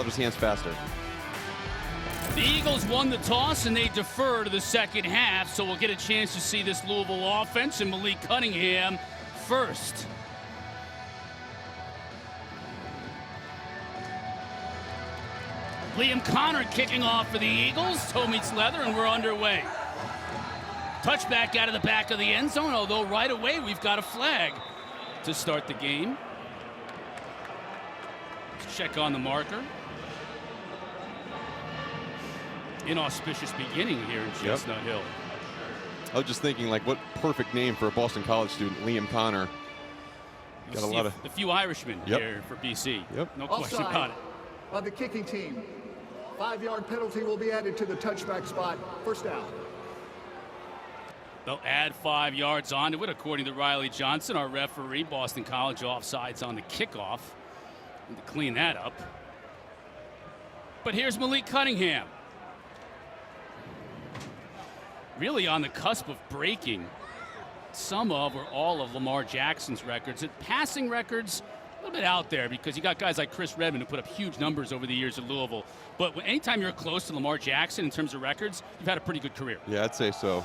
his hands faster. The Eagles won the toss and they defer to the second half, so we'll get a chance to see this Louisville offense and Malik Cunningham first. Liam Connor kicking off for the Eagles. Toe meets leather and we're underway. Touchback out of the back of the end zone, although right away we've got a flag to start the game. Let's check on the marker. Inauspicious beginning here in Chestnut Hill. I was just thinking, like, what perfect name for a Boston College student, Liam Connor. Got a few Irishmen here for BC. No question about it. On the kicking team, 5-yard penalty will be added to the touchback spot. First down. They'll add 5 yards onto it, according to Riley Johnson, our referee. Boston College offsides on the kickoff. And to clean that up. But here's Malik Cunningham. Really on the cusp of breaking some of or all of Lamar Jackson's records. Passing records, a little bit out there because you got guys like Chris Redmond who put up huge numbers over the years at Louisville. But anytime you're close to Lamar Jackson in terms of records, you've had a pretty good career. Yeah, I'd say so.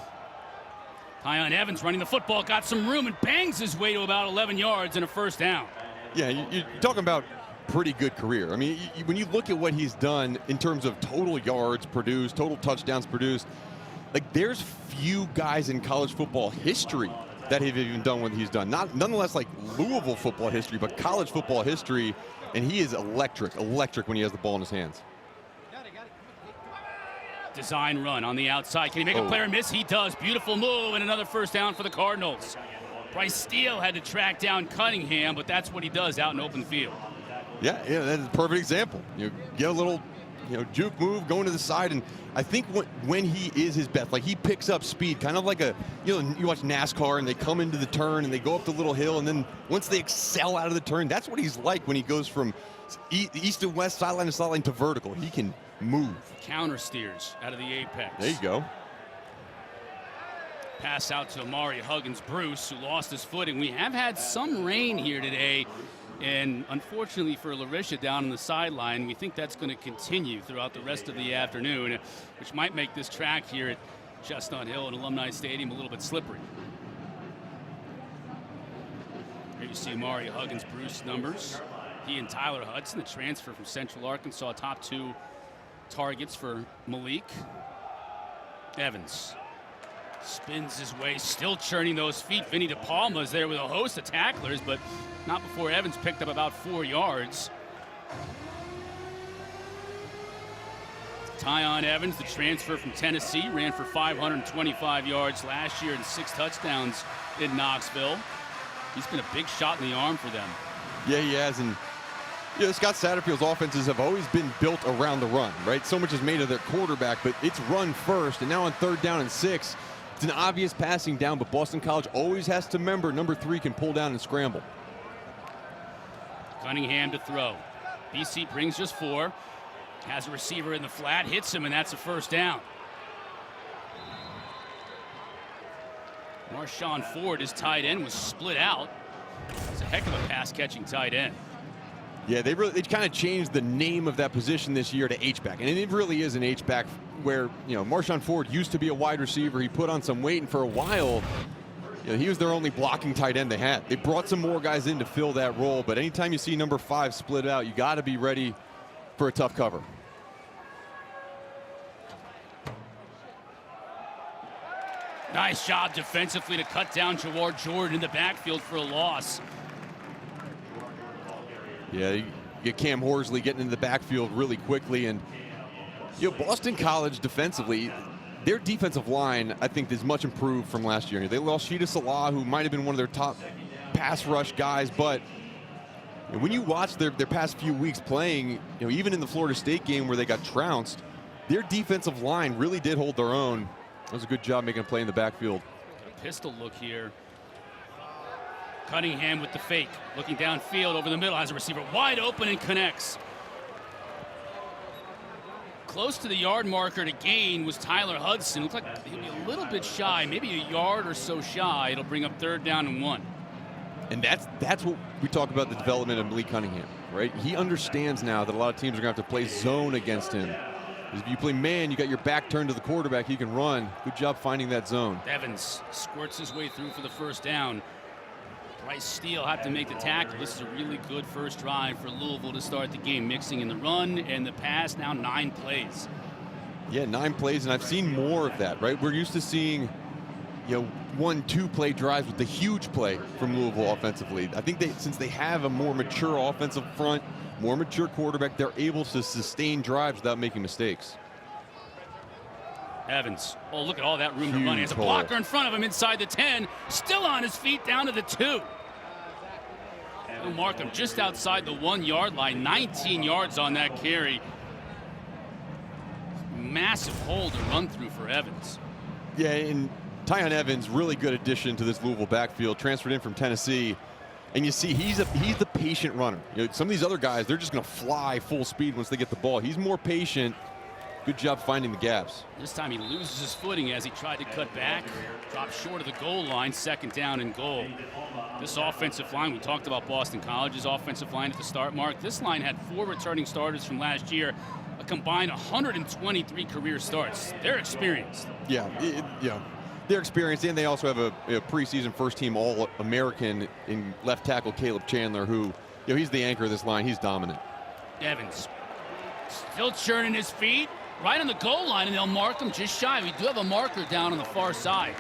Tyon Evans running the football, got some room and bangs his way to about 11 yards and a first down. Yeah, you're talking about pretty good career. I mean, when you look at what he's done in terms of total yards produced, total touchdowns produced, like, there's few guys in college football history that have even done what he's done. Nonetheless, like Louisville football history, but college football history, and he is electric when he has the ball in his hands. Design run on the outside. Can he make a player miss? He does. Beautiful move and another first down for the Cardinals. Bryce Steele had to track down Cunningham, but that's what he does out in open field. Yeah, that's a perfect example. You get a little, juke move going to the side, and I think when he is his best, like, he picks up speed, kind of like you watch NASCAR and they come into the turn and they go up the little hill, and then once they excel out of the turn, that's what he's like when he goes from east to west, sideline to sideline to vertical. He can move. Counter steers out of the apex. There you go. Pass out to Amari Huggins-Bruce, who lost his footing. We have had some rain here today, and unfortunately for Larisha down on the sideline, we think that's going to continue throughout the rest of the afternoon, which might make this track here at Chestnut Hill and Alumni Stadium a little bit slippery. Here you see Amari Huggins-Bruce numbers. He and Tyler Hudson, the transfer from Central Arkansas, top 2 targets for Malik. Evans spins his way, still churning those feet. Vinny DePalma is there with a host of tacklers, but not before Evans picked up about 4 yards. Tyon Evans, the transfer from Tennessee, ran for 525 yards last year and 6 touchdowns in Knoxville. He's been a big shot in the arm for them. Yeah, he has, and Scott Satterfield's offenses have always been built around the run, right? So much is made of their quarterback, but it's run first, and now on 3rd down and 6, it's an obvious passing down, but Boston College always has to remember number 3 can pull down and scramble. Cunningham to throw. BC brings just 4. Has a receiver in the flat, hits him, and that's a first down. Marshawn Ford, his tight end, was split out. It's a heck of a pass-catching tight end. Yeah, they kind of changed the name of that position this year to H-back, and it really is an H-back where, Marshawn Ford used to be a wide receiver. He put on some weight, and for a while, he was their only blocking tight end they had. They brought some more guys in to fill that role, but anytime you see number 5 split out, you got to be ready for a tough cover. Nice job defensively to cut down Jawar Jordan in the backfield for a loss. Yeah, you get Cam Horsley getting into the backfield really quickly, and Boston College defensively, their defensive line, I think, is much improved from last year. They lost Sheeta Salah, who might have been one of their top pass rush guys, but when you watch their past few weeks playing, even in the Florida State game where they got trounced, their defensive line really did hold their own. It was a good job making a play in the backfield. A pistol look here. Cunningham with the fake, looking downfield over the middle, has a receiver wide open and connects. Close to the yard marker to gain was Tyler Hudson. Looked like he'll be a little bit shy, maybe a yard or so shy. It'll bring up 3rd down and 1. And that's what we talk about, the development of Malik Cunningham, right? He understands now that a lot of teams are going to have to play zone against him. If you play man, you got your back turned to the quarterback, he can run. Good job finding that zone. Evans squirts his way through for the first down. Bryce Steele had to make the tackle. This is a really good first drive for Louisville to start the game, mixing in the run and the pass. Now 9 plays. Yeah, 9 plays, and I've seen more of that, right? We're used to seeing, 1-2 play drives with the huge play from Louisville offensively. I think since they have a more mature offensive front, more mature quarterback, they're able to sustain drives without making mistakes. Evans. Oh, look at all that room to run. He has a Huge blocker hole. in front of him inside the 10. Still on his feet down to the 2. He'll mark him just outside the 1-yard line. 19 yards on that carry. Massive hole to run through for Evans. Yeah, and Tyon Evans, really good addition to this Louisville backfield. Transferred in from Tennessee. And you see, he's the patient runner. Some of these other guys, they're just going to fly full speed once they get the ball. He's more patient. Good job finding the gaps. This time he loses his footing as he tried to cut back. Dropped short of the goal line, 2nd down and goal. This offensive line, we talked about Boston College's offensive line at the start, Mark. This line had 4 returning starters from last year, a combined 123 career starts. They're experienced. Yeah, they're experienced, and they also have a preseason first-team All-American in left tackle Caleb Chandler, who, he's the anchor of this line. He's dominant. Evans still churning his feet. Right on the goal line, and they'll mark him just shy. We do have a marker down on the far side.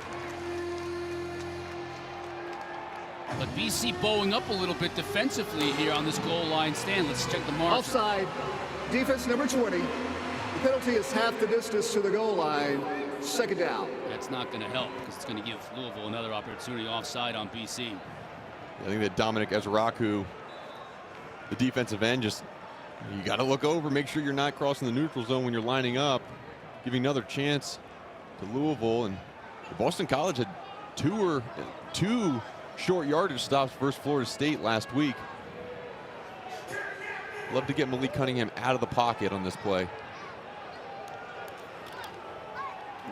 But BC bowing up a little bit defensively here on this goal line stand. Let's check the marker. Offside, defense number 20. The penalty is half the distance to the goal line. 2nd down. That's not going to help because it's going to give Louisville another opportunity offside on BC. I think that Dominic Ezraku, the defensive end, you got to look over, make sure you're not crossing the neutral zone when you're lining up, giving another chance to Louisville. And Boston College had two short yardage stops versus Florida State last week. Love to get Malik Cunningham out of the pocket on this play.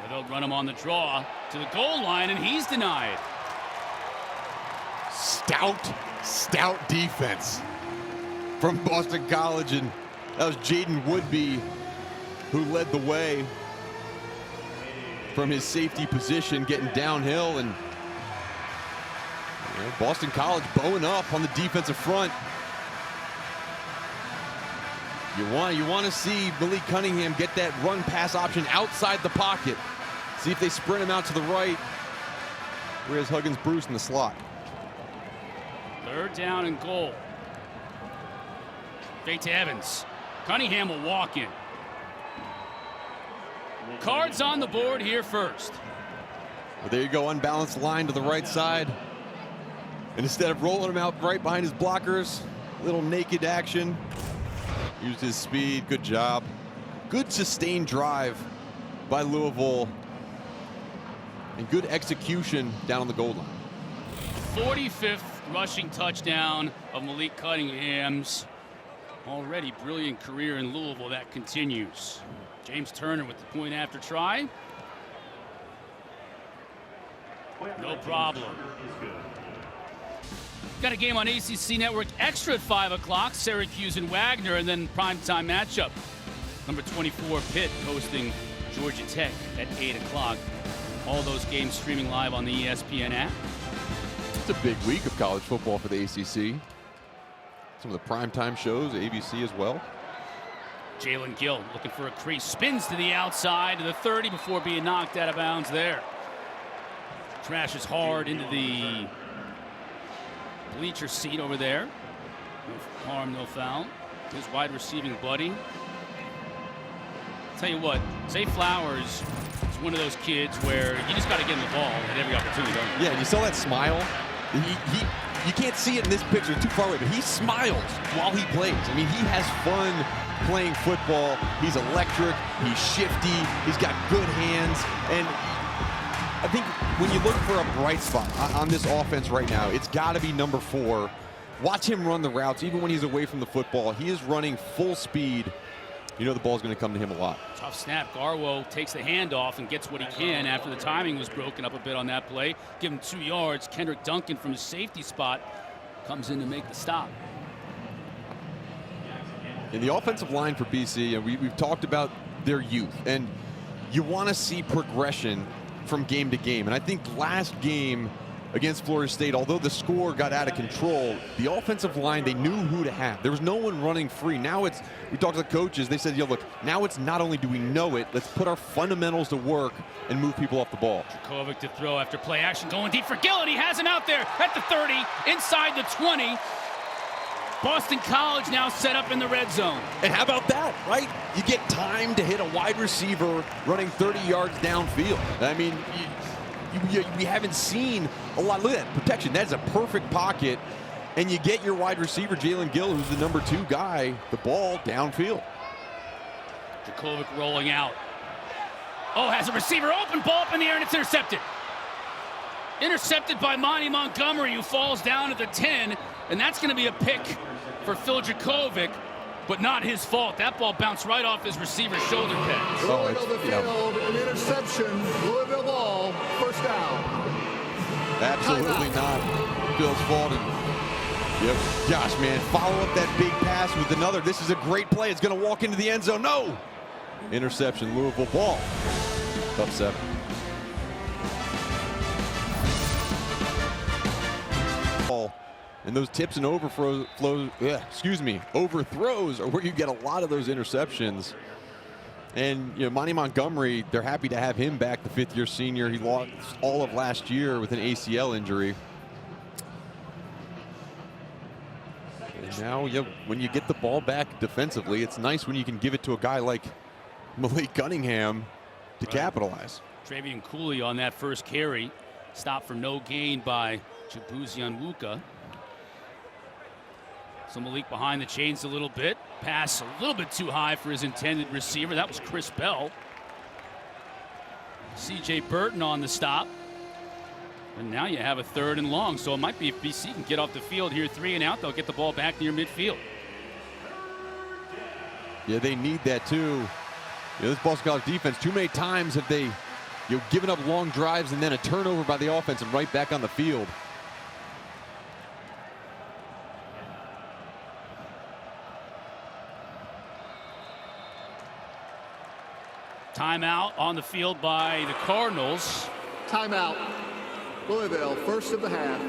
They'll run him on the draw to the goal line, and he's denied. Stout defense from Boston College, and that was Jaden Woodby who led the way from his safety position, getting downhill, and Boston College bowing up on the defensive front. You want to see Malik Cunningham get that run pass option outside the pocket. See if they sprint him out to the right. Whereas Huggins Bruce in the slot. 3rd down and goal. Fake to Evans. Cunningham will walk in. Cards on the board here first. Well, there you go, unbalanced line to the right side. And instead of rolling him out right behind his blockers, little naked action. Used his speed, good job. Good sustained drive by Louisville. And good execution down on the goal line. 45th rushing touchdown of Malik Cunningham's already brilliant career in Louisville. That continues. James Turner with the point after try. No problem. Got a game on ACC Network Extra at 5 o'clock. Syracuse and Wagner, and then primetime matchup. Number 24 Pitt hosting Georgia Tech at 8 o'clock. All those games streaming live on the ESPN app. It's a big week of college football for the ACC. Some of the primetime shows, ABC as well. Jalen Gill looking for a crease. Spins to the outside to the 30 before being knocked out of bounds there. Trashes hard into the bleacher seat over there. No harm, no foul. His wide receiving buddy. Tell you what, Zay Flowers is one of those kids where you just got to get him the ball at every opportunity, don't you? Yeah, you saw that smile. You can't see it in this picture, it's too far away, but he smiles while he plays. I mean, he has fun playing football. He's electric, he's shifty, he's got good hands, and I think when you look for a bright spot on this offense right now, it's got to be number 4. Watch him run the routes, even when he's away from the football. He is running full speed. You know the ball's going to come to him a lot. Tough snap. Garwo takes the handoff and gets what he can after the timing was broken up a bit on that play. Give him 2 yards. Kendrick Duncan from his safety spot comes in to make the stop. In the offensive line for BC, and we've talked about their youth, and you want to see progression from game to game. And I think last game against Florida State, although the score got out of control, the offensive line, they knew who to have. There was no one running free. Now we talked to the coaches, they said, look, now it's not only do we know it, let's put our fundamentals to work and move people off the ball. Jurkovec to throw after play action, going deep for Gill, and he has him out there at the 30, inside the 20. Boston College now set up in the red zone. And how about that, right? You get time to hit a wide receiver running 30 yards downfield. I mean, we haven't seen a lot. Look at that protection. That is a perfect pocket. And you get your wide receiver, Jalen Gill, who's the number 2 guy, the ball downfield. Jurkovec rolling out. Oh, has a receiver open, ball up in the air, and it's intercepted. Intercepted by Monty Montgomery, who falls down at the 10. And that's going to be a pick for Phil Jurkovec, but not his fault. That ball bounced right off his receiver's shoulder pad. Rolling on the field, an interception, Louisville ball, first down. Absolutely not Phil's fault. And gosh, man, follow up that big pass with another. This is a great play. It's going to walk into the end zone. No! Interception, Louisville ball. Up 7. And those tips and overthrows are where you get a lot of those interceptions. And Monty Montgomery, they're happy to have him back, the 5th-year senior. He lost all of last year with an ACL injury. And now, when you get the ball back defensively, it's nice when you can give it to a guy like Malik Cunningham to capitalize. Travian Cooley on that first carry, stopped for no gain by Chibuzian Wuka. So Malik behind the chains a little bit. Pass a little bit too high for his intended receiver. That was Chris Bell. C.J. Burton on the stop. And now you have a 3rd and long. So it might be if BC can get off the field here 3 and out, they'll get the ball back near midfield. Yeah, they need that too. This Boston College defense, too many times have they given up long drives and then a turnover by the offense and right back on the field. Timeout on the field by the Cardinals. Timeout. Louisville, first of the half.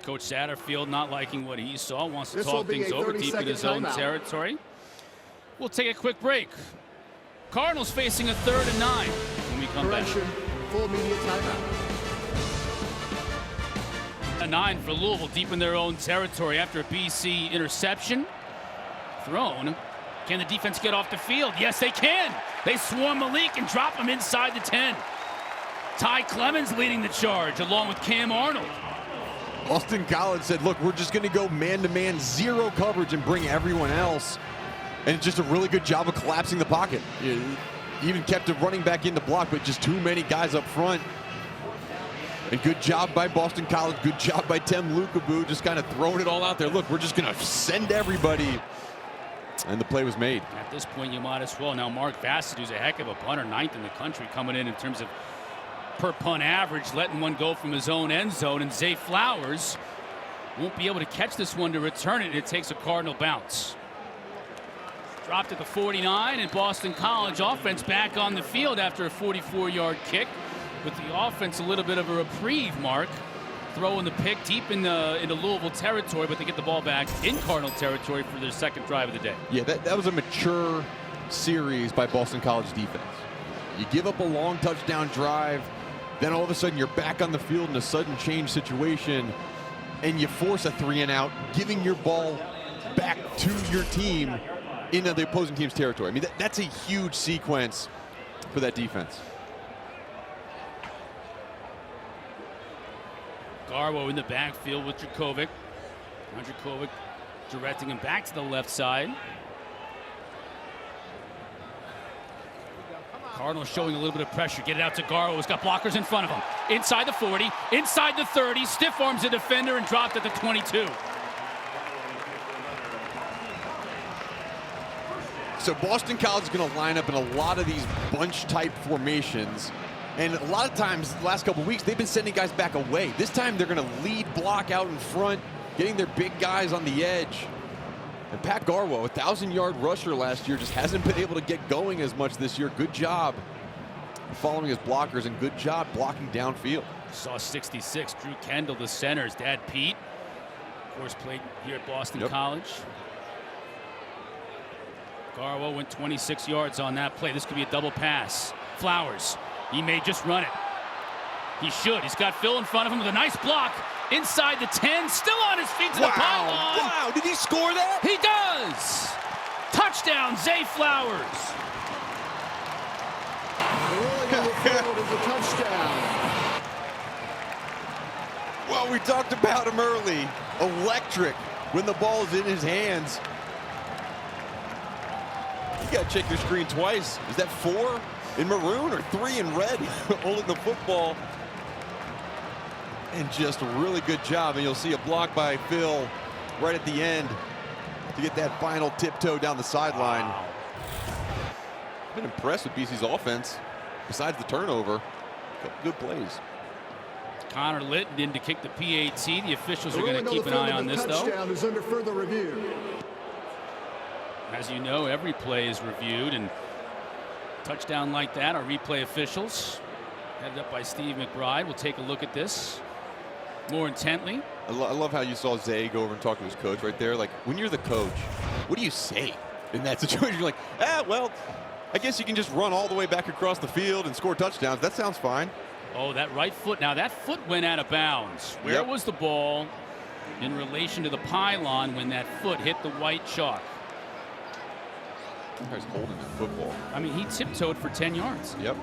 Coach Satterfield not liking what he saw, wants to talk things over deep in his own territory. We'll take a quick break. Cardinals facing a 3rd and 9 when we come back. Full media timeout. A 9 for Louisville, deep in their own territory after a BC interception thrown. Can the defense get off the field? Yes, they can. They swarm Malik and drop him inside the 10. Ty Clemens leading the charge along with Cam Arnold. Boston College said, look, we're just going to go man-to-man, zero coverage and bring everyone else. And it's just a really good job of collapsing the pocket. You even kept it running back in the block, but just too many guys up front. And good job by Boston College. Good job by Tem Lukabu, just kind of throwing it all out there. Look, we're just going to send everybody. And the play was made. At this point, you might as well. Now, Mark Bassett, who's a heck of a punter, 9th in the country, coming in terms of per punt average, letting one go from his own end zone. And Zay Flowers won't be able to catch this one to return it. It takes a Cardinal bounce. Dropped at the 49, and Boston College offense back on the field after a 44-yard kick. With the offense a little bit of a reprieve, Mark. Throwing the pick deep into Louisville territory, but they get the ball back in Cardinal territory for their 2nd drive of the day. Yeah, that was a mature series by Boston College defense. You give up a long touchdown drive, then all of a sudden you're back on the field in a sudden change situation, and you force a 3 and out, giving your ball back to your team into the opposing team's territory. I mean, that's a huge sequence for that defense. Garwo in the backfield with Jurkovec. Now Jurkovec directing him back to the left side. Cardinals showing a little bit of pressure. Get it out to Garwo. He's got blockers in front of him. Inside the 40, inside the 30. Stiff arms the defender and dropped at the 22. So Boston College is going to line up in a lot of these bunch-type formations. And a lot of times, the last couple of weeks, they've been sending guys back away. This time, they're going to lead block out in front, getting their big guys on the edge. And Pat Garwo, a 1,000-yard rusher last year, just hasn't been able to get going as much this year. Good job following his blockers, and good job blocking downfield. Saw 66, Drew Kendall, the center. His dad, Pete, of course, played here at Boston College. Garwo went 26 yards on that play. This could be a double pass. Flowers, he may just run it. He should. He's got Phil in front of him with a nice block. Inside the 10, still on his feet to the pylon. Wow, did he score that? He does! Touchdown, Zay Flowers. Rolling on the field is a touchdown. Well, we talked about him early. Electric when the ball is in his hands. You got to check your screen twice. Is that 4 in maroon or 3 in red holding the football? And just a really good job. And you'll see a block by Phil right at the end to get that final tiptoe down the sideline. Wow. I've been impressed with BC's offense. Besides the turnover, a couple good plays. Connor Litton in to kick the PAT. The officials are going to keep an Rolling eye on this, though. Touchdown is under further review. As you know, every play is reviewed, and touchdown like that, our replay officials, headed up by Steve McBride, will take a look at this more intently. I love how you saw Zay go over and talk to his coach right there. Like, when you're the coach, what do you say in that situation? You're like, well, I guess you can just run all the way back across the field and score touchdowns. That sounds fine. Oh, that right foot. Now, that foot went out of bounds. Where was the ball in relation to the pylon when that foot hit the white chalk? He's holding the football. I mean, he tiptoed for 10 yards. Yep.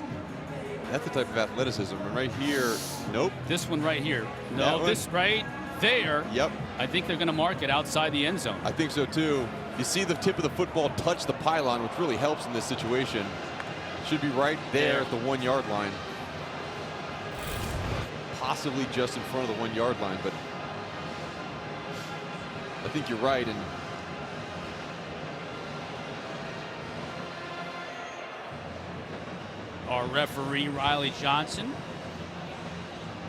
That's the type of athleticism. And right here, nope. This one right here. No, this right there. Yep. I think they're going to mark it outside the end zone. I think so, too. You see the tip of the football touch the pylon, which really helps in this situation. Should be right there at the 1 yard line. Possibly just in front of the 1 yard line, but I think you're right. And our referee, Riley Johnson,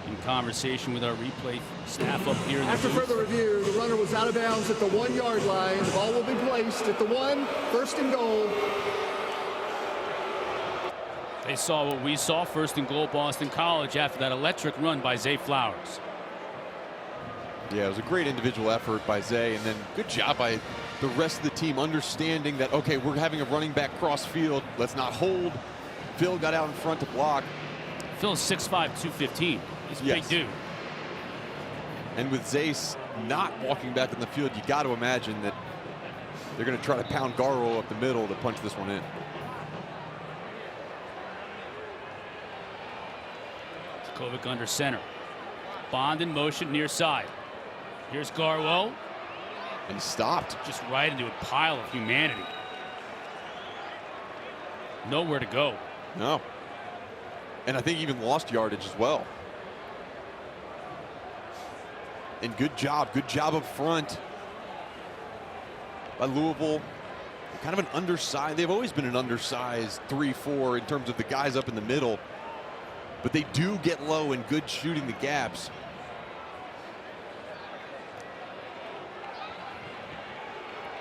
in conversation with our replay staff up here in the After booth. further review, the runner was out of bounds at the 1 yard line. The ball will be placed at the 1, first and goal. They saw what we saw, first and goal, Boston College, after that electric run by Zay Flowers. yeah, it was a great individual effort by Zay, and then good job by the rest of the team understanding that, okay, we're having a running back cross field. Let's not hold. Phil got out in front to block. Phil's 6'5", 215. He's a big dude. And with Zay not walking back in the field, you got to imagine that they're going to try to pound Garwo up the middle to punch this one in. Jurkovec under center. Bond in motion near side. Here's Garwo. And he stopped. Just right into a pile of humanity. Nowhere to go. No. And I think even lost yardage as well. And good job up front by Louisville. Kind of an undersized, they've always been an undersized 3-4 in terms of the guys up in the middle. But they do get low and good shooting the gaps.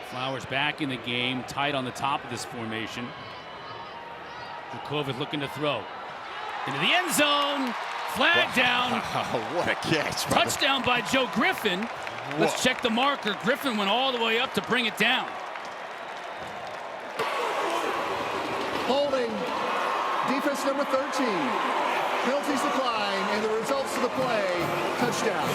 Flowers back in the game, tight on the top of this formation. Jurkovec looking to throw. Into the end zone. Flag down. What a catch. Touchdown by Joe Griffin. Let's check the marker. Griffin went all the way up to bring it down. Holding. Defense number 13. Penalties decline, and the results of the play, touchdown.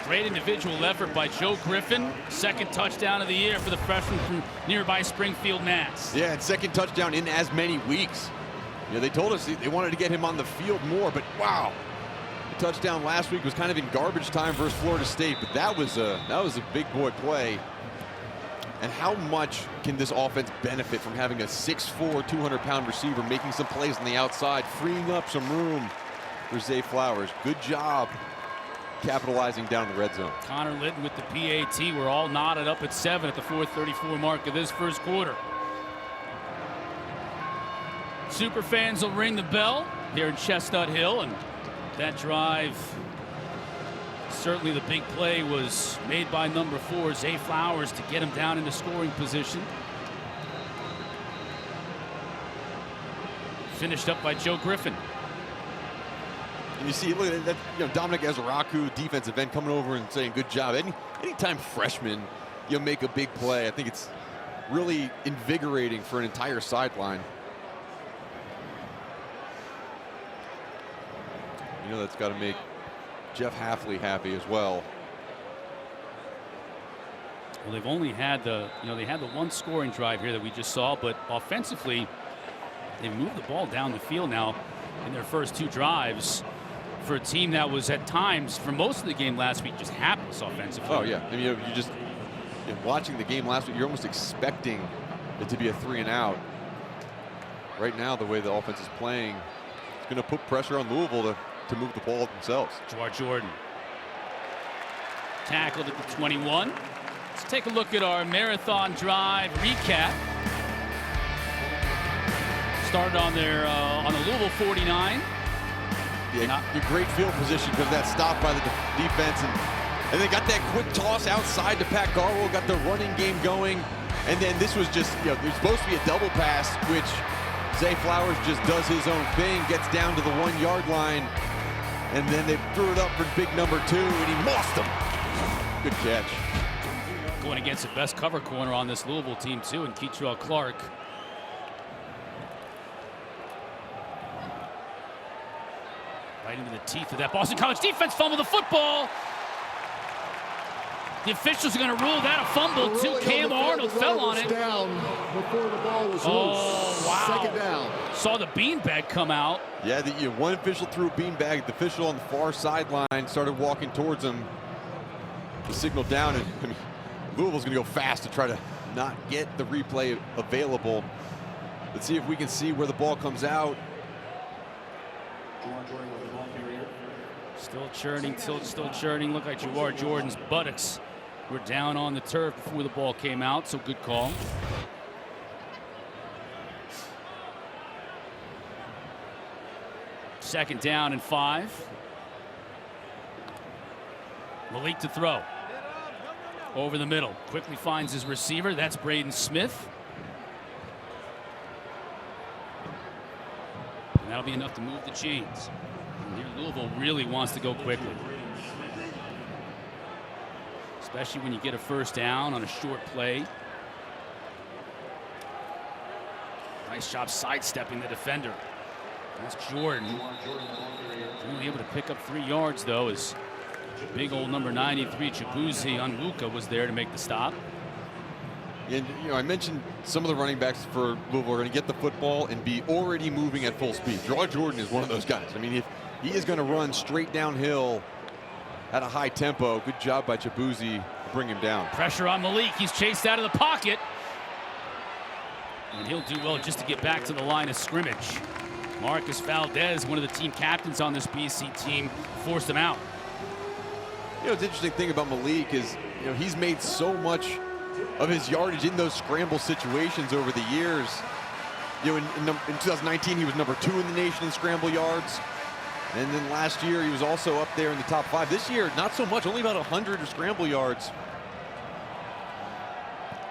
Great individual effort by Joe Griffin. Second touchdown of the year for the freshman from nearby Springfield, Mass. Yeah, and second touchdown in as many weeks. You know, they told us they wanted to get him on the field more, but wow. The touchdown last week was kind of in garbage time versus Florida State, but that was a big boy play. And how much can this offense benefit from having a 6'4", 200-pound receiver making some plays on the outside, freeing up some room for Zay Flowers. Good job capitalizing down the red zone. Connor Litton with the PAT. We're all knotted up at 7 at the 4:34 mark of this first quarter. Super fans will ring the bell here in Chestnut Hill, and that drive, certainly the big play was made by number 4, Zay Flowers, to get him down into scoring position. Finished up by Joe Griffin. And you see, look at that, Dominic Ezeraku, defensive end, coming over and saying, good job. Anytime freshmen, make a big play, I think it's really invigorating for an entire sideline. That's got to make Jeff Hafley happy as well. Well, they've only had they had the one scoring drive here that we just saw, but offensively, they've moved the ball down the field now in their first 2 drives for a team that was at times, for most of the game last week, just hapless offensively. Oh, yeah. I mean, you just, watching the game last week, you're almost expecting it to be a 3-and-out. Right now, the way the offense is playing, it's going to put pressure on Louisville to move the ball themselves. WR Jordan tackled at the 21. Let's take a look at our marathon drive recap. Started on the Louisville 49. Yeah, great field position because of that stop by the defense, and they got that quick toss outside to Pat Garwell, got the running game going, and then this was just, there's supposed to be a double pass, which Zay Flowers just does his own thing, gets down to the 1-yard line, and then they threw it up for big number 2, and he mossed him. Good catch. Going against the best cover corner on this Louisville team too, and Keitrell Clark. Right into the teeth of that Boston College defense. Fumble the football. The officials are going to rule that a fumble too. Cam Arnold fell on it. Down before the ball was loose. Wow. 2nd down. Saw the beanbag come out. Yeah, one official threw a beanbag. The official on the far sideline started walking towards him. The signal down, and Louisville's going to go fast to try to not get the replay available. Let's see if we can see where the ball comes out. Still churning, still churning. Looked like WR Jordan's buttocks were down on the turf before the ball came out, so good call. Second down and 5. Malik to throw. Over the middle. Quickly finds his receiver. That's Braden Smith. And that'll be enough to move the chains. Here, Louisville really wants to go quickly, especially when you get a first down on a short play. Nice job sidestepping the defender. That's Jordan. Only able to pick up 3 yards though, as big old number 93 Chibuzi Onwuka was there to make the stop. And I mentioned some of the running backs for Louisville are going to get the football and be already moving at full speed. WR Jordan is one of those guys. I mean, if he is going to run straight downhill at a high tempo, good job by Chibuzi to bring him down. Pressure on Malik. He's chased out of the pocket. And he'll do well just to get back to the line of scrimmage. Marcus Valdez, one of the team captains on this BC team, forced him out. The interesting thing about Malik is, he's made so much of his yardage in those scramble situations over the years. In 2019, he was number 2 in the nation in scramble yards. And then last year, he was also up there in the top 5. This year, not so much, only about 100 scramble yards.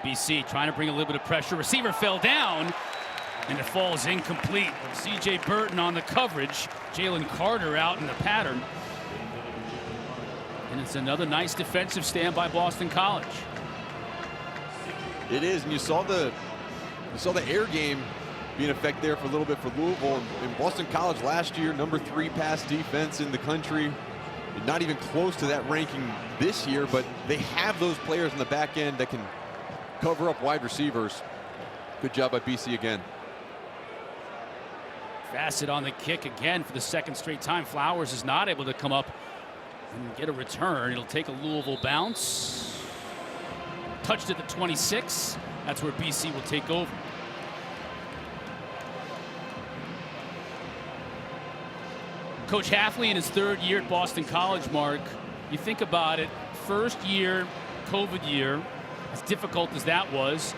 BC trying to bring a little bit of pressure. Receiver fell down, and it falls incomplete. C.J. Burton on the coverage. Jalen Carter out in the pattern. And it's another nice defensive stand by Boston College. It is, and you saw the air game be in effect there for a little bit for Louisville. In Boston College last year, number 3 pass defense in the country. Not even close to that ranking this year, but they have those players in the back end that can cover up wide receivers. Good job by BC again. Bassett on the kick again for the 2nd straight time. Flowers is not able to come up and get a return. It'll take a Louisville bounce. Touched at the 26. That's where BC will take over. Coach Hafley in his 3rd year at Boston College, Mark. You think about it, first year, COVID year, as difficult as that was.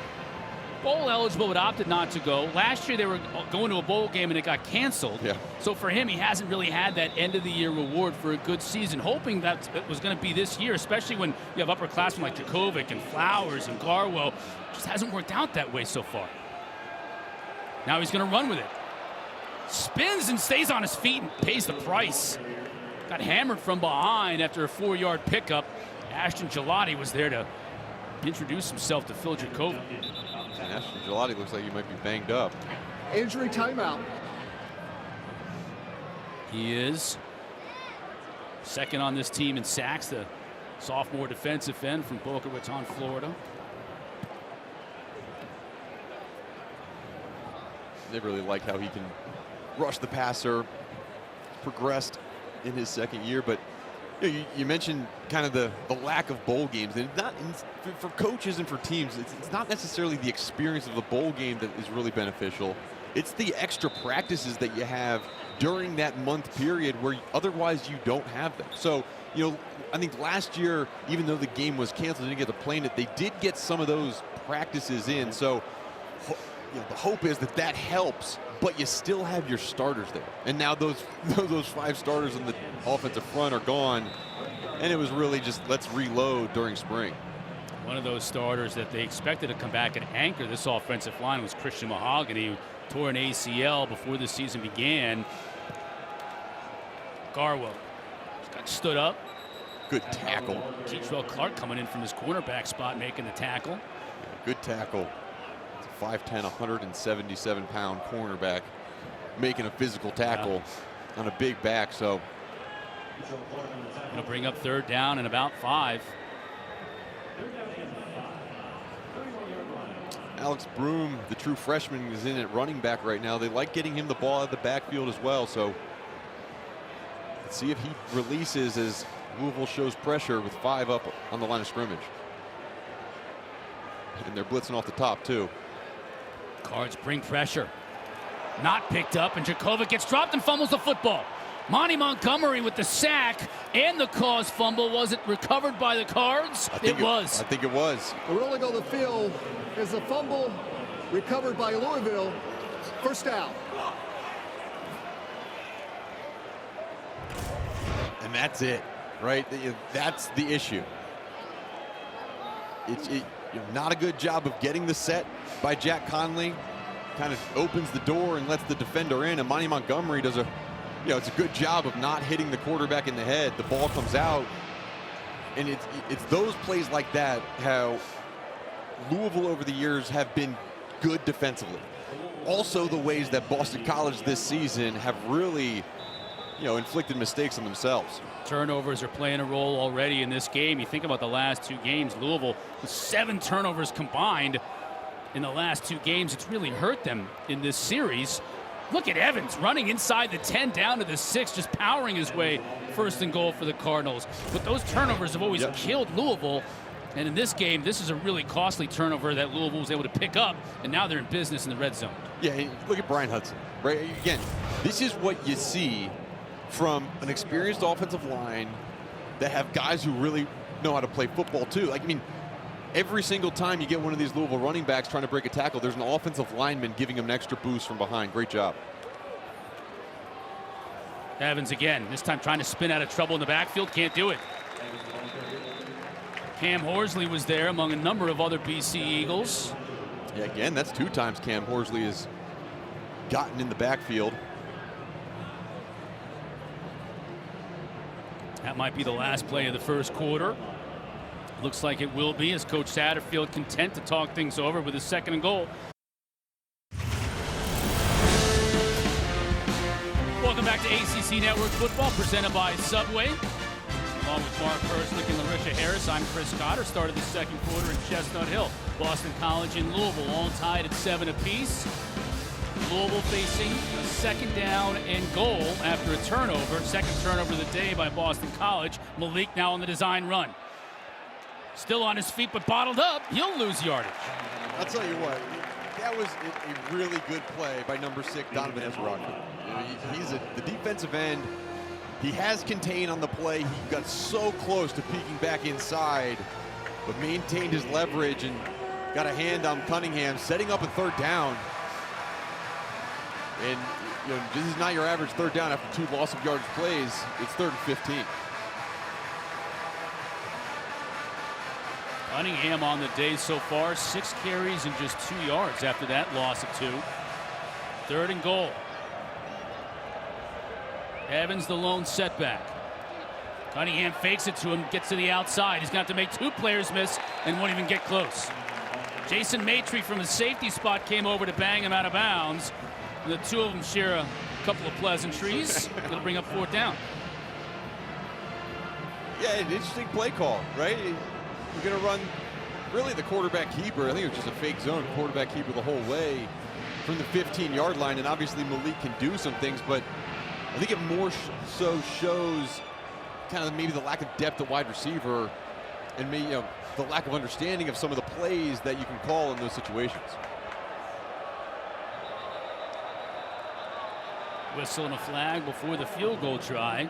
bowl eligible but opted not to go. Last year they were going to a bowl game and it got canceled. Yeah. So for him, he hasn't really had that end of the year reward for a good season. Hoping that it was going to be this year, especially when you have upperclassmen like Jurkovec and Flowers and Garwo. Just hasn't worked out that way so far. Now he's going to run with it. Spins and stays on his feet and pays the price. Got hammered from behind after a 4-yard pickup. Ashton Gelati was there to introduce himself to Phil Jurkovec. And Ashton Gelati looks like he might be banged up. Injury timeout. He is second on this team in sacks, the sophomore defensive end from Boca Raton, Florida. They really like how he can rush the passer, progressed in his second year, but you mentioned kind of the lack of bowl games, and not for coaches and for teams, it's not necessarily the experience of the bowl game that is really beneficial. It's the extra practices that you have during that month period where otherwise you don't have them. So, I think last year, even though the game was canceled, they didn't get to play in it, they did get some of those practices in. So, the hope is that helps, but you still have your starters there. And now those 5 starters in the offensive front are gone, and it was really just let's reload during spring. One of those starters that they expected to come back and anchor this offensive line was Christian Mahogany, who tore an ACL before the season began. Garwo got stood up. Good tackle. Keetrell Clark coming in from his cornerback spot, making the tackle. Good tackle. 5'10", 177-pound cornerback making a physical tackle on a big back. So it'll bring up 3rd down and about 5. Alex Broom, the true freshman, is in at running back right now. They like getting him the ball out of the backfield as well. So let's see if he releases as Louisville shows pressure with 5 up on the line of scrimmage. And they're blitzing off the top too. Cards bring pressure. Not picked up, and Jurkovec gets dropped and fumbles the football. Monty Montgomery with the sack and the caused fumble. Was it recovered by the Cards? It was. I think it was. The ruling on the field is a fumble recovered by Louisville. 1st down. And that's it, right? That's the issue. It's not a good job of getting the set by Jack Conley. Kind of opens the door and lets the defender in, and Monty Montgomery does it's a good job of not hitting the quarterback in the head. The ball comes out, and it's those plays like that how Louisville over the years have been good defensively. Also the ways that Boston College this season have really inflicted mistakes on themselves. Turnovers are playing a role already in this game. You think about the last 2 games, Louisville with 7 turnovers combined in the last 2 games. It's really hurt them in this series. Look at Evans running inside the 10 down to the 6, just powering his way 1st and goal for the Cardinals. But those turnovers have always killed Louisville. And in this game, this is a really costly turnover that Louisville was able to pick up, and now they're in business in the red zone. Yeah, look at Brian Hudson, right? Again, this is what you see from an experienced offensive line that have guys who really know how to play football too. Every single time you get one of these Louisville running backs trying to break a tackle, there's an offensive lineman giving him an extra boost from behind. Great job. Evans again, this time trying to spin out of trouble in the backfield, can't do it. Cam Horsley was there among a number of other BC Eagles. Yeah, again, that's 2 times Cam Horsley has gotten in the backfield. That might be the last play of the 1st quarter. Looks like it will be, as Coach Satterfield content to talk things over with his 2nd and goal. Welcome back to ACC Network Football, presented by Subway. Along with Mark Persnick and Larisha Harris, I'm Chris Cotter. Started the 2nd quarter in Chestnut Hill. Boston College and Louisville all tied at 7 apiece. Louisville facing a 2nd down and goal after a turnover. 2nd turnover of the day by Boston College. Malik now on the design run. Still on his feet, but bottled up. He'll lose yardage. I'll tell you what, that was a really good play by number 6, Donovan Ezra. He's the defensive end. He has contained on the play. He got so close to peeking back inside, but maintained his leverage and got a hand on Cunningham, setting up a third down. And this is not your average third down after 2 loss of yardage plays. It's 3rd and 15. Cunningham on the day so far, 6 carries and just 2 yards after that loss of 2. 3rd and goal. Evans the lone setback. Cunningham fakes it to him, gets to the outside. He's got to make 2 players miss and won't even get close. Jason Maitre from the safety spot came over to bang him out of bounds. And the 2 of them share a couple of pleasantries. It'll bring up 4th down. Yeah, an interesting play call, right? You're going to run really the quarterback keeper. I think it was just a fake zone, quarterback keeper the whole way from the 15-yard line. And obviously Malik can do some things, but I think it more so shows kind of maybe the lack of depth at wide receiver and maybe the lack of understanding of some of the plays that you can call in those situations. Whistle and a flag before the field goal try.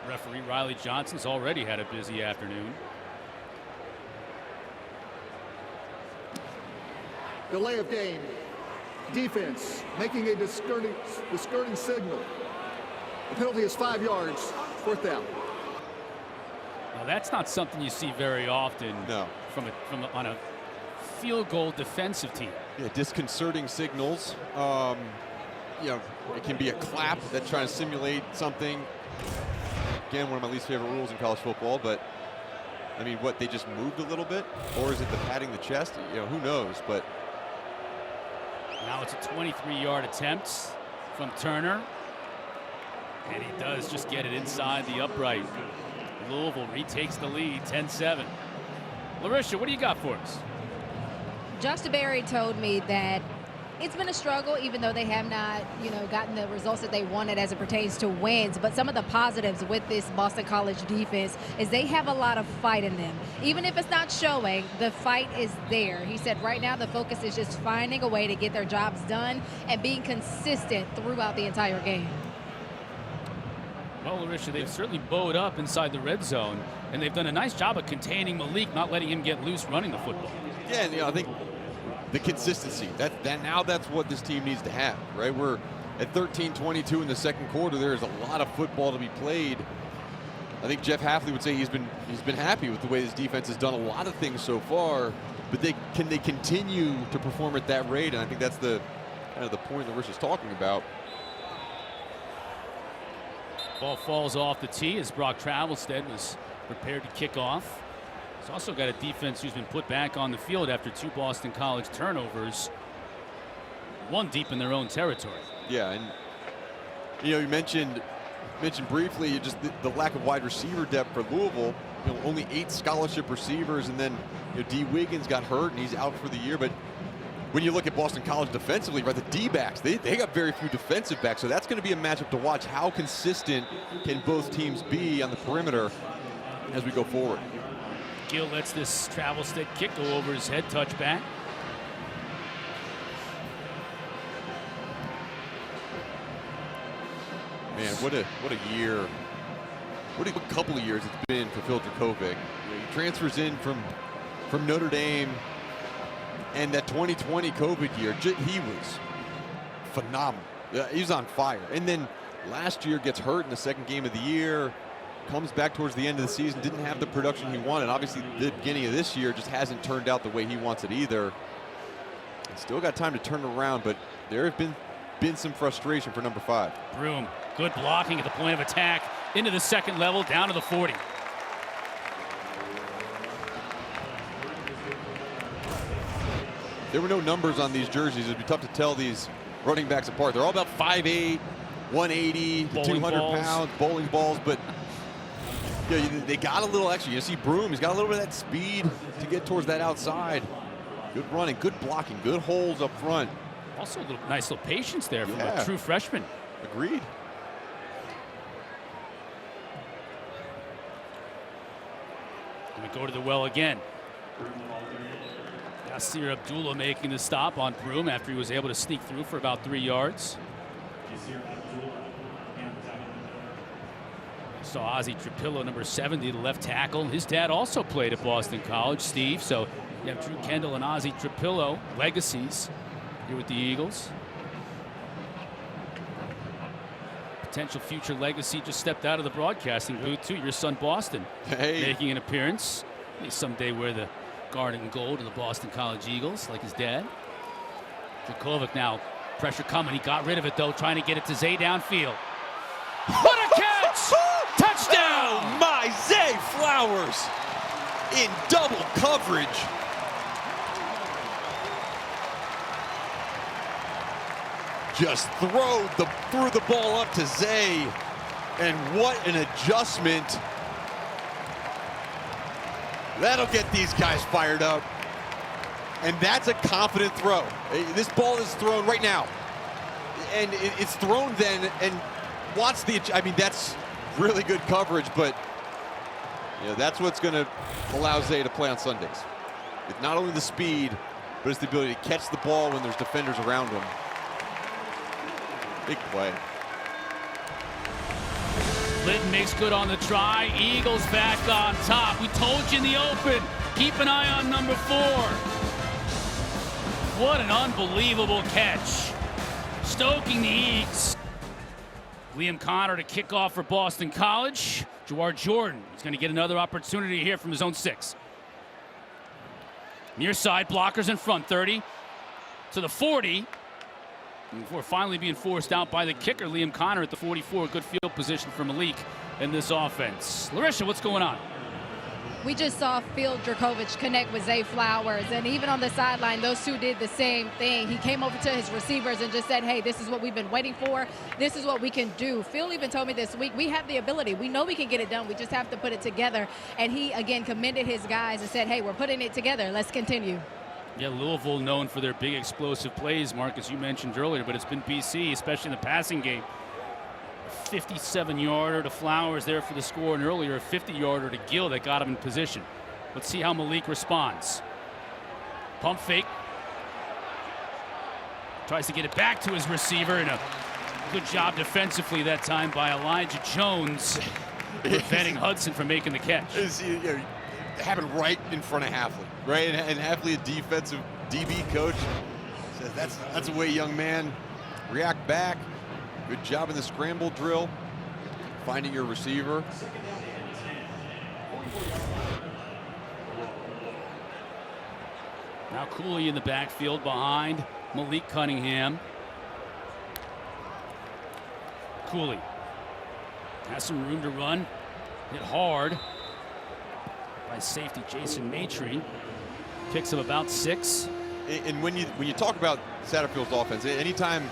Referee Riley Johnson's already had a busy afternoon. Delay of game. Defense making a discarding signal. The penalty is 5 yards. 4th down. Well, that's not something you see very often. No. On a field goal defensive team. Yeah, disconcerting signals. It can be a clap that's trying to simulate something. Again, one of my least favorite rules in college football, but I mean, what, they just moved a little bit? Or is it the patting the chest? Who knows, but. Now it's a 23-yard attempt from Turner. And he does just get it inside the upright. Louisville retakes the lead, 10-7. Larisha, what do you got for us? Justin Berry told me that it's been a struggle, even though they have not, gotten the results that they wanted as it pertains to wins. But some of the positives with this Boston College defense is they have a lot of fight in them. Even if it's not showing, the fight is there. He said right now the focus is just finding a way to get their jobs done and being consistent throughout the entire game. Well, Larisha, they've certainly bowed up inside the red zone, and they've done a nice job of containing Malik, not letting him get loose running the football. Yeah, and I think the consistency, now that's what this team needs to have, right? We're at 13-22 in the second quarter. There's a lot of football to be played. I think Jeff Hafley would say he's been happy with the way this defense has done a lot of things so far, but can they continue to perform at that rate? And I think that's the point that Larisha's talking about. Ball falls off the tee as Brock Travelstead was prepared to kick off. He's also got a defense who's been put back on the field after 2 Boston College turnovers, 1 deep in their own territory. Yeah, and you mentioned briefly just the lack of wide receiver depth for Louisville. Only 8 scholarship receivers, and then D. Wiggins got hurt and he's out for the year. But when you look at Boston College defensively, right, the D-backs, they got very few defensive backs, so that's going to be a matchup to watch. How consistent can both teams be on the perimeter as we go forward? Gill lets this Travelstead kick go over his head, touchback. Man, what a year. What a couple of years it's been for Phil Jurkovec. He transfers in from Notre Dame. And that 2020 COVID year, he was phenomenal. He was on fire. And then last year gets hurt in the second game of the year, comes back towards the end of the season, didn't have the production he wanted. Obviously, the beginning of this year just hasn't turned out the way he wants it either. Still got time to turn it around, but there have been some frustration for number 5. Broom, good blocking at the point of attack, into the second level, down to the 40. There were no numbers on these jerseys. It'd be tough to tell these running backs apart. They're all about 5'8", 180, to 200 pounds, bowling balls, but they got a little extra. You see Broom, he's got a little bit of that speed to get towards that outside. Good running, good blocking, good holes up front. Also a nice little patience there from a true freshman. Agreed. And we go to the well again. Yasir Abdullah making the stop on Broom after he was able to sneak through for about 3 yards. Saw Ozzie Trapillo, number 70, the left tackle. His dad also played at Boston College, Steve. So you have Drew Kendall and Ozzie Trapillo, legacies here with the Eagles. Potential future legacy just stepped out of the broadcasting booth, too. Your son, Boston, making an appearance. May someday wear the garnet and gold of the Boston College Eagles, like his dad. Jurkovec now, pressure coming. He got rid of it, though, trying to get it to Zay downfield. What a catch! Touchdown! Oh, my Zay Flowers in double coverage. Just threw the ball up to Zay, and what an adjustment. That'll get these guys fired up. And that's a confident throw. This ball is thrown right now. And it's thrown then, and watch I mean, that's really good coverage, but yeah, that's what's going to allow Zay to play on Sundays. It's not only the speed, but it's the ability to catch the ball when there's defenders around him. Big play. Litton makes good on the try. Eagles back on top. We told you in the open, keep an eye on number 4. What an unbelievable catch. Stoking the Eagles. Liam Connor to kick off for Boston College. Jawar Jordan is going to get another opportunity here from his own 6. Near side, blockers in front, 30 to the 40. Before finally being forced out by the kicker, Liam Connor at the 44. Good field position for Malik in this offense. Larisha, what's going on? We just saw Phil Jurkovec connect with Zay Flowers, and even on the sideline, those two did the same thing. He came over to his receivers and just said, hey, this is what we've been waiting for. This is what we can do. Phil even told me this week, we have the ability. We know we can get it done. We just have to put it together. And he, again, commended his guys and said, hey, we're putting it together. Let's continue. Yeah, Louisville known for their big explosive plays, Marcus, you mentioned earlier, but it's been BC, especially in the passing game. 57-yarder to Flowers there for the score, and earlier a 50-yarder to Gill that got him in position. Let's see how Malik responds. Pump fake. Tries to get it back to his receiver, and a good job defensively that time by Elijah Jones, preventing Hudson from making the catch. It happened right in front of Hafley, right? And Hafley, a defensive DB coach, says that's the way, young man. React back. Good job in the scramble drill, finding your receiver. Now Cooley in the backfield behind Malik Cunningham. Cooley has some room to run. Hit hard by safety Jason Maitre. Picks up about 6. And when you talk about Satterfield's offense, anytime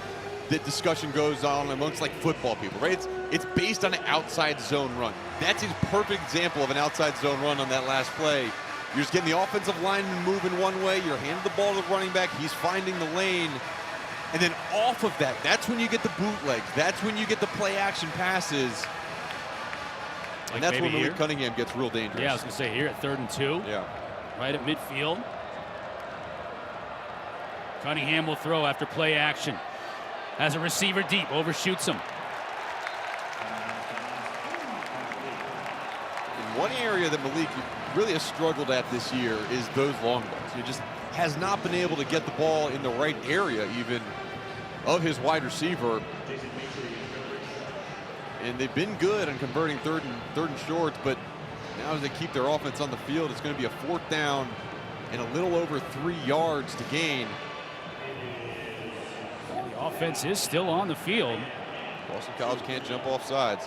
that discussion goes on amongst like football people, right? It's based on an outside zone run. That's his perfect example of an outside zone run on that last play. You're just getting the offensive lineman moving one way, you're handing the ball to the running back, he's finding the lane, and then off of that, that's when you get the bootlegs. That's when you get the play action passes. And that's when Malik Cunningham gets real dangerous. Yeah, I was going to say here at 3rd and 2. Yeah. Right at midfield. Cunningham will throw after play action. Has a receiver deep, overshoots him. In one area that Malik really has struggled at this year is those long balls. He just has not been able to get the ball in the right area even of his wide receiver. And they've been good on converting third and shorts, but now as they keep their offense on the field, it's going to be a 4th down and a little over 3 yards to gain. The offense is still on the field. Boston College can't jump off sides.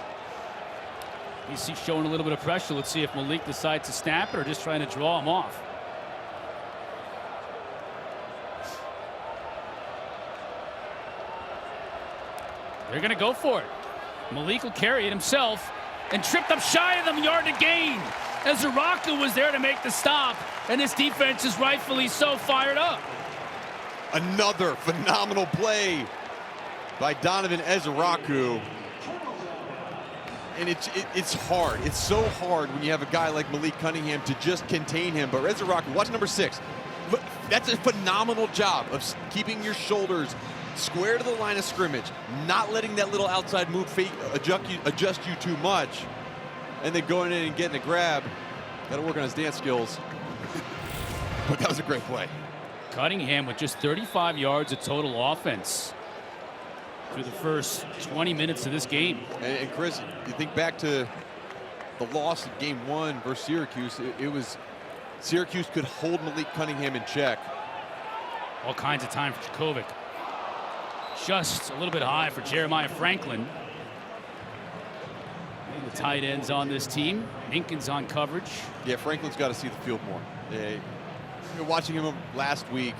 BC showing a little bit of pressure. Let's see if Malik decides to snap it or just trying to draw him off. They're going to go for it. Malik will carry it himself and tripped up shy of the yard to gain. As Zaraku was there to make the stop, and this defense is rightfully so fired up. Another phenomenal play by Donovan Ezaraku. And it's hard. It's so hard when you have a guy like Malik Cunningham to just contain him. But Ezaraku, watch number 6. Look, that's a phenomenal job of keeping your shoulders square to the line of scrimmage, not letting that little outside move fake adjust you too much. and then going in and getting a grab. Got to work on his dance skills. But that was a great play. Cunningham with just 35 yards of total offense through the first 20 minutes of this game. And Chris, you think back to the loss in game 1 versus Syracuse. It was Syracuse could hold Malik Cunningham in check. All kinds of time for Jurkovec. Just a little bit high for Jeremiah Franklin. The tight ends on this team. Ninkin's on coverage. Yeah, Franklin's got to see the field more. You're watching him last week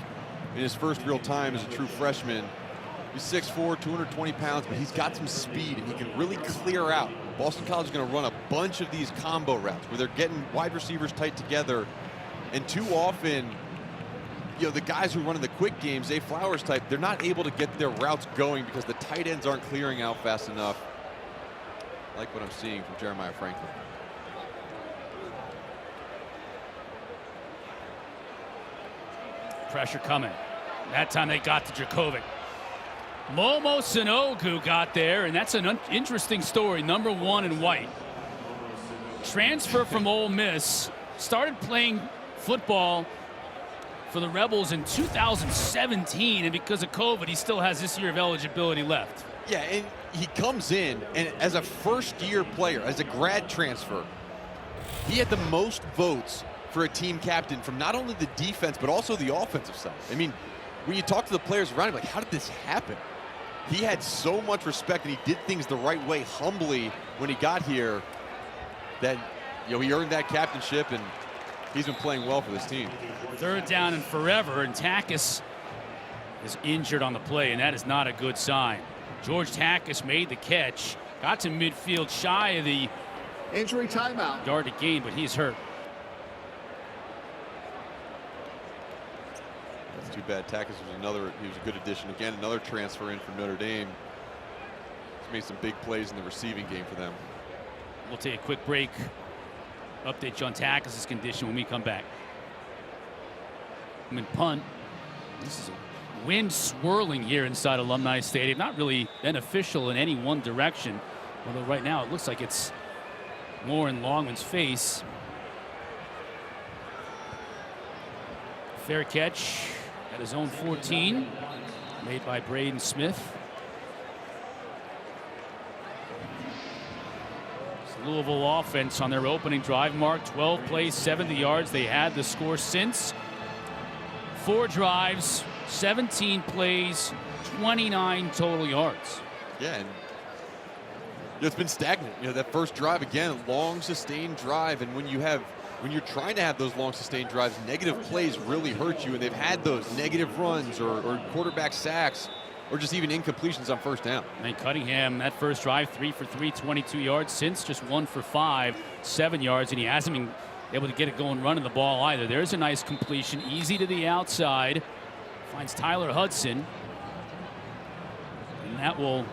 in his first real time as a true freshman. He's 6'4", 220 pounds, but he's got some speed, and he can really clear out. Boston College is going to run a bunch of these combo routes where they're getting wide receivers tight together, and too often, the guys who run in the quick game, Zay Flowers type, they're not able to get their routes going because the tight ends aren't clearing out fast enough. I like what I'm seeing from Jeremiah Franklin. Pressure coming. That time they got to Jurkovec. Momo Sanogu got there, and that's an interesting story. Number 1 in white. Transfer from Ole Miss. Started playing football for the Rebels in 2017, and because of COVID, he still has this year of eligibility left. Yeah, and he comes in, and as a first-year player, as a grad transfer, he had the most votes for a team captain from not only the defense, but also the offensive side. I mean, when you talk to the players around him, like, how did this happen? He had so much respect, and he did things the right way, humbly, when he got here, that, he earned that captainship, and he's been playing well for this team. 3rd down and forever, and Takis is injured on the play, and that is not a good sign. George Takis made the catch, got to midfield shy of the Injury timeout. yard to gain, but he's hurt. That's too bad. Takis was he was a good addition. Again, another transfer in from Notre Dame. He's made some big plays in the receiving game for them. We'll take a quick break. Update you on Takis' condition when we come back. Punt. This is a wind swirling here inside Alumni Stadium. Not really beneficial in any one direction. Although right now it looks like it's more in Longman's face. Fair catch at his own 14. Made by Braden Smith. Louisville offense on their opening drive mark. 12 plays, 70 yards. They had the score since. 4 drives, 17 plays, 29 total yards. Yeah, and it's been stagnant. That first drive, again, long sustained drive, and when you're trying to have those long sustained drives, negative plays really hurt you, and they've had those negative runs or quarterback sacks or just even incompletions on first down. And Cunningham, that first drive, 3 for 3, 22 yards. Since just 1 for 5, 7 yards, and he hasn't been able to get it going running the ball either. There's a nice completion, easy to the outside. Finds Tyler Hudson. And that will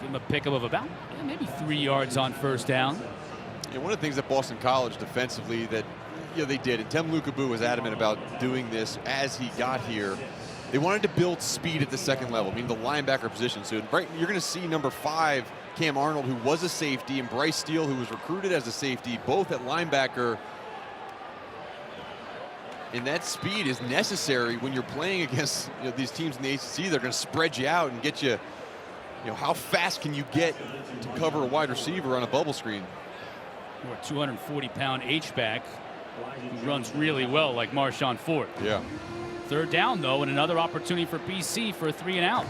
give him a pickup of about maybe 3 yards on first down. Yeah, one of the things that Boston College defensively that they did, and Tem Lukabu was adamant about doing this as he got here. They wanted to build speed at the second level, the linebacker position. So you're going to see number 5, Cam Arnold, who was a safety, and Bryce Steele, who was recruited as a safety, both at linebacker. And that speed is necessary when you're playing against these teams in the ACC. They're going to spread you out and get you. How fast can you get to cover a wide receiver on a bubble screen? Or a 240-pound H-back who runs really well, like Marshawn Ford. Yeah. 3rd down, though, and another opportunity for BC for a 3-and-out.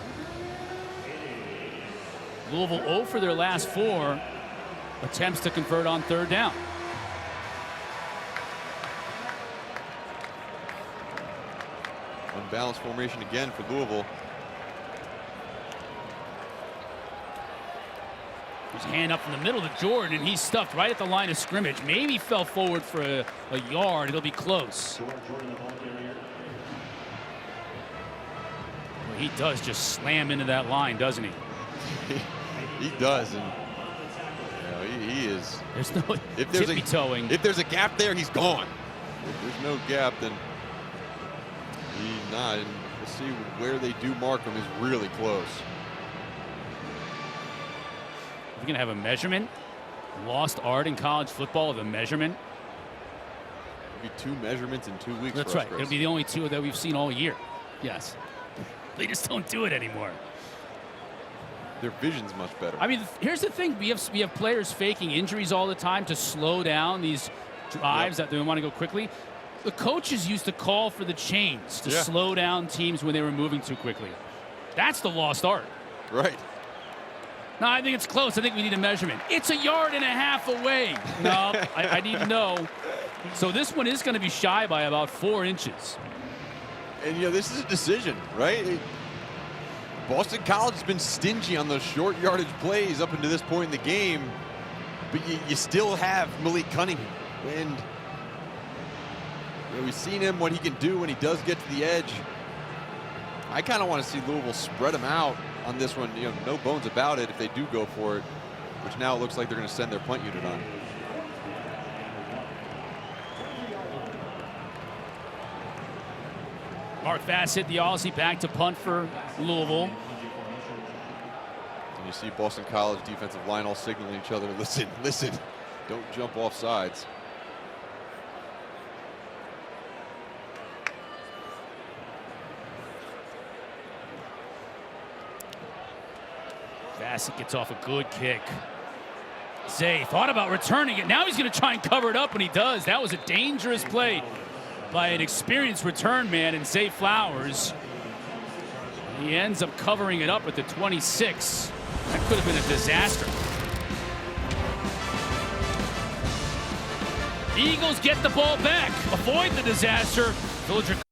Louisville 0 for their last 4 attempts to convert on 3rd down. Unbalanced formation again for Louisville. His hand up in the middle to Jordan, and he's stuffed right at the line of scrimmage. Maybe fell forward for a yard. It'll be close. He does just slam into that line, doesn't he? He does, and he is. There's no tippy-toeing. If there's a gap there, he's gone. If there's no gap, then he's not. And we'll see where they do mark him is really close. We're gonna have a measurement. Lost art in college football of the measurement. It'll be 2 measurements in 2 weeks. That's right. It'll be the only 2 that we've seen all year. Yes. They just don't do it anymore. Their vision's much better. I mean, here's the thing. We have players faking injuries all the time to slow down these drives that they want to go quickly. The coaches used to call for the chains to slow down teams when they were moving too quickly. That's the lost art. Right. No, I think it's close. I think we need a measurement. It's 1.5 yards away. No, I need to know. So this one is going to be shy by about 4 inches. And, this is a decision, right? Boston College has been stingy on those short yardage plays up until this point in the game, but you still have Malik Cunningham. And we've seen him, what he can do when he does get to the edge. I kind of want to see Louisville spread him out on this one. No bones about it if they do go for it, which now it looks like they're going to send their punt unit on. Mark Vass hit the Aussie back to punt for Louisville. And you see Boston College defensive line all signaling each other, listen, don't jump off sides. Bassett gets off a good kick. Zay thought about returning it. Now he's going to try and cover it up, and he does. That was a dangerous play by an experienced return man in Zay Flowers. He ends up covering it up at the 26. That could have been a disaster. The Eagles get the ball back. Avoid the disaster. Phil Jurkovec.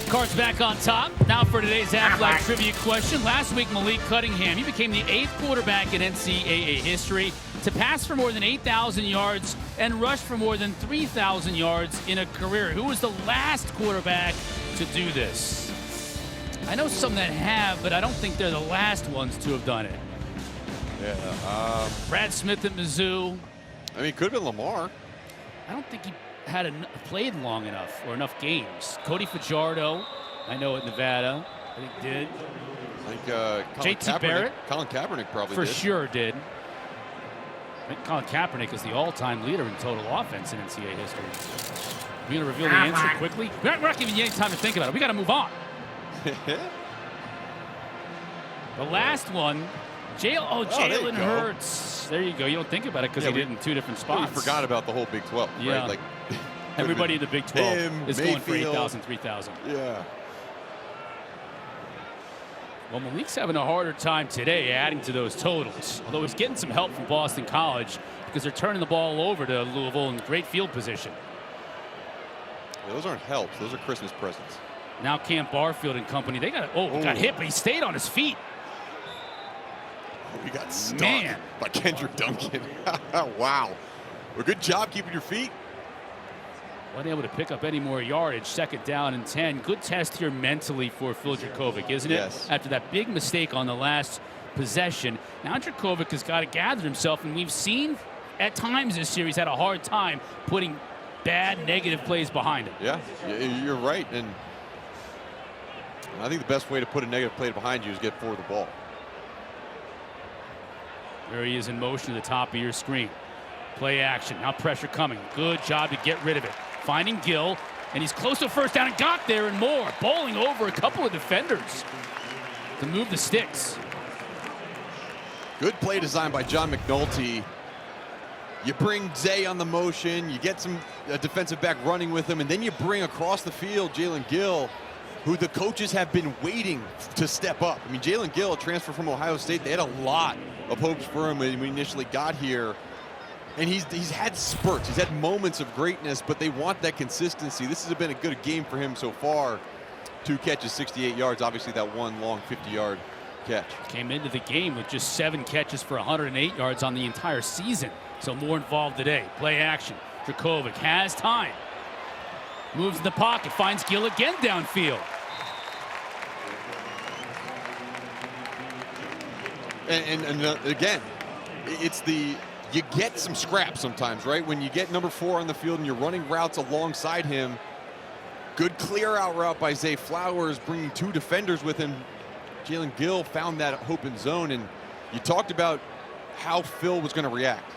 Cards back on top. Now for today's Aflac trivia question. Last week, Malik Cunningham, he became the 8th quarterback in NCAA history to pass for more than 8,000 yards and rush for more than 3,000 yards in a career. Who was the last quarterback to do this? I know some that have, but I don't think they're the last ones to have done it. Yeah. Brad Smith at Mizzou. I mean, it could have been Lamar. I don't think he had played long enough or enough games. Cody Fajardo, I know at Nevada, I think did. I think JT Barrett. Colin Kaepernick probably for did. sure did. I think Colin Kaepernick is the all-time leader in total offense in NCAA history. We're going to reveal the answer quickly. We're not giving you any time to think about it. We got to move on. The last one, Jalen Hurts. There you go. You don't think about it because he did in 2 different spots. We forgot about the whole Big 12. Yeah. Right? Like, everybody in the Big 12 is going for Mayfield. 8,000, 3,000. Yeah. Well, Malik's having a harder time today adding to those totals, although he's getting some help from Boston College because they're turning the ball over to Louisville in great field position. Yeah, those aren't helps. Those are Christmas presents. Now Cam Barfield and company, they got hit, but he stayed on his feet. We got stuck by Kendrick Duncan. Wow. Well, good job keeping your feet. Wasn't able to pick up any more yardage. 2nd down and 10. Good test here mentally for Phil Jurkovec, isn't it? Yes. After that big mistake on the last possession. Now Jurkovec has got to gather himself, and we've seen at times this series had a hard time putting bad negative plays behind him. Yeah, you're right. And I think the best way to put a negative play behind you is get forward the ball. There he is in motion to the top of your screen. Play action. Now pressure coming. Good job to get rid of it. Finding Gill, and he's close to a 1st down and got there and more. Bowling over a couple of defenders to move the sticks. Good play design by John McNulty. You bring Zay on the motion. You get some defensive back running with him, and then you bring across the field Jalen Gill, who the coaches have been waiting to step up. I mean, Jalen Gill, a transfer from Ohio State, they had a lot of hopes for him when we initially got here. And he's had spurts. He's had moments of greatness, but they want that consistency. This has been a good game for him so far. 2 catches, 68 yards. Obviously, that one long 50-yard catch. Came into the game with just 7 catches for 108 yards on the entire season. So more involved today. Play action. Jurkovec has time. Moves in the pocket. Finds Gill again downfield. And again, it's you get some scraps sometimes, right? When you get number 4 on the field and you're running routes alongside him. Good clear out route by Zay Flowers, bringing 2 defenders with him. Jalen Gill found that open zone, and you talked about how Phil was going to react.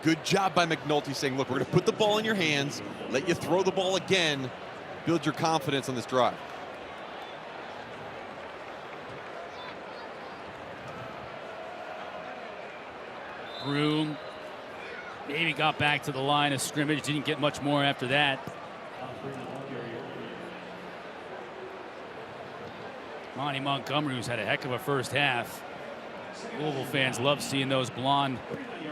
Good job by McNulty saying, look, we're going to put the ball in your hands, let you throw the ball again, build your confidence on this drive. Broom maybe got back to the line of scrimmage, didn't get much more after that. Monty Montgomery, who's had a heck of a first half. Louisville fans love seeing those blonde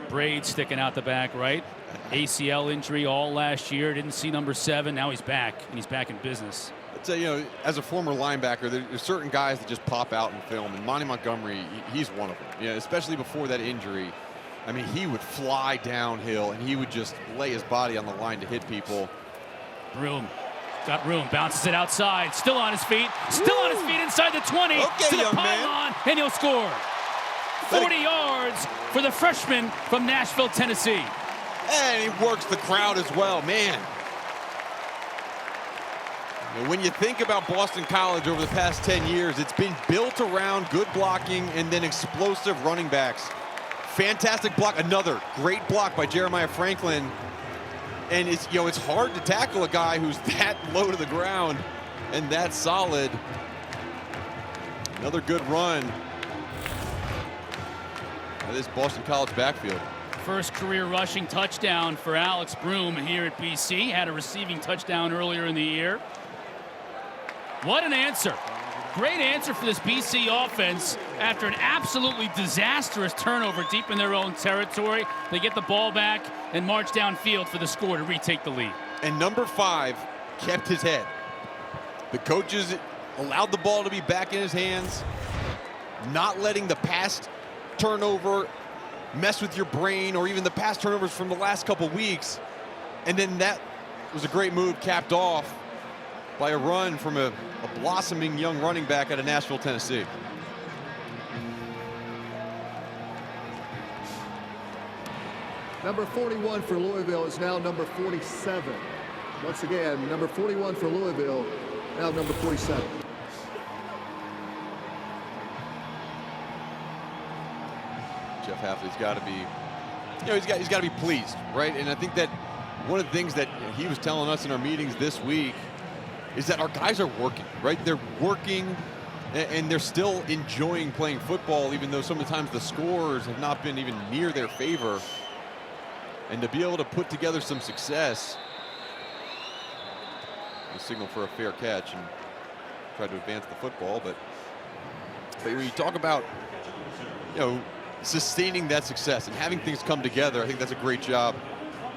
braids sticking out the back, right? ACL injury all last year. Didn't see number 7. Now he's back, and he's back in business. I'd say, you know, as a former linebacker, there's certain guys that just pop out in film, and Monty Montgomery, he's one of them. You know, especially before that injury. I mean, he would fly downhill, and he would just lay his body on the line to hit people. Broom got room, bounces it outside, still on his feet, inside the 20, okay, to the young pylon, man. And he'll score. 40 yards for the freshman from Nashville, Tennessee. And he works the crowd as well, man. When you think about Boston College over the past 10 years, it's been built around good blocking and then explosive running backs. Fantastic block, another great block by Jeremiah Franklin. And it's, you know, it's hard to tackle a guy who's that low to the ground and that solid. Another good run by this Boston College backfield. First career rushing touchdown for Alex Broom here at BC. Had a receiving touchdown earlier in the year. What an answer. Great answer for this BC offense after an absolutely disastrous turnover deep in their own territory. They get the ball back and march downfield for the score to retake the lead. And number 5 kept his head. The coaches allowed the ball to be back in his hands, not letting the pass turnover mess with your brain or even the pass turnovers from the last couple weeks. And then that was a great move, capped off by a run from a blossoming young running back out of Nashville, Tennessee. Number 41 for Louisville is now number 47. Once again, number 41 for Louisville, now number 47. Jeff Hafley's got to be, you know, he's got to be pleased, right? And I think that one of the things that he was telling us in our meetings this week is that our guys are working, right? They're working, and they're still enjoying playing football, even though sometimes the scores have not been even near their favor. And to be able to put together some success, a signal for a fair catch and try to advance the football. But when you talk about, you know, sustaining that success and having things come together, I think that's a great job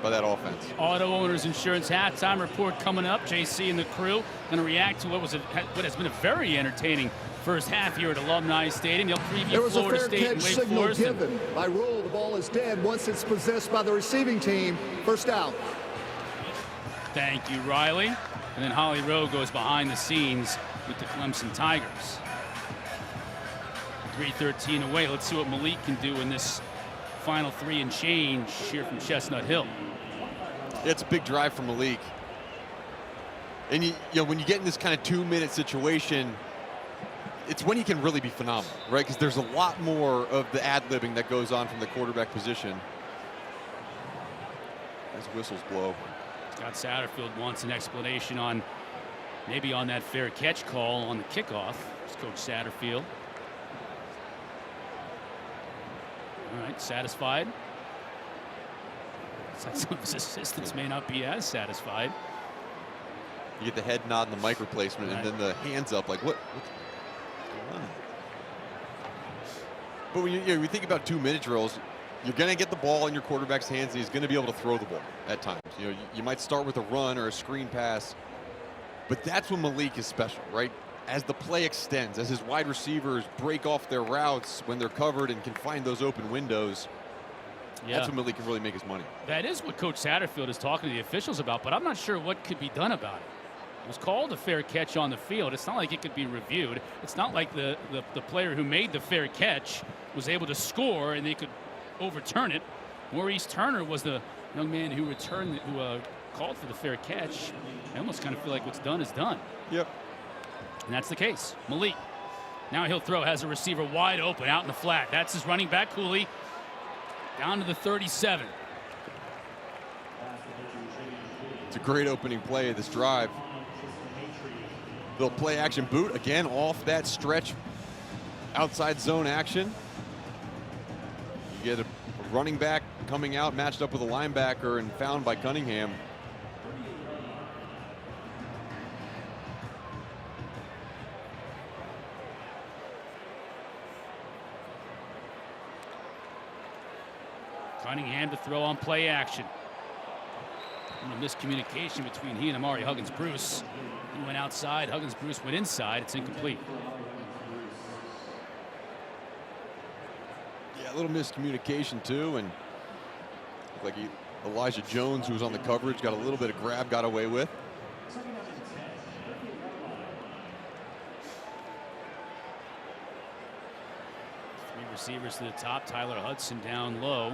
by that offense. Auto Owners Insurance halftime report coming up. JC and the crew going to react to what has been a very entertaining first half here at Alumni Stadium. They'll preview Florida State and Wake Forest. Given by rule, the ball is dead once it's possessed by the receiving team. First down. Thank you, Riley. And then Holly Rowe goes behind the scenes with the Clemson Tigers. 3:13 away. Let's see what Malik can do in this final 3 and change here from Chestnut Hill. It's a big drive for Malik. And you know, when you get in this kind of 2-minute situation, it's when he can really be phenomenal, right? Because there's a lot more of the ad-libbing that goes on from the quarterback position. As whistles blow. Scott Satterfield wants an explanation on maybe on that fair catch call on the kickoff. It's Coach Satterfield. All right, satisfied. Some of his assistants may not be as satisfied. You get the head nod and the mic replacement, right, and then the hands up like, what's going on? But when you think about 2-minute drills, you're going to get the ball in your quarterback's hands, and he's going to be able to throw the ball at times. You know, you might start with a run or a screen pass, but that's when Malik is special, right? As the play extends, as his wide receivers break off their routes when they're covered and can find those open windows, that's when Malik can really make his money. That is what Coach Satterfield is talking to the officials about, but I'm not sure what could be done about it. It was called a fair catch on the field. It's not like it could be reviewed. It's not like the player who made the fair catch was able to score and they could overturn it. Maurice Turner was the young man who called for the fair catch. I almost kind of feel like what's done is done. Yep. And that's the case. Malik Now he'll throw, has a receiver wide open out in the flat. That's his running back, Cooley, down to the 37. It's a great opening play of this drive. Little play action boot, again, off that stretch, outside zone action. You get a running back coming out, matched up with a linebacker, and found by Cunningham. Cunningham to throw on play action. And a miscommunication between he and Amari Huggins-Bruce. He went outside, Huggins-Bruce went inside. It's incomplete. Yeah, a little miscommunication too, and looked like Elijah Jones, who was on the coverage, got a little bit of grab, got away with. Three receivers to the top. Tyler Hudson down low.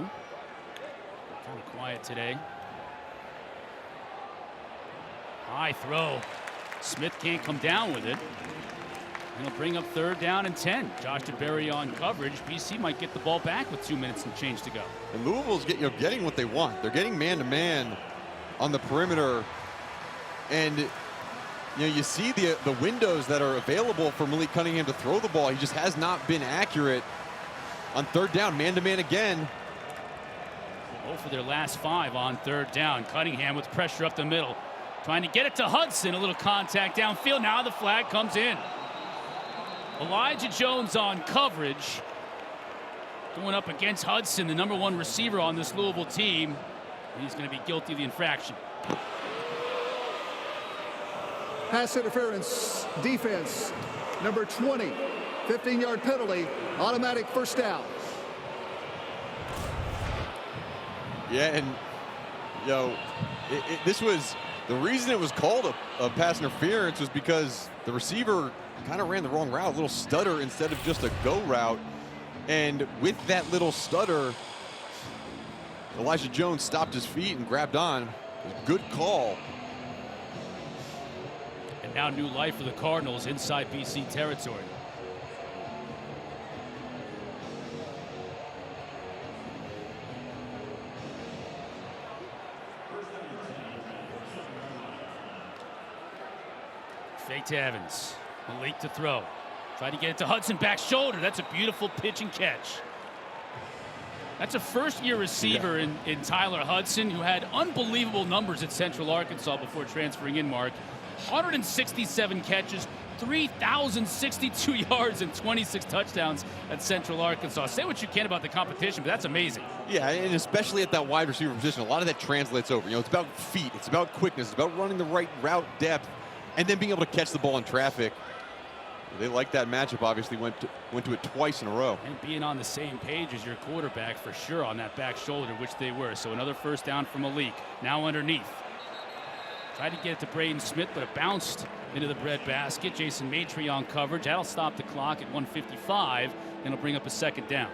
Kind of quiet today. High throw. Smith can't come down with it. And he'll bring up 3rd down and 10. Josh DeBerry on coverage. BC might get the ball back with 2 minutes and change to go. And Louisville's getting what they want. They're getting man-to-man on the perimeter. And you see the windows that are available for Malik Cunningham to throw the ball. He just has not been accurate on 3rd down. Man-to-man again. Both of their last 5 on 3rd down. Cunningham with pressure up the middle. Trying to get it to Hudson. A little contact downfield. Now the flag comes in. Elijah Jones on coverage. Going up against Hudson, the #1 receiver on this Louisville team. He's going to be guilty of the infraction. Pass interference, defense, number 20, 15-yard penalty, automatic 1st down. Yeah, and this was the reason it was called a pass interference was because the receiver kind of ran the wrong route, a little stutter instead of just a go route. And with that little stutter, Elijah Jones stopped his feet and grabbed on. Good call. And now new life for the Cardinals inside BC territory. Fake to Evans. Malik to throw. Try to get it to Hudson, back shoulder. That's a beautiful pitch and catch. That's a first-year receiver in Tyler Hudson, who had unbelievable numbers at Central Arkansas before transferring in, Mark. 167 catches, 3,062 yards, and 26 touchdowns at Central Arkansas. Say what you can about the competition, but that's amazing. Yeah, and especially at that wide receiver position, a lot of that translates over. It's about feet, it's about quickness, it's about running the right route depth, and then being able to catch the ball in traffic. They like that matchup, obviously went to it twice in a row. And being on the same page as your quarterback for sure on that back shoulder, which they were. So another 1st down for Malik. Now underneath. Tried to get it to Braden Smith, but it bounced into the breadbasket. Jason Maitre on coverage. That'll stop the clock at 1:55, and it'll bring up a 2nd down.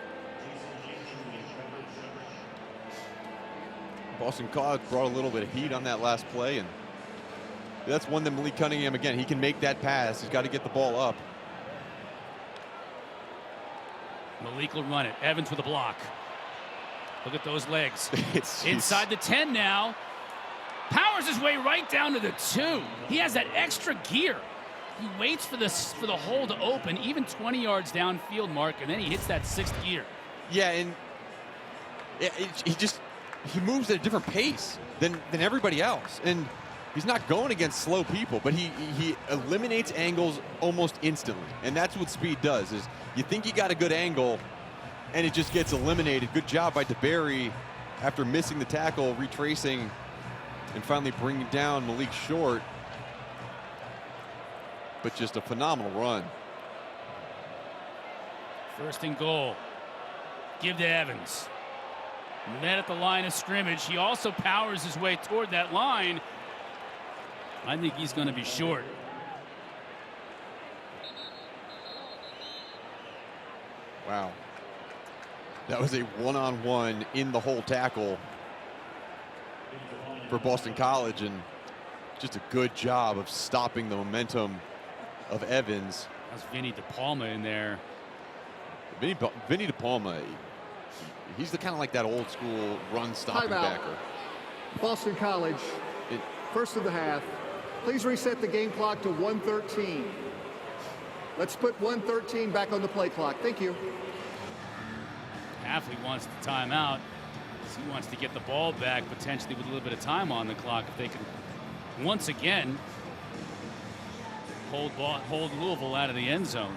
Boston College brought a little bit of heat on that last play, and that's one that Malik Cunningham, again, he can make that pass. He's got to get the ball up. Malik will run it. Evans with a block. Look at those legs. It's inside the 10 now. Powers his way right down to the 2. He has that extra gear. He waits for the hole to open, even 20 yards downfield, Mark, and then he hits that 6th gear. Yeah, and he moves at a different pace than everybody else. And he's not going against slow people, but he eliminates angles almost instantly. And that's what speed does, is you think you got a good angle, and it just gets eliminated. Good job by DeBerry after missing the tackle, retracing, and finally bringing down Malik short. But just a phenomenal run. 1st and goal. Give to Evans. Met at the line of scrimmage. He also powers his way toward that line. I think he's going to be short. Wow. That was a one-on-one in the hole tackle for Boston College, and just a good job of stopping the momentum of Evans. That's Vinny DePalma in there. Vinny DePalma, he's the kind of like that old school run stopping backer. Boston College, first of the half. Please reset the game clock to 1:13. Let's put 1:13 back on the play clock. Thank you. Hafley wants the timeout. He wants to get the ball back potentially with a little bit of time on the clock if they can once again hold Louisville out of the end zone.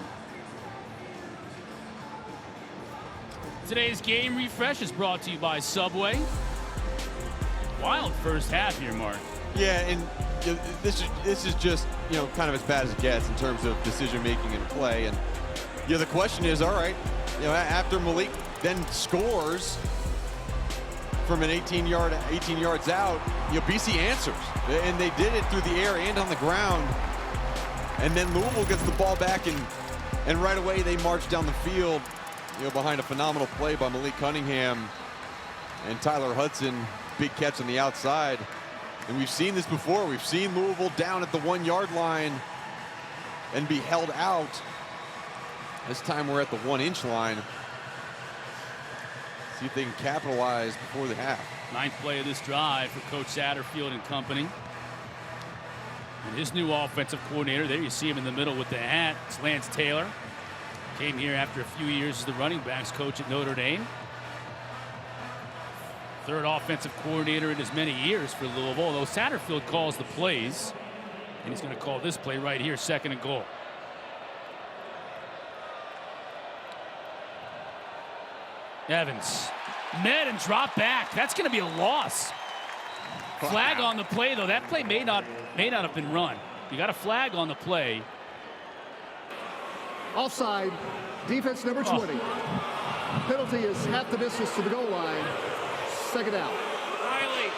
Today's game refresh is brought to you by Subway. Wild first half here, Mark. Yeah, and this is just, you know, kind of as bad as it gets in terms of decision making and play. And the question is, all right, you know, after Malik then scores from an 18 yards out, you know, BC answers, and they did it through the air and on the ground. And then Louisville gets the ball back, and right away they march down the field, you know, behind a phenomenal play by Malik Cunningham and Tyler Hudson, big catch on the outside. And we've seen this before. We've seen Louisville down at the 1 yard line and be held out. This time we're at the 1 inch line. See if they can capitalize before the half. 9th play of this drive for Coach Satterfield and company. And his new offensive coordinator, there you see him in the middle with the hat. It's Lance Taylor. Came here after a few years as the running backs coach at Notre Dame. 3rd offensive coordinator in as many years for Louisville, although Satterfield calls the plays. And he's going to call this play right here, 2nd and goal. Evans met and dropped back. That's going to be a loss. Flag on the play, though. That play may not have been run. You got a flag on the play. Offside, defense number 20. Penalty is half the distance to the goal line. 2nd out. Riley.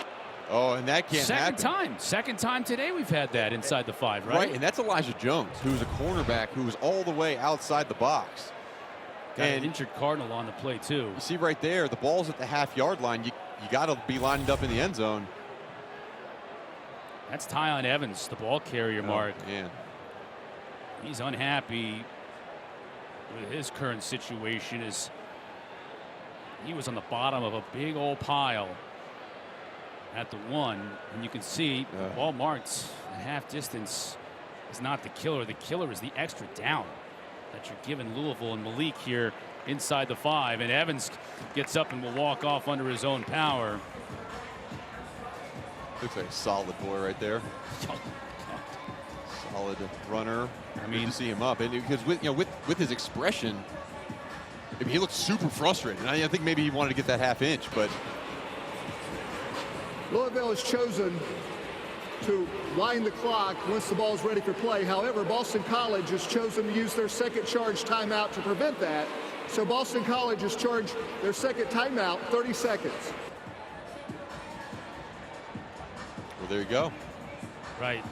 Oh, and that can't happen. Second time today we've had that inside the 5, right? Right, and that's Elijah Jones, who's a cornerback who was all the way outside the box. Got an injured Cardinal on the play, too. You see right there, the ball's at the half-yard line. You got to be lined up in the end zone. That's Tyon Evans, the ball carrier, Mark. Man. He's unhappy with his current situation as he was on the bottom of a big old pile at the 1. And you can see the ball marked at half distance is not the killer. The killer is the extra down that you're giving Louisville and Malik here inside the 5. And Evans gets up and will walk off under his own power. Looks like a solid boy right there. Solid runner. I mean, to see him up, and because with his expression, I mean, he looks super frustrated. And I think maybe he wanted to get that half inch, but Louisville has chosen to wind the clock once the ball is ready for play. However, Boston College has chosen to use their second charge timeout to prevent that. So Boston College has charged their second timeout 30 seconds. Well, there you go. Right.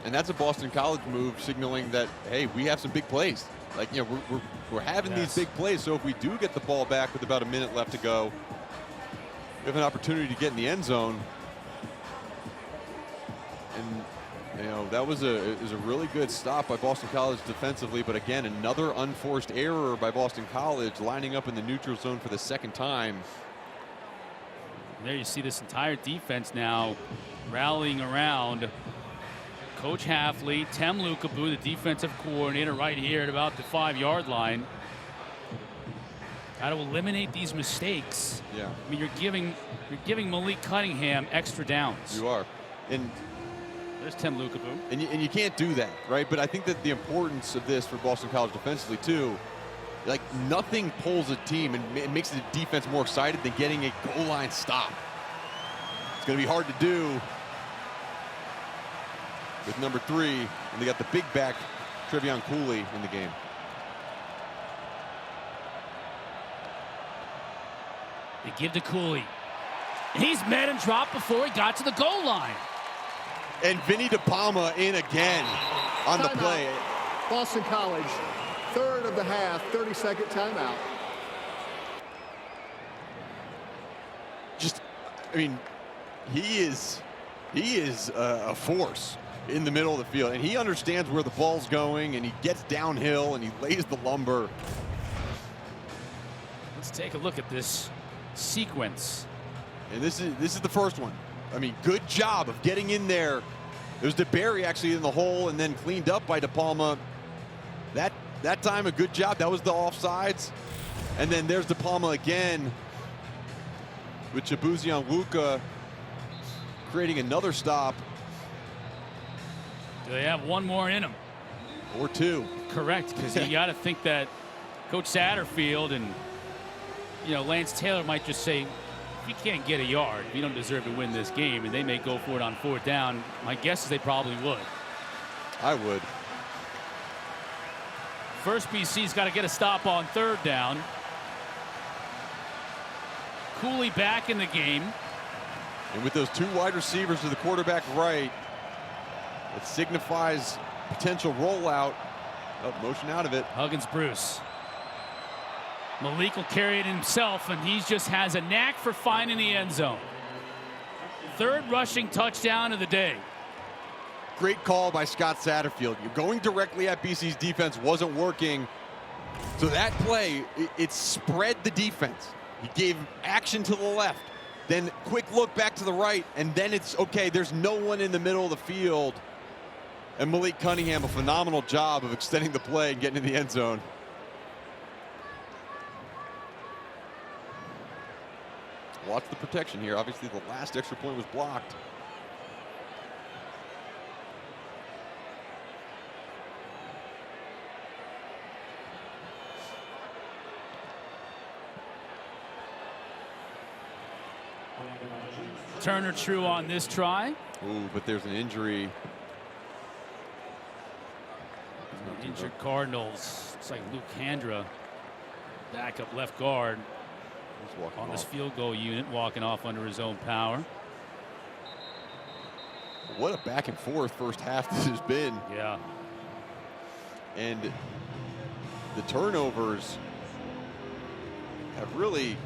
And that's a Boston College move, signaling that, hey, we have some big plays. Like, you know, we're having these big plays. So if we do get the ball back with about a minute left to go, we have an opportunity to get in the end zone. And, you know, that was a really good stop by Boston College defensively. But again, another unforced error by Boston College, lining up in the neutral zone for the 2nd time. There you see this entire defense now rallying around Coach Hafley, Tem Lukabu, the defensive coordinator, right here at about the 5 yard line. Got to eliminate these mistakes. Yeah. I mean, you're giving Malik Cunningham extra downs. You are. And there's Tem Lukabu. And you can't do that, right? But I think that the importance of this for Boston College defensively too, like, nothing pulls a team and it makes the defense more excited than getting a goal line stop. It's going to be hard to do with number 3, and they got the big back Trevion Cooley in the game. They give to Cooley. And he's met and dropped before he got to the goal line. And Vinny DePalma in again on the play. Boston College, 3rd of the half, 30-second timeout. Just, I mean, he is a force. in the middle of the field. And he understands where the ball's going, and he gets downhill, and he lays the lumber. Let's take a look at this sequence. And this is the first one. I mean, good job of getting in there. It was DeBerry actually in the hole and then cleaned up by De Palma. That time, a good job. That was the offsides. And then there's De Palma again with Chibuzi on Luka creating another stop. Do they have one more in them? Or two. Correct, because you got to think that Coach Satterfield and Lance Taylor might just say, if we can't get a yard, we don't deserve to win this game, and they may go for it on 4th down. My guess is they probably would. I would. First, BC's got to get a stop on 3rd down. Cooley back in the game. And with those 2 wide receivers to the quarterback right, it signifies potential rollout. Oh, motion out of it. Huggins Bruce. Malik will carry it himself, and he just has a knack for finding the end zone. 3rd rushing touchdown of the day. Great call by Scott Satterfield. You're going directly at BC's defense wasn't working. So that play, it spread the defense. He gave action to the left, then quick look back to the right, and then it's okay, there's no one in the middle of the field. And Malik Cunningham, a phenomenal job of extending the play and getting in the end zone. Watch the protection here. Obviously, the last extra point was blocked. Turner true on this try. Ooh, but there's an injury. Injured Cardinals. It's like Luke Handra, backup left guard on this field goal unit, walking off under his own power. What a back and forth first half this has been. Yeah. And the turnovers have really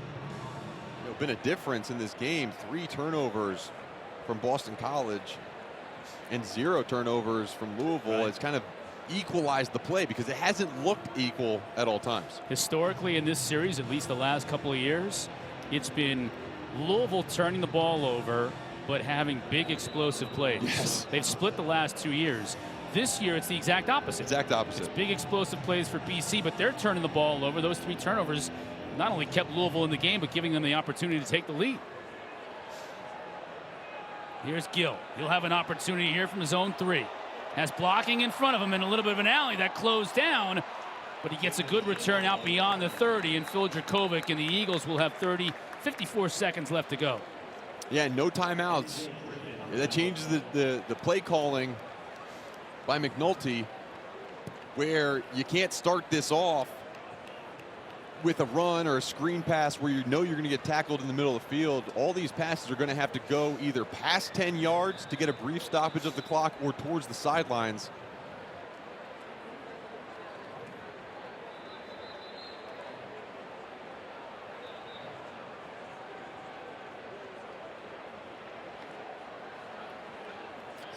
been a difference in this game. 3 turnovers from Boston College and 0 turnovers from Louisville. Right. It's kind of equalized the play because it hasn't looked equal at all times. Historically in this series, at least the last couple of years, it's been Louisville turning the ball over but having big explosive plays. Yes. They've split the last 2 years. This year it's the exact opposite. Exact opposite. It's big explosive plays for BC, but they're turning the ball over. Those 3 turnovers not only kept Louisville in the game, but giving them the opportunity to take the lead. Here's Gill. He'll have an opportunity here from zone 3. Has blocking in front of him and a little bit of an alley that closed down, but he gets a good return out beyond the 30, and Phil Jurkovec and the Eagles will have 54 seconds left to go. Yeah, no timeouts. That changes the play calling by McNulty, where you can't start this off with a run or a screen pass where you know you're going to get tackled in the middle of the field. All these passes are going to have to go either past 10 yards to get a brief stoppage of the clock or towards the sidelines.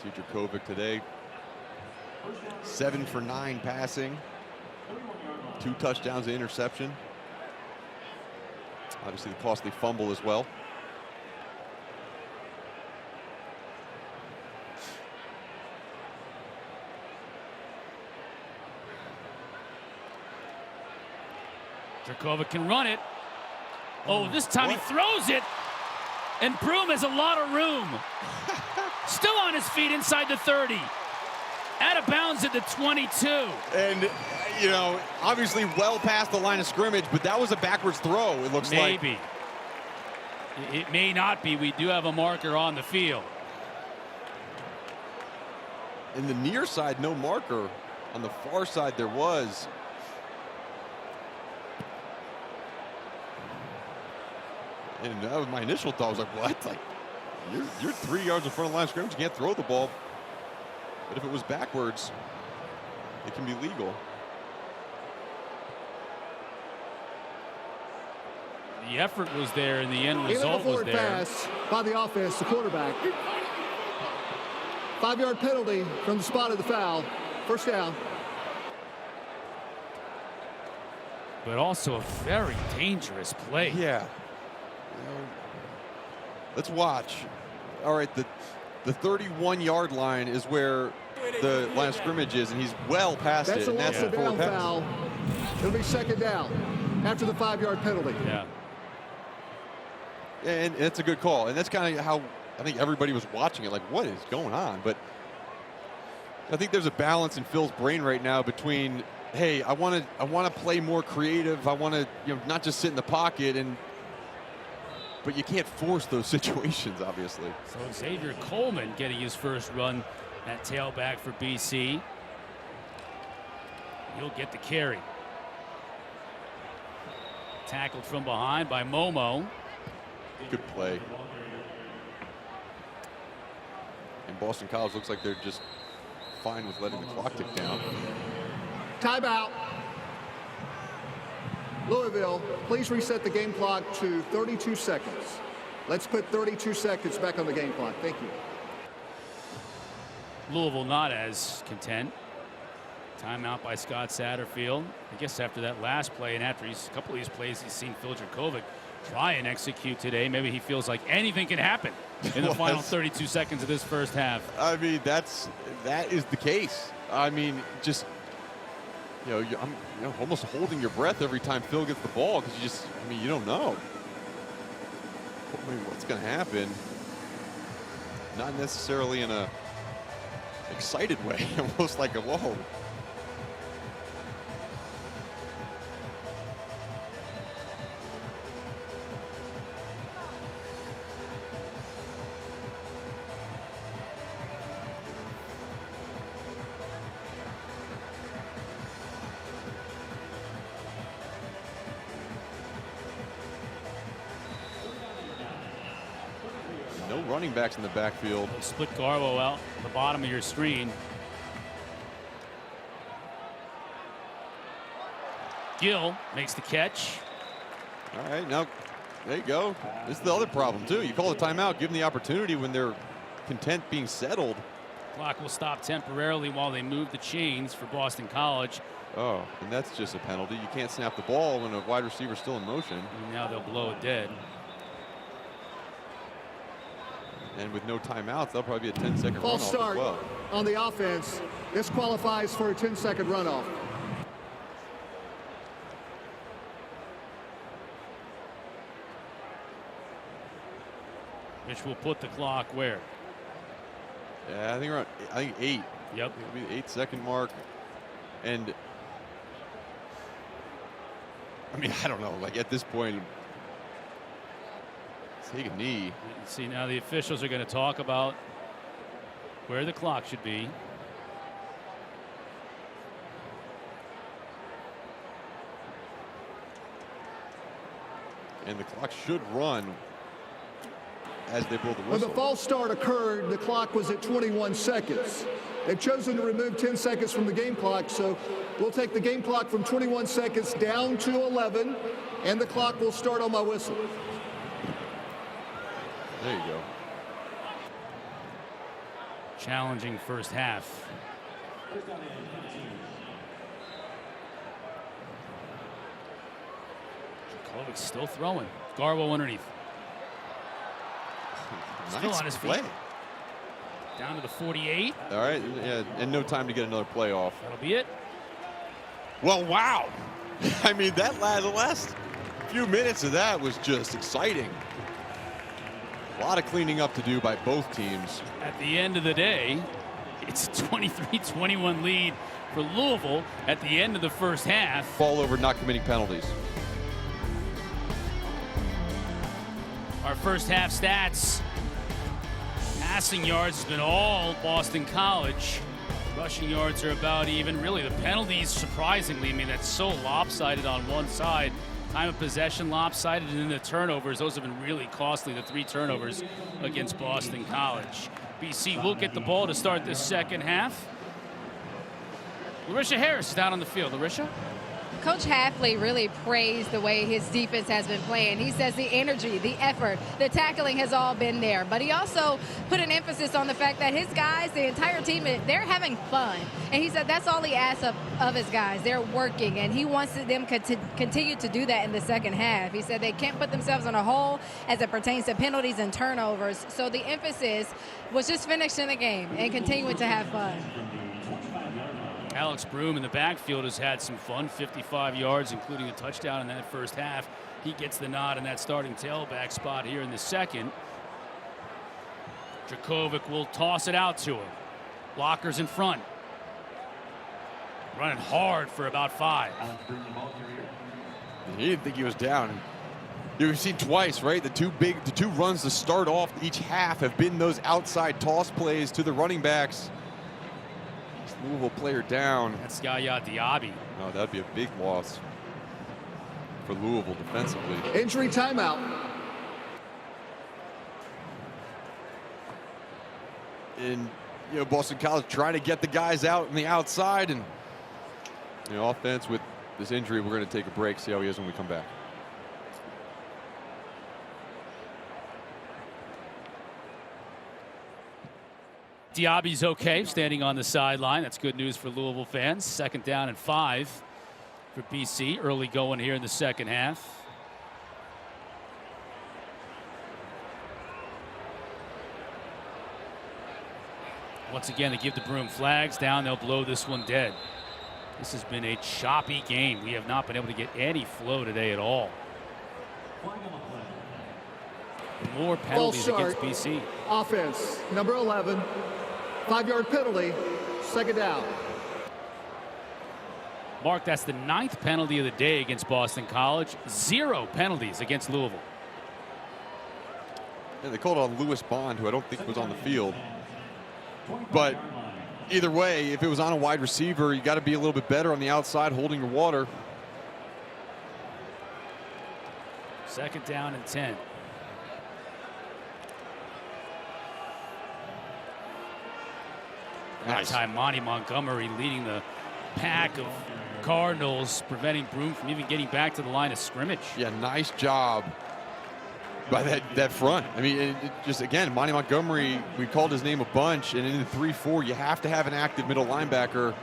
See Jurkovec today, 7 for 9 passing, 2 touchdowns, an interception. Obviously the costly fumble as well. Jurkovec can run it. Oh, this time he throws it, and Broom has a lot of room. Still on his feet inside the 30. Out of bounds at the 22. And, you know, obviously well past the line of scrimmage, but that was a backwards throw, it looks like. Maybe. It may not be. We do have a marker on the field. In the near side, no marker. On the far side, there was. And that was my initial thought. I was like, what? Like, you're 3 yards in front of the line of scrimmage. You can't throw the ball. But if it was backwards, it can be legal. The effort was there, and the end result was there. Pass by the offense, the quarterback. 5-yard penalty from the spot of the foul. First down. But also a very dangerous play. Yeah. Let's watch. All right, the 31-yard line is where the line of scrimmage is, and he's well past That's it. a And loss of down pass. foul. It'll be second down after the 5-yard penalty. Yeah. And it's a good call. And that's kind of how I think everybody was watching it, like, what is going on? But I think there's a balance in Phil's brain right now between, hey, I want to play more creative. I want to, not just sit in the pocket, but you can't force those situations, obviously. So Xavier Coleman getting his first run at tailback for BC. He'll get the carry. Tackled from behind by Momo. Good play. And Boston College looks like they're just fine with letting the clock tick down. Timeout. Louisville, please reset the game clock to 32 seconds. Let's put 32 seconds back on the game clock. Thank you. Louisville not as content. Timeout by Scott Satterfield. I guess after that last play and after a couple of these plays he's seen Phil Jurkovec try and execute today, maybe he feels like anything can happen in the Well, final 32 seconds of this first half. I mean, that is the case. I mean, just, I'm almost holding your breath every time Phil gets the ball because you don't know. What's going to happen. Not necessarily in a excited way, almost like a whoa. No running backs in the backfield. Split Garbo out the bottom of your screen. Gill makes the catch. All right, now there you go. This is the other problem too. You call a timeout, give them the opportunity when they're content being settled. Clock will stop temporarily while they move the chains for Boston College. Oh, and that's just a penalty. You can't snap the ball when a wide receiver's still in motion. And now they'll blow it dead. And with no timeouts, that'll probably be a 10-second False runoff start as well. on the offense. This qualifies for a 10-second runoff. Which will put the clock where? Yeah, I think 8. Yep. It'll be the 8-second mark. And I mean, I don't know. Like at this point, take a knee. See, now the officials are going to talk about where the clock should be. And the clock should run as they blow the When whistle. the false start occurred, the clock was at 21 seconds. They've chosen to remove 10 seconds from the game clock, so we'll take the game clock from 21 seconds down to 11, and the clock will start on my whistle. There you go. Challenging first half. Jurkovec still throwing. Garbo underneath. Still Nice on his play. feet. Down to the 48. All right, yeah, and no time to get another play off. That'll be it. Well, wow. I mean, the last few minutes of that was just exciting. A lot of cleaning up to do by both teams. At the end of the day, it's a 23-21 lead for Louisville at the end of the first half. Ball over, not committing penalties. Our first half stats. Passing yards has been all Boston College. Rushing yards are about even. Really, the penalties, surprisingly, I mean, that's so lopsided on one side. Time of possession lopsided, and then the turnovers, those have been really costly, the 3 turnovers against Boston College. BC will get the ball to start this second half. Larisha Harris is down on the field. Larisha? Coach Hafley really praised the way his defense has been playing. He says the energy, the effort, the tackling has all been there. But he also put an emphasis on the fact that his guys, the entire team, they're having fun. And he said that's all he asks of his guys. They're working, and he wants them to continue to do that in the second half. He said they can't put themselves in a hole as it pertains to penalties and turnovers. So the emphasis was just finishing the game and continuing to have fun. Alex Broom in the backfield has had some fun, 55 yards, including a touchdown in that first half. He gets the nod in that starting tailback spot here in the second. Jurkovec will toss it out to him. Blockers in front. Running hard for about 5. He didn't think he was down. You've seen twice, right? The two runs to start off each half have been those outside toss plays to the running backs. Louisville player down. That's Yaya Diaby. No, that'd be a big loss for Louisville defensively. Injury timeout. And Boston College trying to get the guys out on the outside, and offense with this injury. We're going to take a break, see how he is when we come back. Diaby's okay, standing on the sideline. That's good news for Louisville fans. 2nd down and 5 for BC. Early going here in the second half. Once again, they give the Broom flags down. They'll blow this one dead. This has been a choppy game. We have not been able to get any flow today at all. More penalties against BC. Offense, number 11. 5-yard penalty, 2nd down. Mark, that's the 9th penalty of the day against Boston College. 0 penalties against Louisville. Yeah, they called on Lewis Bond, who I don't think was on the field. But either way, if it was on a wide receiver, you got to be a little bit better on the outside holding your water. 2nd down and 10. That time, Monty Montgomery leading the pack of Cardinals, preventing Broom from even getting back to the line of scrimmage. Yeah, nice job by that front. I mean, it just, again, Monty Montgomery, we called his name a bunch, and in the 3-4, you have to have an active middle linebacker.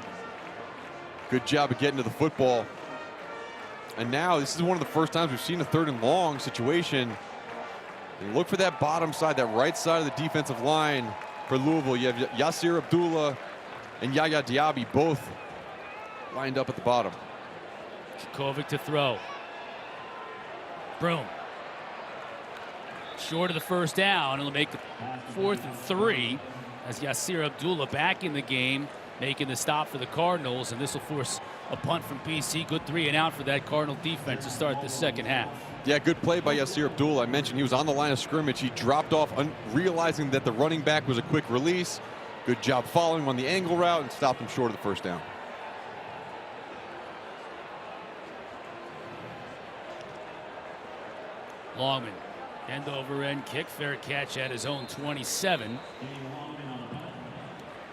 Good job of getting to the football. And now this is one of the first times we've seen a 3rd and long situation. And look for that bottom side, that right side of the defensive line. For Louisville, you have Yasir Abdullah and Yaya Diaby both lined up at the bottom. Jurkovec to throw. Broom. Short of the first down. It'll make 4th and 3 as Yasir Abdullah back in the game, making the stop for the Cardinals, and this will force a punt from BC. Good 3 and out for that Cardinal defense to start the second half. Yeah, good play by Yasir Abdullah. I mentioned he was on the line of scrimmage. He dropped off, realizing that the running back was a quick release. Good job following him on the angle route and stopped him short of the first down. Longman, end over end kick, fair catch at his own 27.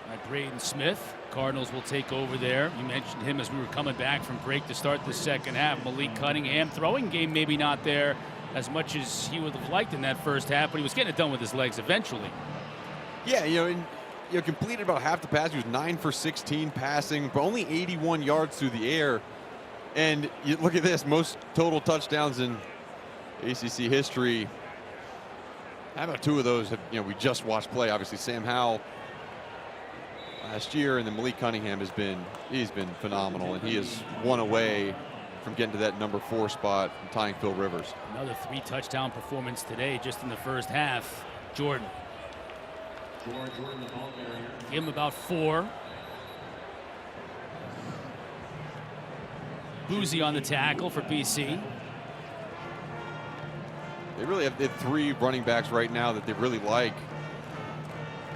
By Braden Smith. Cardinals will take over there. You mentioned him as we were coming back from break to start the second half. Malik Cunningham, throwing game maybe not there as much as he would have liked in that first half, but he was getting it done with his legs eventually. Yeah, completed about half the pass. He was 9 for 16 passing, but only 81 yards through the air. And you look at this, most total touchdowns in ACC history. How about 2 of those have, we just watched play? Obviously, Sam Howell last year, and then Malik Cunningham he's been phenomenal, and he is 1 away from getting to that number 4 spot and tying Phil Rivers. Another 3 touchdown performance today just in the first half. Jordan. Give him about 4. Boozy on the tackle for BC. They really have 3 running backs right now that they really like.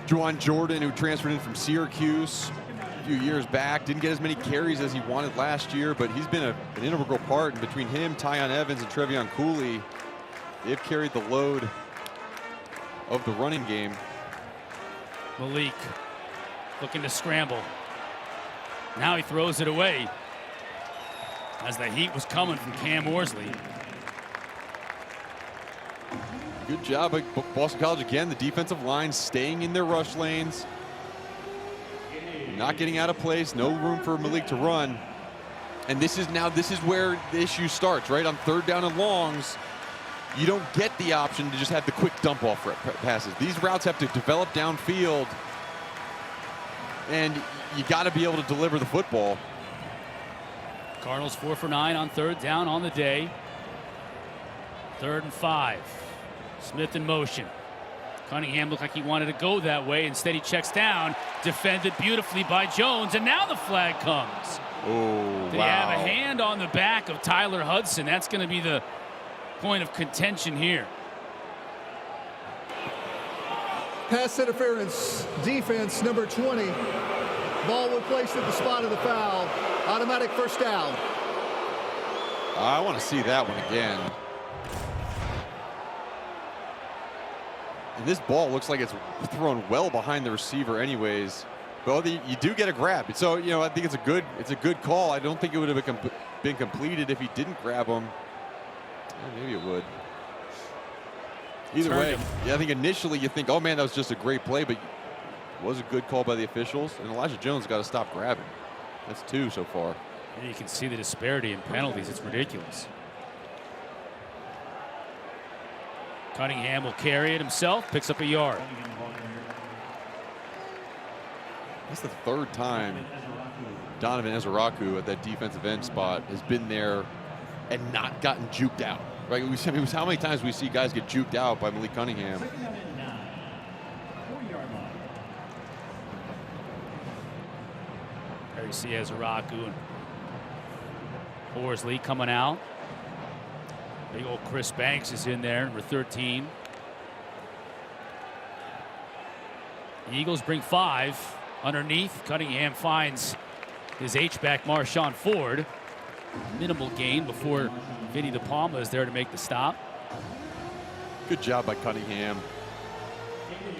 Juwan Jordan, who transferred in from Syracuse a few years back, didn't get as many carries as he wanted last year, but he's been an integral part. And between him, Tyon Evans, and Trevion Cooley, they've carried the load of the running game. Malik looking to scramble. Now he throws it away. as the heat was coming from Cam Horsley. Good job by Boston College again. The defensive line staying in their rush lanes, not getting out of place, no room for Malik to run. And this is where the issue starts, right? On third down and longs, you don't get the option to just have the quick dump off passes. These routes have to develop downfield, and you got to be able to deliver the football. Cardinals 4 for 9 on third down on the day. 3rd and 5. Smith in motion. Cunningham looked like he wanted to go that way. Instead, he checks down. Defended beautifully by Jones, and now the flag comes. Oh, They wow. have a hand on the back of Tyler Hudson. That's going to be the point of contention here. Pass interference, defense number 20. Ball will place at the spot of the foul. Automatic first down. I want to see that one again. And this ball looks like it's thrown well behind the receiver anyways. But you do get a grab. So, you know, I think it's a good call. I don't think it would have been completed if he didn't grab him. Yeah, maybe it would. Either way, yeah, I think initially you think, oh man, that was just a great play, but it was a good call by the officials. And Elijah Jones got to stop grabbing. That's 2 so far. And you can see the disparity in penalties. It's ridiculous. Cunningham will carry it himself, picks up a yard. That's the 3rd time Donovan Ezeraku at that defensive end spot has been there and not gotten juked out. Right? How many times we see guys get juked out by Malik Cunningham? There you see Ezeraku and Horsley coming out. Big old Chris Banks is in there, number 13. The Eagles bring 5 underneath. Cunningham finds his H-back Marshawn Ford. Minimal gain before Vinny De Palma is there to make the stop. Good job by Cunningham.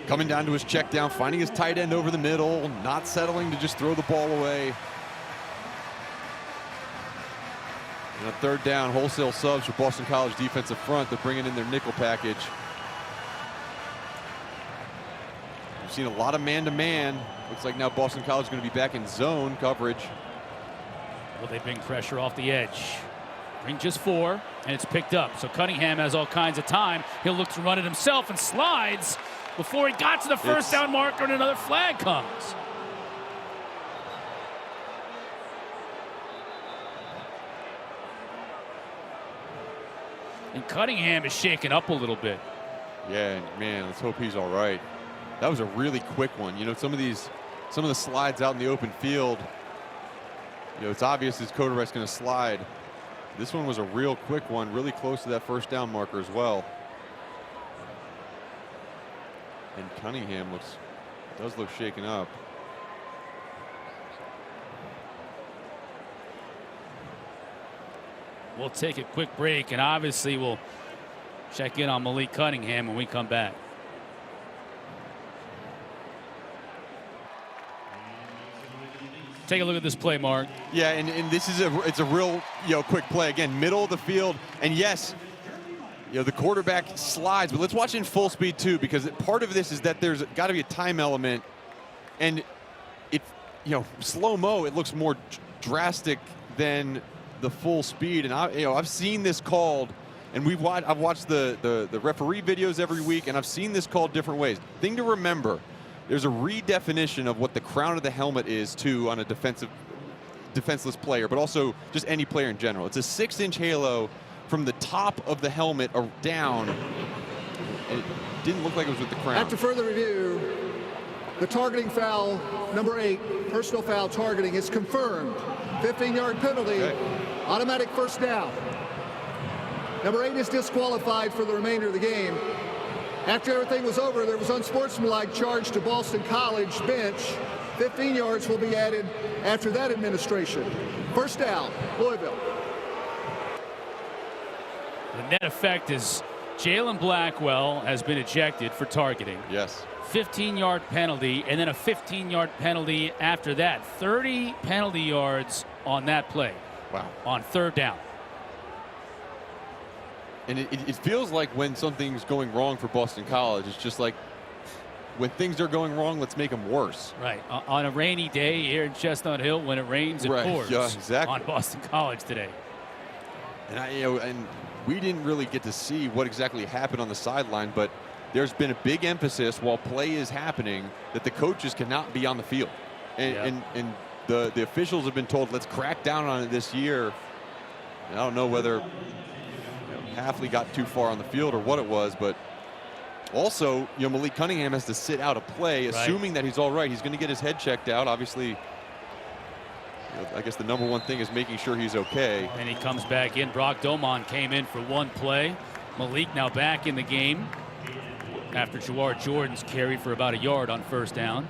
Coming down to his check down, finding his tight end over the middle, not settling to just throw the ball away. And a 3rd down, wholesale subs for Boston College defensive front. They're bringing in their nickel package. We've seen a lot of man-to-man. Looks like now Boston College is going to be back in zone coverage. Will they bring pressure off the edge? Bring just 4, and it's picked up. So Cunningham has all kinds of time. He'll look to run it himself and slides before he got to the first down marker, and another flag comes. And Cunningham is shaken up a little bit. Yeah, man, let's hope he's all right. That was a really quick one. You know, some of the slides out in the open field, you know, it's obvious his quarterback's going to slide. This one was a real quick one, really close to that first down marker as well. And Cunningham does look shaken up. We'll take a quick break, and obviously we'll check in on Malik Cunningham when we come back. Take a look at this play, Mark. Yeah, and this is it's a real, you know, quick play. Again, middle of the field, and yes, you know, the quarterback slides, but let's watch in full speed too, because part of this is that there's got to be a time element, and it, you know, slow-mo, it looks more drastic than the full speed. And I've seen this called, and I've watched the referee videos every week, and I've seen this called different ways. Thing to remember, there's a redefinition of what the crown of the helmet is too on a defenseless player, but also just any player in general. It's a 6-inch halo from the top of the helmet or down. And it didn't look like it was with the crown. After further review, the targeting foul, number 8, personal foul targeting, is confirmed. 15-yard penalty, automatic first down. Number 8 is disqualified for the remainder of the game. After everything was over, there was unsportsmanlike charge to Boston College bench. 15 yards will be added after that administration. First down, Louisville. The net effect is Jalen Blackwell has been ejected for targeting. Yes. 15-yard penalty, and then a 15-yard penalty after that. 30 penalty yards on that play. Wow. on 3rd down. And it feels like when something's going wrong for Boston College, it's just like when things are going wrong, let's make them worse. Right. On a rainy day here in Chestnut Hill, when it rains, it Right. pours Yeah, exactly. on Boston College today. And we didn't really get to see what exactly happened on the sideline, but there's been a big emphasis while play is happening that the coaches cannot be on the field. And the officials have been told, let's crack down on it this year. And I don't know whether Hafley got too far on the field or what it was, but also, Malik Cunningham has to sit out a play, assuming that he's all right. He's going to get his head checked out. Obviously, I guess the number one thing is making sure he's okay. And he comes back in. Brock Domon came in for one play. Malik now back in the game after Jawar Jordan's carry for about a yard on 1st down.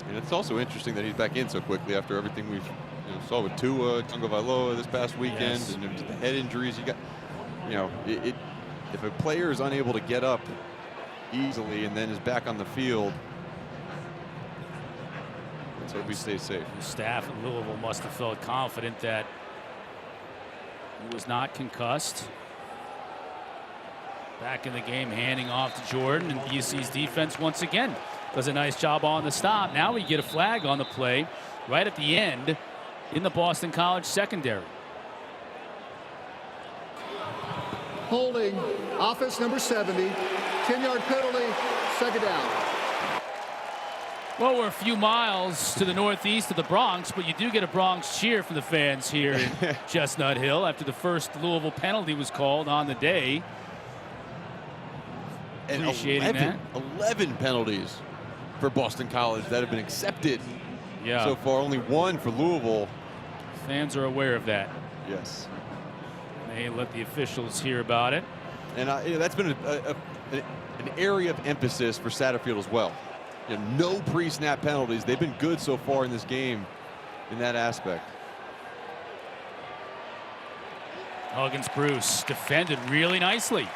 And it's also interesting that he's back in so quickly after everything we've saw with Tua Tagovailoa this past weekend, and the head injuries. You got, if a player is unable to get up easily and then is back on the field, let's hope he stays safe. The staff in Louisville must have felt confident that he was not concussed. Back in the game, handing off to Jordan, and BC's defense once again does a nice job on the stop. Now we get a flag on the play right at the end in the Boston College secondary. Holding, offense number 70, 10-yard penalty, 2nd down. Well, we're a few miles to the northeast of the Bronx, but you do get a Bronx cheer from the fans here in Chestnut Hill after the first Louisville penalty was called on the day. And Appreciating 11 penalties for Boston College that have been accepted so far. Only one for Louisville. Fans are aware of that. Yes. They let the officials hear about it. And that's been an area of emphasis for Satterfield as well. No pre-snap penalties. They've been good so far in this game in that aspect. Huggins Bruce defended really nicely.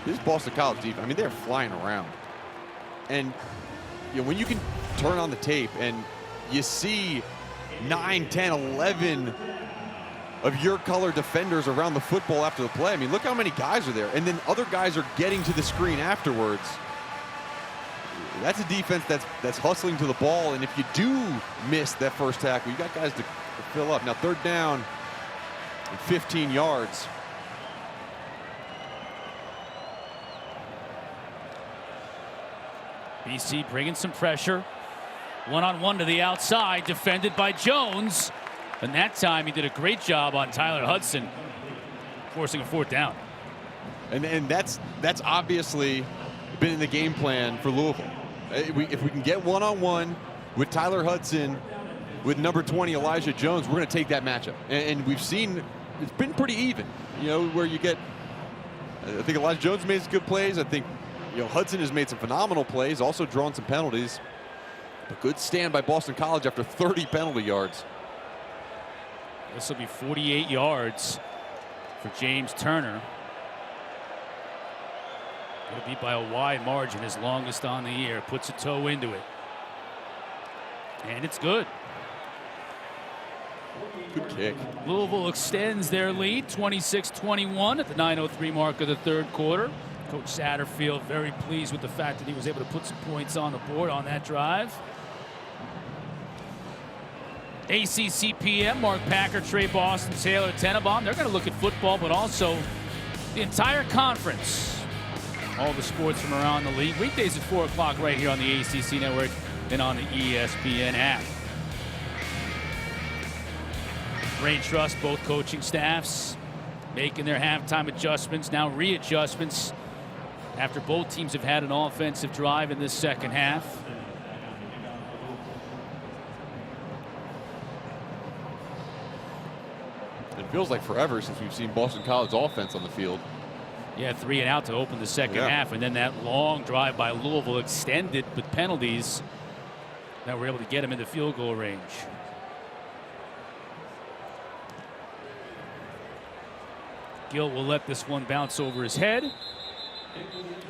This Boston College defense, I mean, they're flying around. And when you can turn on the tape and you see 9, 10, 11 of your color defenders around the football after the play. I mean, look how many guys are there. And then other guys are getting to the screen afterwards. That's a defense that's hustling to the ball. And if you do miss that first tackle, you got guys to fill up. Now 3rd down and 15 yards. BC bringing some pressure. One-on-one to the outside, defended by Jones. And that time he did a great job on Tyler Hudson, forcing a 4th down. And that's obviously been in the game plan for Louisville. If we can get one-on-one with Tyler Hudson, with number 20 Elijah Jones, we're going to take that matchup. And we've seen it's been pretty even. Where you get, I think Elijah Jones made some good plays. I think Hudson has made some phenomenal plays, also drawn some penalties. A good stand by Boston College after 30 penalty yards. This will be 48 yards for James Turner. It'll be by a wide margin, his longest on the year. Puts a toe into it. And it's good. Good kick. Louisville extends their lead, 26-21 at the 9:03 mark of the 3rd quarter. Coach Satterfield very pleased with the fact that he was able to put some points on the board on that drive. ACC PM, Mark Packer, Trey Boston, Taylor Tenenbaum. They're going to look at football, but also the entire conference. All the sports from around the league. Weekdays at 4 o'clock right here on the ACC network and on the ESPN app. Brain trust both coaching staffs making their halftime adjustments, now readjustments after both teams have had an offensive drive in this 2nd half. It feels like forever since we've seen Boston College offense on the field. Yeah, 3 and out to open the 2nd half, and then that long drive by Louisville extended with penalties that were able to get him into field goal range. Gill will let this one bounce over his head.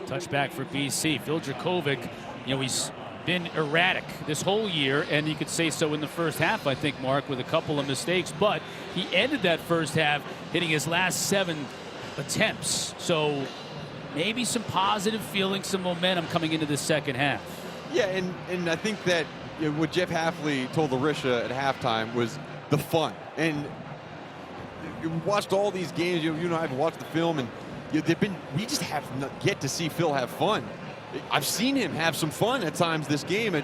Touchback for BC. Phil Jurkovec, he's been erratic this whole year, and you could say so in the first half, I think, Mark, with a couple of mistakes. But he ended that first half hitting his last 7 attempts. So maybe some positive feelings, some momentum coming into the second half. Yeah, and I think that what Jeff Hafley told Larisha at halftime was the fun. And you watched all these games. You and I have watched the film, and we just have not yet to see Phil have fun. I've seen him have some fun at times this game, and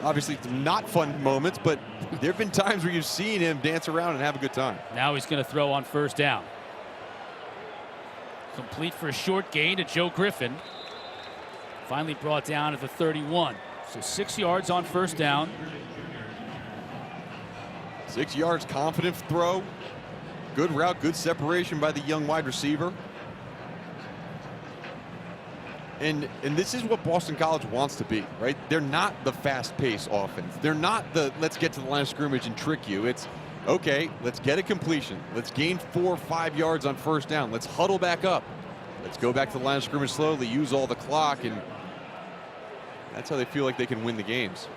obviously not fun moments, but there have been times where you've seen him dance around and have a good time. Now he's going to throw on first down. Complete for a short gain to Joe Griffin. Finally brought down at the 31. So 6 yards on first down. 6 yards, confident throw. Good route, good separation by the young wide receiver. And this is what Boston College wants to be, right? They're not the fast-paced offense. They're not the let's get to the line of scrimmage and trick you. It's, okay, let's get a completion. Let's gain 4 or 5 yards on first down. Let's huddle back up. Let's go back to the line of scrimmage slowly, use all the clock, and that's how they feel like they can win the games.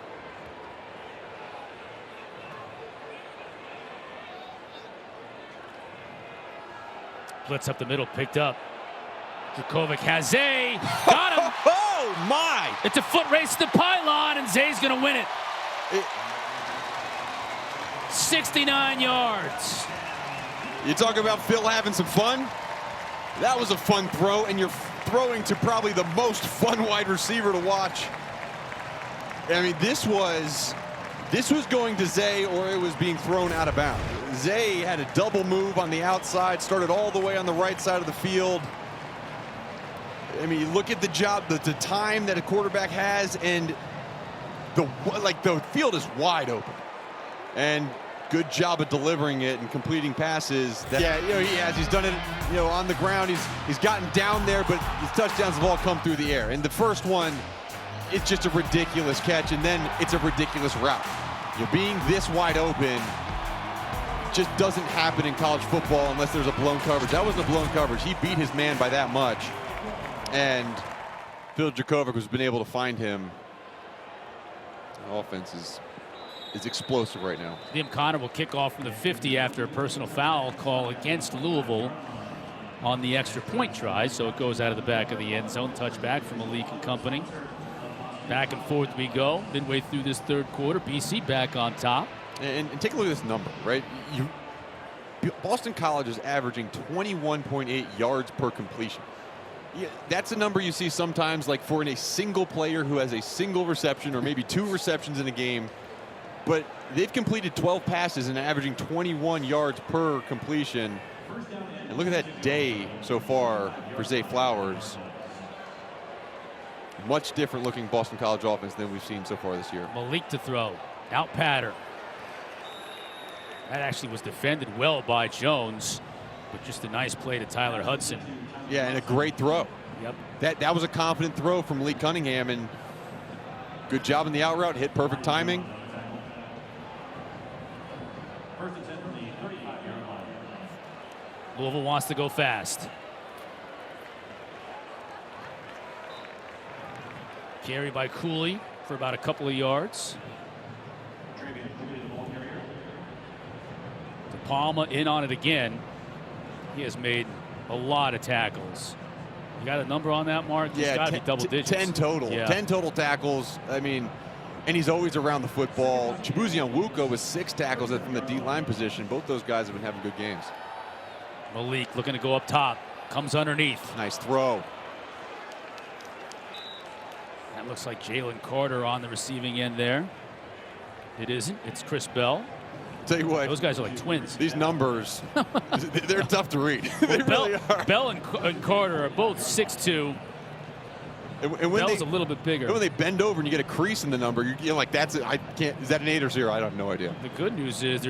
Blitz up the middle, picked up. Jurkovec has Zay. Got him. Oh, my. It's a foot race to the pylon, and Zay's going to win it. 69 yards. You talk about Phil having some fun? That was a fun throw, and you're throwing to probably the most fun wide receiver to watch. I mean, this was going to Zay, or it was being thrown out of bounds. Zay had a double move on the outside, started all the way on the right side of the field. I mean, look at the job, the time that a quarterback has, and the field is wide open. And good job of delivering it and completing passes. Yeah, he has. He's done it, on the ground. He's gotten down there, but his touchdowns have all come through the air. And the first one, it's just a ridiculous catch, and then it's a ridiculous route. Being this wide open just doesn't happen in college football unless there's a blown coverage. That wasn't a blown coverage. He beat his man by that much. And Phil Jurkovec has been able to find him. The offense is explosive right now. Liam Connor will kick off from the 50 after a personal foul call against Louisville on the extra point try. So it goes out of the back of the end zone. Touchback from Malik and company. Back and forth we go. Midway through this third quarter, BC back on top. And take a look at this number, right? Boston College is averaging 21.8 yards per completion. Yeah, that's a number you see sometimes, like for a single player who has a single reception or maybe 2 receptions in a game. But they've completed 12 passes and averaging 21 yards per completion. And look at that day so far for Zay Flowers. Much different looking Boston College offense than we've seen so far this year. Malik to throw. Out pattern. That actually was defended well by Jones, but just a nice play to Tyler Hudson. Yeah, and a great throw. Yep. That was a confident throw from Lee Cunningham, and good job in the out route. Hit perfect timing. Louisville wants to go fast. Carry by Cooley for about a couple of yards. De Palma in on it again. He has made a lot of tackles. You got a number on that, Mark? It's got to be double digits. 10 total. Yeah. 10 total tackles. I mean, and he's always around the football. Chibuzi Onwuka with 6 tackles from the D-line position. Both those guys have been having good games. Malik looking to go up top. Comes underneath. Nice throw. That looks like Jalen Carter on the receiving end there. It isn't. It's Chris Bell. Tell you what, those guys are like twins. These numbers, they're tough to read. They really are. Bell and Carter are both 6'2". And when Bell's a little bit bigger. When they bend over and you get a crease in the number, you're like, that's it. I can't. Is that an 8 or 0? I have no idea. The good news is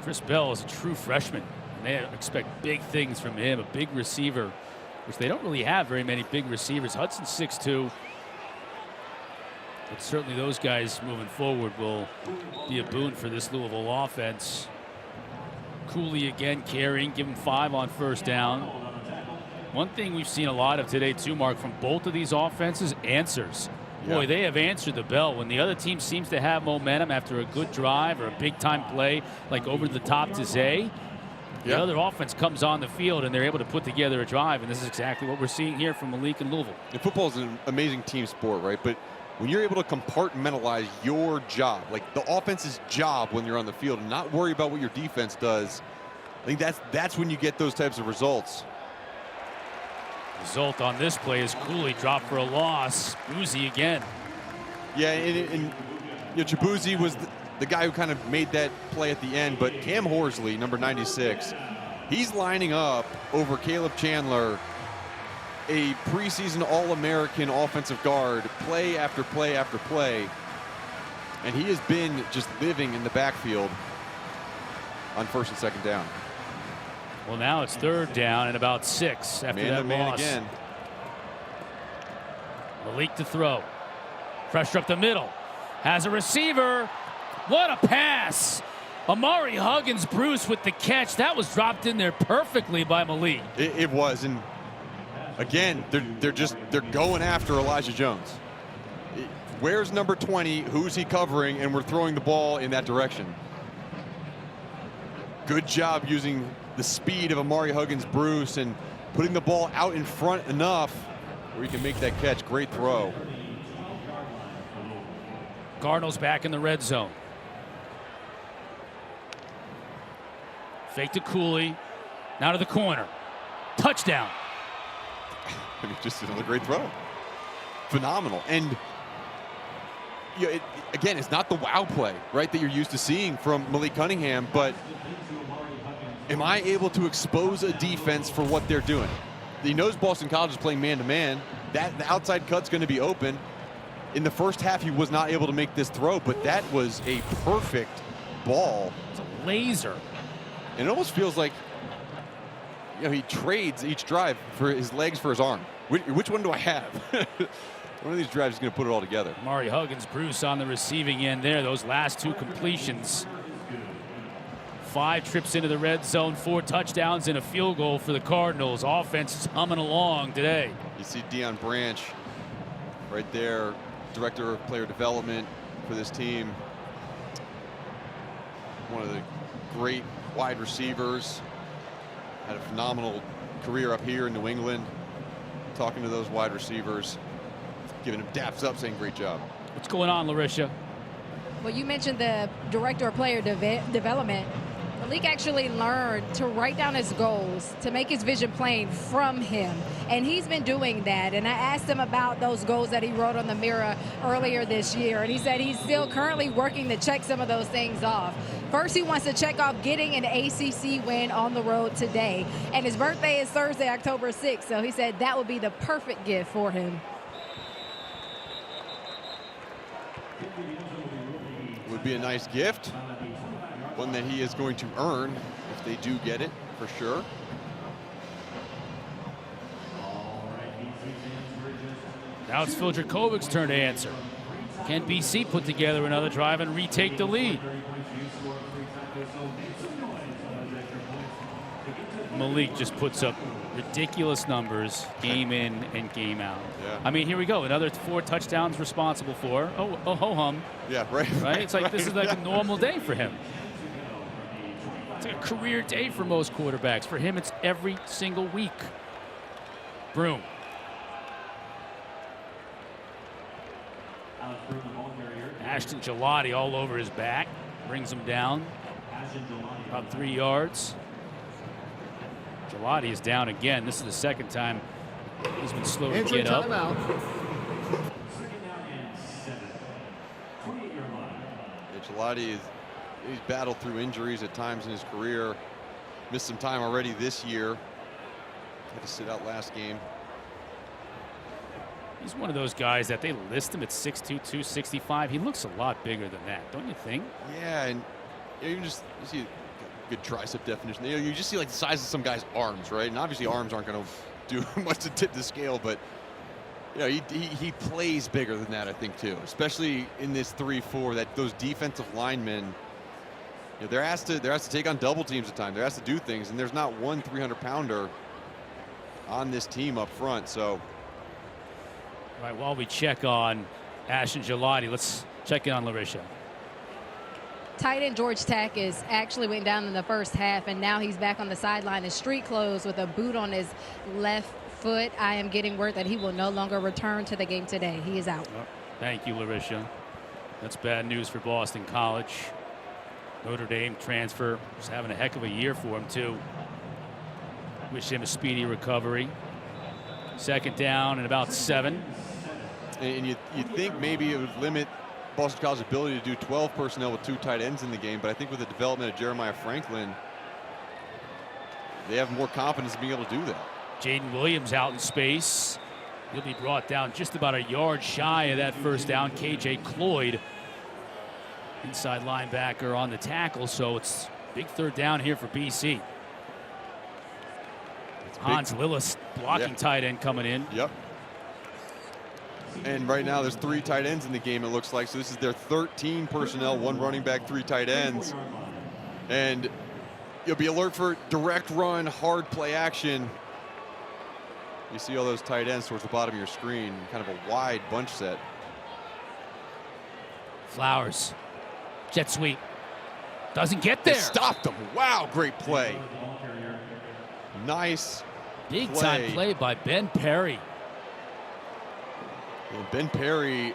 Chris Bell is a true freshman. And they expect big things from him, a big receiver, which they don't really have very many big receivers. Hudson's 6'2". But certainly those guys moving forward will be a boon for this Louisville offense. Cooley again carrying, give him 5 on first down. One thing we've seen a lot of today too, Mark, from both of these offenses, answers. Boy, they have answered the bell. When the other team seems to have momentum after a good drive or a big-time play, like over the top to Zay, the other offense comes on the field, and they're able to put together a drive, and this is exactly what we're seeing here from Malik and Louisville. And football is an amazing team sport, right? But when you're able to compartmentalize your job, like the offense's job when you're on the field, and not worry about what your defense does, I think that's when you get those types of results. Result on this play is Cooley dropped for a loss. Boozy again. Yeah, and you know, Chibuzi was the guy who kind of made that play at the end, but Cam Horsley, number 96, he's lining up over Caleb Chandler, a preseason All-American offensive guard, play after play after play, and he has been just living in the backfield on first and second down. Well, now it's third down and about 6 after that loss. Again. Malik to throw. Pressure up the middle. Has a receiver. What a pass. Amari Huggins-Bruce with the catch. That was dropped in there perfectly by Malik. It was, and again, they're going after Elijah Jones. Where's number 20? Who's he covering? And we're throwing the ball in that direction. Good job using the speed of Amari Huggins-Bruce and putting the ball out in front enough where he can make that catch. Great throw. Cardinals back in the red zone. Fake to Cooley. Now to the corner. Touchdown. I mean, just another great throw. Phenomenal. And you know, again, it's not the wow play, right, that you're used to seeing from Malik Cunningham, but am I able to expose a defense for what they're doing? He knows Boston College is playing man-to-man. The outside cut's going to be open. In the first half, he was not able to make this throw, but that was a perfect ball. It's a laser. And it almost feels like, you know, he trades each drive for his legs for his arm. Which one do I have? One of these drives is going to put it all together. Amari Huggins-Bruce on the receiving end there. Those last 2 completions. 5 trips into the red zone, 4 touchdowns, and a field goal for the Cardinals. Offense is humming along today. You see Deion Branch right there, director of player development for this team. One of the great wide receivers. Had a phenomenal career up here in New England. Talking to those wide receivers, giving them daps up, saying great job. What's going on, Larisha? Well, you mentioned the director of player development. Malik actually learned to write down his goals, to make his vision plain from him. And he's been doing that. And I asked him about those goals that he wrote on the mirror earlier this year. And he said he's still currently working to check some of those things off. First, he wants to check off getting an ACC win on the road today. And his birthday is Thursday, October 6th. So he said that would be the perfect gift for him. Would be a nice gift. One that he is going to earn if they do get it, for sure. Now it's Phil Jurkovec's turn to answer. Can BC put together another drive and retake the lead? Malik just puts up ridiculous numbers game in and game out. Yeah. I mean, here we go. Another 4 touchdowns responsible for. Oh, ho-hum. Yeah, right. Right? It's like this is like a normal day for him. It's like a career day for most quarterbacks. For him, it's every single week. Broom. Ashton Gelati all over his back. Brings him down. About 3 yards. Gelati is down again. This is the second time he's been slow to get up. Timeout. Gelati, he's battled through injuries at times in his career. Missed some time already this year. Had to sit out last game. He's one of those guys that they list him at 6'2", 265. He looks a lot bigger than that, don't you think? Yeah, and you can just see a good tricep definition. You know, you just see like the size of some guy's arms, right? And obviously arms aren't going to do much to tip the scale, but you know, he plays bigger than that, I think, too. Especially in this 3-4, that those defensive linemen, you know, they're asked to take on double teams at times. They're asked to do things, and there's not one 300-pounder on this team up front. So, right, while we check on Ashton Gelati. Let's check in on Larisha. Tight end George Tack is actually went down in the first half, and now he's back on the sideline in street clothes with a boot on his left foot. I am getting word that he will no longer return to the game today. He is out. Thank you, Larisha. That's bad news for Boston College. Notre Dame transfer. He's having a heck of a year for him, too. Wish him a speedy recovery. Second down and about 7. And you think maybe it would limit Boston College's ability to do 12 personnel with 2 tight ends in the game, but I think with the development of Jeremiah Franklin, they have more confidence in being able to do that. Jaden Williams out in space. He'll be brought down just about a yard shy of that first down. KJ Cloyd, inside linebacker, on the tackle, so it's big third down here for BC. Hans Lillis, blocking tight end, coming in. Yep. And right now there's 3 tight ends in the game, it looks like. So this is their 13 personnel, 1 running back, 3 tight ends. And you'll be alert for direct run, hard play action. You see all those tight ends towards the bottom of your screen, kind of a wide bunch set. Flowers, jet sweep. Doesn't get there. They stopped him. Wow, great play. Nice big time play by Ben Perry. And Ben Perry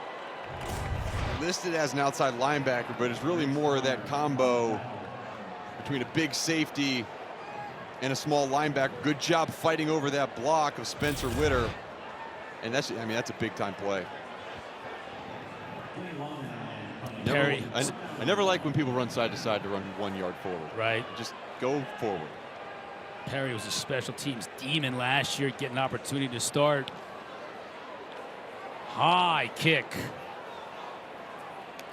listed as an outside linebacker, but it's really more of that combo between a big safety and a small linebacker. Good job fighting over that block of Spencer Witter. And that's a big time play. Perry. I never like when people run side to side to run 1 yard forward. Right. Just go forward. Perry was a special teams demon last year, getting an opportunity to start. High kick.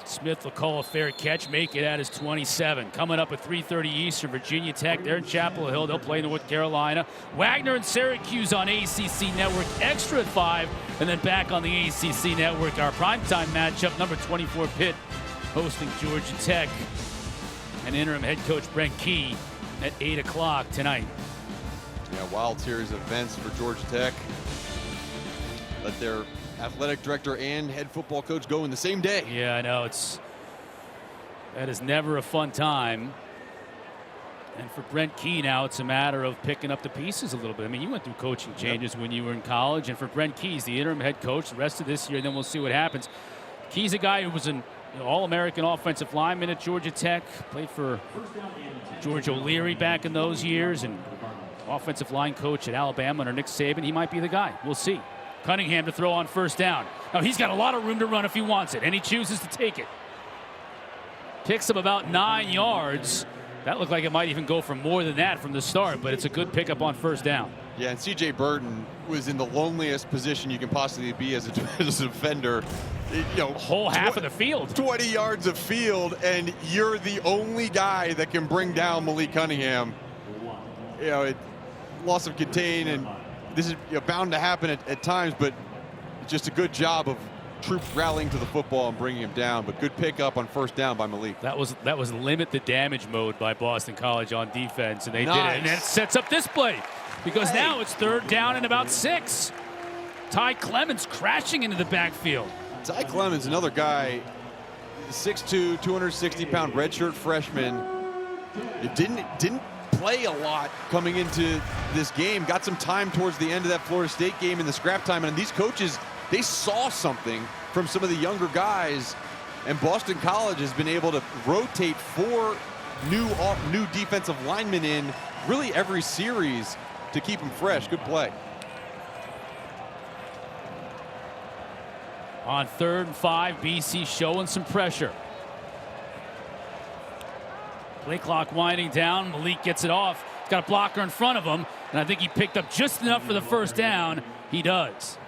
Smith will call a fair catch, make it at his 27. Coming up at 3:30 Eastern, Virginia Tech. They're in Chapel Hill. They'll play North Carolina. Wagner and Syracuse on ACC Network, extra at 5, and then back on the ACC Network. Our primetime matchup, number 24 Pitt hosting Georgia Tech. And interim head coach Brent Key at 8 o'clock tonight. Yeah, wild series of events for Georgia Tech. Let their athletic director and head football coach go in the same day. Yeah, I know. That is never a fun time. And for Brent Key now, it's a matter of picking up the pieces a little bit. I mean, you went through coaching changes when you were in college. And for Brent Key, he's the interim head coach the rest of this year, and then we'll see what happens. Key's a guy who was an All-American offensive lineman at Georgia Tech. Played for George O'Leary back in those years. And offensive line coach at Alabama under Nick Saban. He might be the guy. We'll see. Cunningham to throw on first down. Now he's got a lot of room to run if he wants it, and he chooses to take it. Picks up about 9 yards. That looked like it might even go for more than that from the start, but it's a good pickup on first down. Yeah, and C.J. Burton was in the loneliest position you can possibly be as a defender. Whole half of the field. 20 yards of field, and you're the only guy that can bring down Malik Cunningham. Loss of contain, and this is bound to happen at times, but just a good job of troops rallying to the football and bringing him down. But good pickup on first down by Malik. That was limit the damage mode by Boston College on defense, and they did it. And it sets up this play because now it's 3rd down and about 6. Ty Clemens crashing into the backfield. Ty Clemens, another guy, 6'2", 260-pound redshirt freshman. It didn't play a lot coming into this game. Got some time towards the end of that Florida State game in the scrap time. And these coaches, they saw something from some of the younger guys. And Boston College has been able to rotate 4 new defensive linemen in really every series to keep them fresh. Good play. On 3rd and 5, BC showing some pressure. Play clock winding down. Malik gets it off. He's got a blocker in front of him, and I think he picked up just enough for the first down. He does.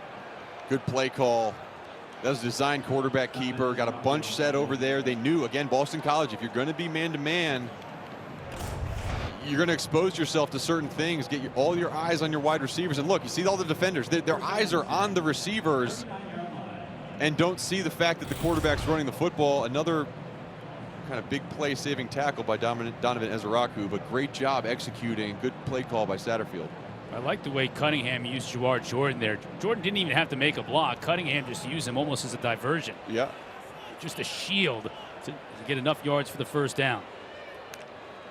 Good play call. That was design quarterback keeper. Got a bunch set over there. They knew, again, Boston College, if you're going to be man-to-man, you're going to expose yourself to certain things. Get all your eyes on your wide receivers. And look, you see all the defenders. Their eyes are on the receivers and don't see the fact that the quarterback's running the football. Another kind of big play-saving tackle by Donovan Ezeraku, but great job executing. Good play call by Satterfield. I like the way Cunningham used WR Jordan there. Jordan didn't even have to make a block. Cunningham just used him almost as a diversion. Yeah. Just a shield to get enough yards for the first down.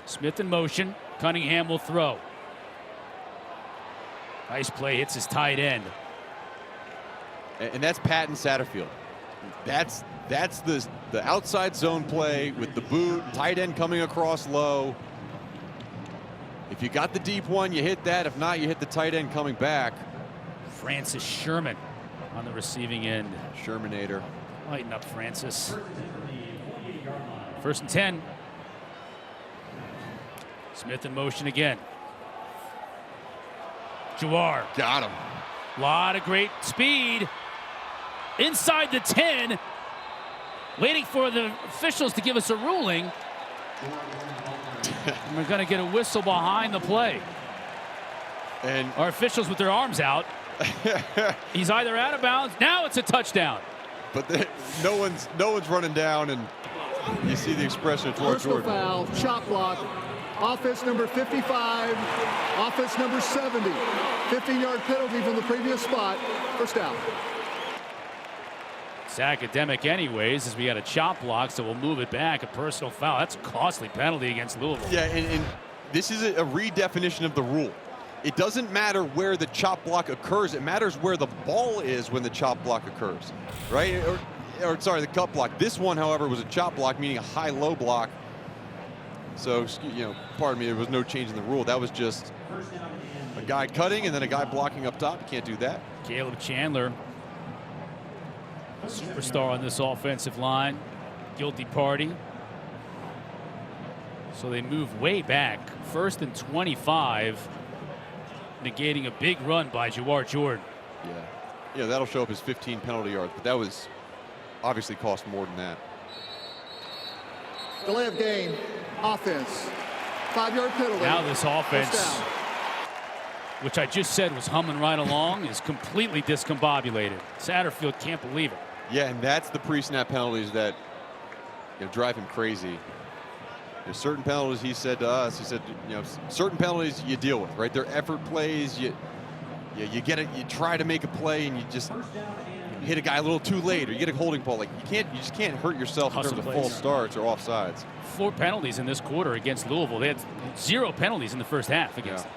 Smith in motion. Cunningham will throw. Nice play, hits his tight end. And that's Patton Satterfield. That's the outside zone play with the boot, tight end coming across low. If you got the deep one, you hit that. If not, you hit the tight end coming back. Francis Sherman on the receiving end. Shermanator. Lighten up, Francis. 1st and 10. Smith in motion again. Jawar. Got him. A lot of great speed. Inside the 10. Waiting for the officials to give us a ruling. And we're going to get a whistle behind the play. And our officials with their arms out. He's either out of bounds. Now it's a touchdown. But no one's running down, and you see the expression of WR Personal Jordan. foul, chop block. Offense number 55, offense number 70. 15-yard penalty from the previous spot. First down. It's academic anyways, as we got a chop block, so we'll move it back. A personal foul. That's a costly penalty against Louisville. Yeah, and this is a redefinition of the rule. It doesn't matter where the chop block occurs. It matters where the ball is when the chop block occurs, right? Or sorry, the cut block. This one, however, was a chop block, meaning a high-low block. So, pardon me, there was no change in the rule. That was just a guy cutting and then a guy blocking up top. You can't do that. Caleb Chandler, superstar on this offensive line. Guilty party. So they move way back. 1st and 25. Negating a big run by WR Jordan. Yeah, that'll show up as 15 penalty yards, but that was obviously cost more than that. Delay of game, offense. 5-yard penalty. Now this offense, First down. which I just said was humming right along, is completely discombobulated. Satterfield can't believe it. Yeah, and that's the pre-snap penalties that drive him crazy. There's certain penalties, he said to us, he said, certain penalties you deal with, right? They're effort plays. You get it, you try to make a play and you just hit a guy a little too late, or you get a holding ball. Like you just can't hurt yourself in terms of false starts or offsides. 4 penalties in this quarter against Louisville. They had 0 penalties in the first half against them.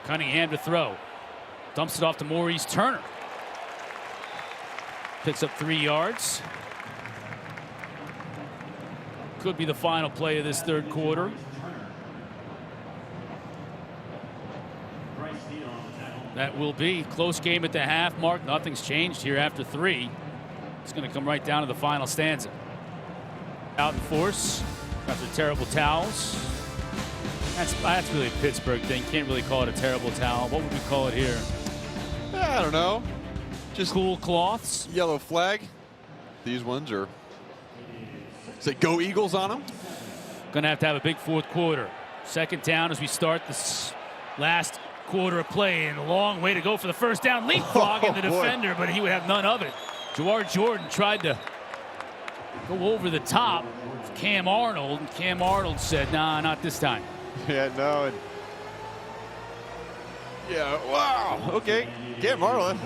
Cunningham to throw. Dumps it off to Maurice Turner. Picks up 3 yards. Could be the final play of this 3rd quarter. That will be close game at the half mark. Nothing's changed here after 3. It's going to come right down to the final stanza. Out in force after terrible towels. That's really a Pittsburgh thing. Can't really call it a terrible towel. What would we call it here? I don't know. Just cool cloths. Yellow flag. These ones are. Say go Eagles on them. Going to have a big 4th quarter. 2nd down as we start this last quarter of play, and a long way to go for the first down. Leapfrogging the defender, but he would have none of it. WR Jordan tried to go over the top of Cam Arnold, and Cam Arnold said, nah, not this time. Yeah, no. And yeah, wow. Okay, Cam Arnold.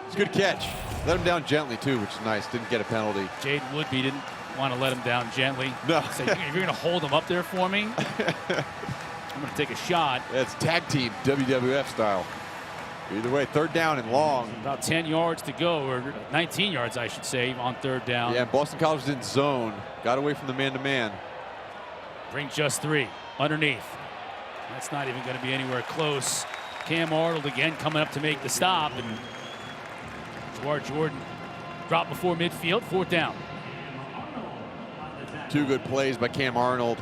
It's a good catch. Let him down gently, too, which is nice. Didn't get a penalty. Jaden Woodby didn't want to let him down gently. No. So if you're going to hold him up there for me, I'm going to take a shot. That's tag team WWF style. Either way, 3rd down and long. About 10 yards to go, or 19 yards, I should say, on 3rd down. Yeah, Boston College was in zone. Got away from the man-to-man. Bring just 3 underneath. That's not even going to be anywhere close. Cam Arnold again coming up to make the stop, and WR Jordan dropped before midfield. 4th down. 2 good plays by Cam Arnold.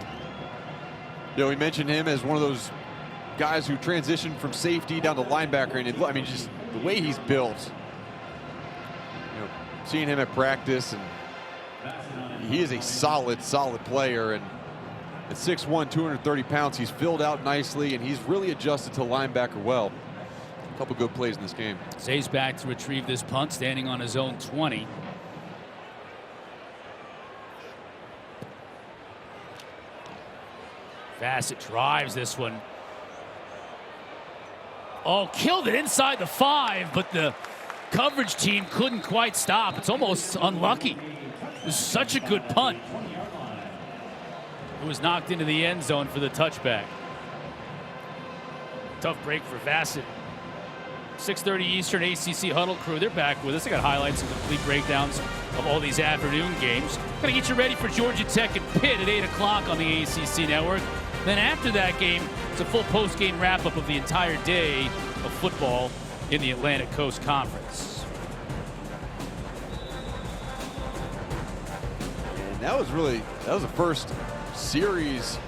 We mentioned him as one of those guys who transitioned from safety down to linebacker, and just the way he's built. Seeing him at practice, and he is a solid player, and at 6'1", 230 pounds, he's filled out nicely, and he's really adjusted to linebacker well. A couple good plays in this game. Zay's back to retrieve this punt, standing on his own 20. Bassett drives this one. Oh, killed it inside the 5, but the coverage team couldn't quite stop. It's almost unlucky. It was such a good punt. It was knocked into the end zone for the touchback. Tough break for Bassett. 6:30 Eastern ACC Huddle crew. They're back with us. They got highlights and complete breakdowns of all these afternoon games. Gonna get you ready for Georgia Tech and Pitt at 8 o'clock on the ACC network. Then after that game, it's a full post-game wrap-up of the entire day of football in the Atlantic Coast Conference. And that was the first series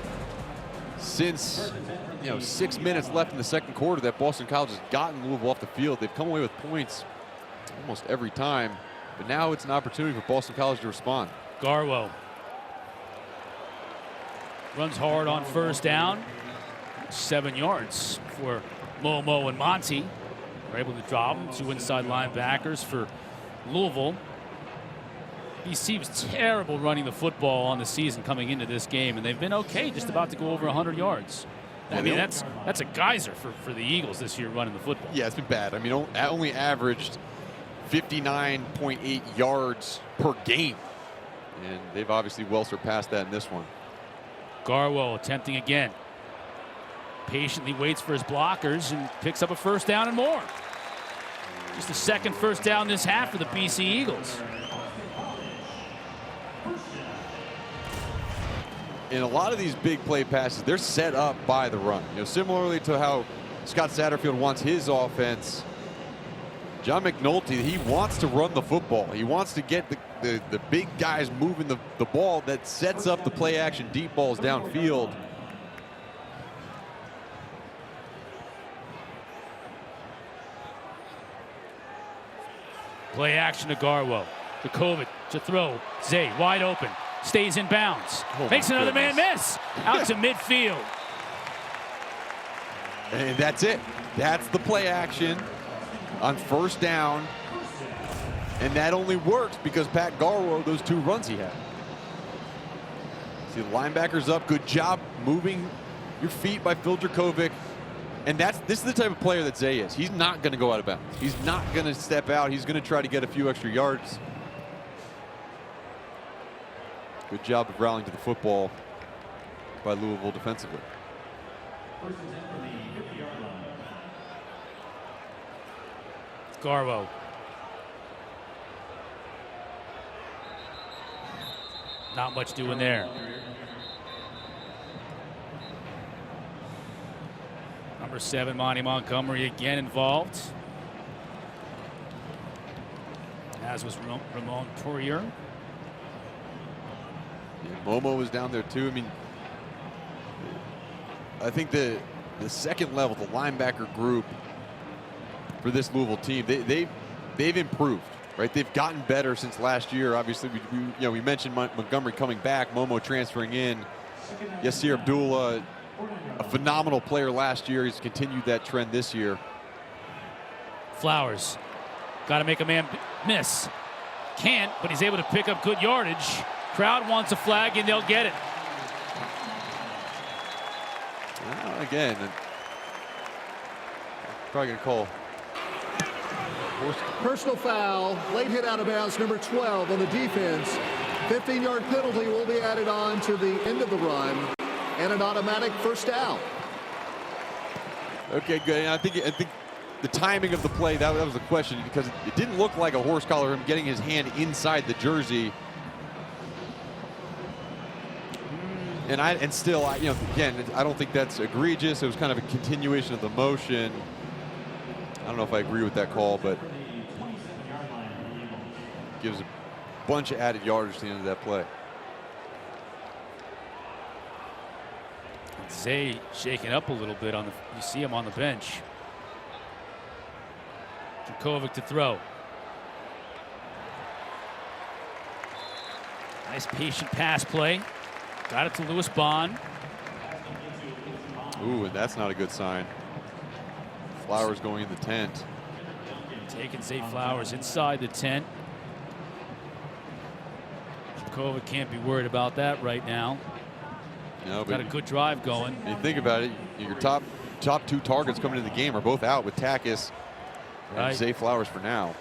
since 6 minutes left in the second quarter that Boston College has gotten Louisville off the field. They've come away with points almost every time, but now it's an opportunity for Boston College to respond. Garwo runs hard on first down. 7 yards for Momo and Monty. We're able to drop them. 2 inside linebackers for Louisville. BC was terrible running the football on the season coming into this game, and they've been okay, just about to go over 100 yards. I mean, that's a geyser for the Eagles this year running the football. Yeah, it's been bad. I mean, only averaged 59.8 yards per game, and they've obviously well surpassed that in this one. Garwo attempting again. Patiently waits for his blockers and picks up a first down and more. Just the second first down this half for the BC Eagles. In a lot of these big play passes, they're set up by the run. Similarly to how Scott Satterfield wants his offense, John McNulty, he wants to run the football. He wants to get the big guys moving the ball that sets up the play action deep balls downfield. Play action to Garwo. Jurkovec to throw. Zay wide open. Stays in bounds. Makes another man miss. Out to midfield. And that's it. That's the play action on first down. And that only works because Pat Garwo, those 2 runs he had. See the linebackers up. Good job moving your feet by Phil Jurkovec. And this is the type of player that Zay is. He's not going to go out of bounds. He's not going to step out. He's going to try to get a few extra yards. Good job of rallying to the football by Louisville defensively. Garwo. Not much doing there. Number 7, Monty Montgomery again involved. As was Ramon Poirier. Yeah, Momo was down there too. I mean, I think the second level, the linebacker group for this Louisville team, they've improved, right? They've gotten better since last year. Obviously, we mentioned Montgomery coming back, Momo transferring in. Yasir Abdullah, a phenomenal player last year. He's continued that trend this year. Flowers, got to make a man miss. Can't, but he's able to pick up good yardage. Crowd wants a flag, and they'll get it. Well, again, probably going to call. Personal foul, late hit out of bounds, number 12 on the defense. 15-yard penalty will be added on to the end of the run, and an automatic first down. Okay, good. And I think the timing of the play, that was the question, because it didn't look like a horse collar, him getting his hand inside the jersey. And still, again, I don't think that's egregious. It was kind of a continuation of the motion. I don't know if I agree with that call, but gives a bunch of added yardage to the end of that play. Zay shaking up a little bit you see him on the bench. Jurkovec to throw. Nice patient pass play. Got it to Lewis Bond. Ooh, and that's not a good sign. Flowers going in the tent. Taking Zay Flowers inside the tent. Jurkovec can't be worried about that right now. No, Got a good drive going. When you think about it, your top two targets coming into the game are both out with Takis and Zay Flowers for now.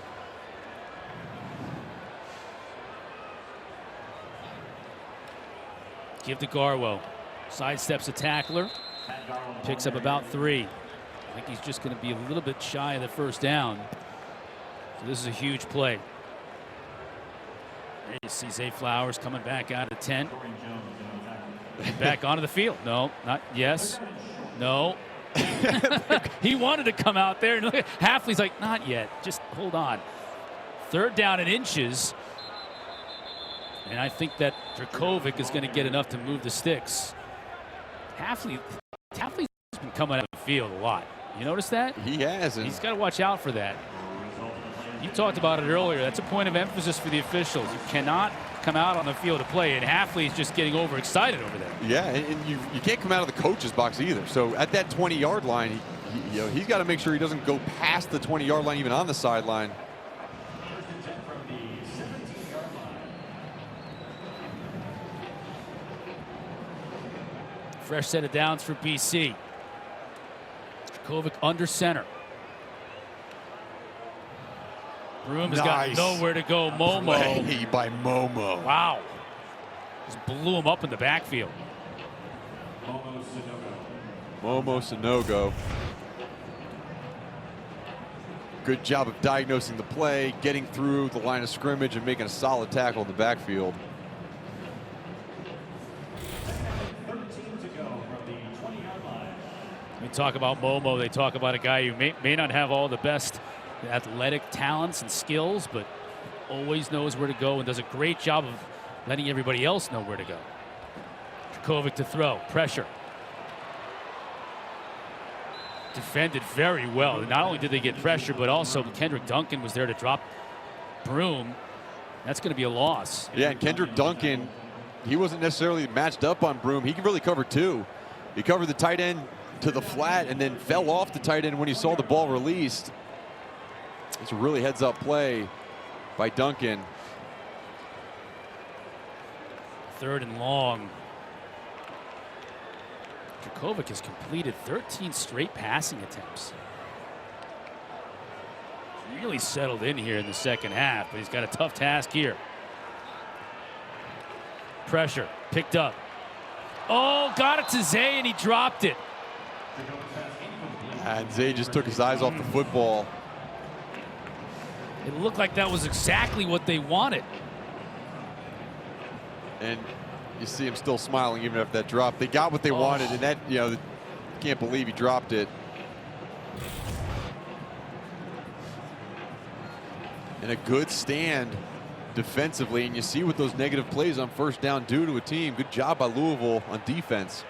Give to Garwo. Sidesteps a tackler. Picks up about 3. I think he's just going to be a little bit shy of the first down. So this is a huge play. There you see Zay Flowers coming back out of 10. Back onto the field. No, not yes. No. He wanted to come out there. And look, Hafley's like, not yet. Just hold on. 3rd down and inches. And I think that Jurkovec is going to get enough to move the sticks. Hafley's been coming out of the field a lot. You notice that? He has. He's got to watch out for that. You talked about it earlier. That's a point of emphasis for the officials. You cannot come out on the field to play, and Hafley's just getting overexcited over there. Yeah, and you can't come out of the coach's box either. So at that 20-yard line, he's got to make sure he doesn't go past the 20-yard line, even on the sideline. Fresh set of downs for BC. Jurkovec under center. Broom has got nowhere to go. Momo. Play by Momo. Wow. Just blew him up in the backfield. Momo Sanogo. Good job of diagnosing the play, getting through the line of scrimmage, and making a solid tackle in the backfield. We talk about Momo. They talk about a guy who may not have all the best athletic talents and skills, but always knows where to go and does a great job of letting everybody else know where to go. Jurkovec to throw. Pressure. Defended very well. Not only did they get pressure, but also Kendrick Duncan was there to drop Broom. That's going to be a loss. Yeah, and Kendrick Duncan, he wasn't necessarily matched up on Broom. He could really cover 2. He covered the tight end to the flat and then fell off the tight end when he saw the ball released. It's a really heads-up play by Duncan. 3rd and long. Jurkovec has completed 13 straight passing attempts. Really settled in here in the second half, but he's got a tough task here. Pressure, picked up. Oh, got it to Zay and he dropped it. And Zay just took his eyes off the football. It looked like that was exactly what they wanted. And you see him still smiling even after that drop. They got what they wanted, and that, you know, can't believe he dropped it. And a good stand defensively, and you see what those negative plays on 1st down do to a team. Good job by Louisville on defense.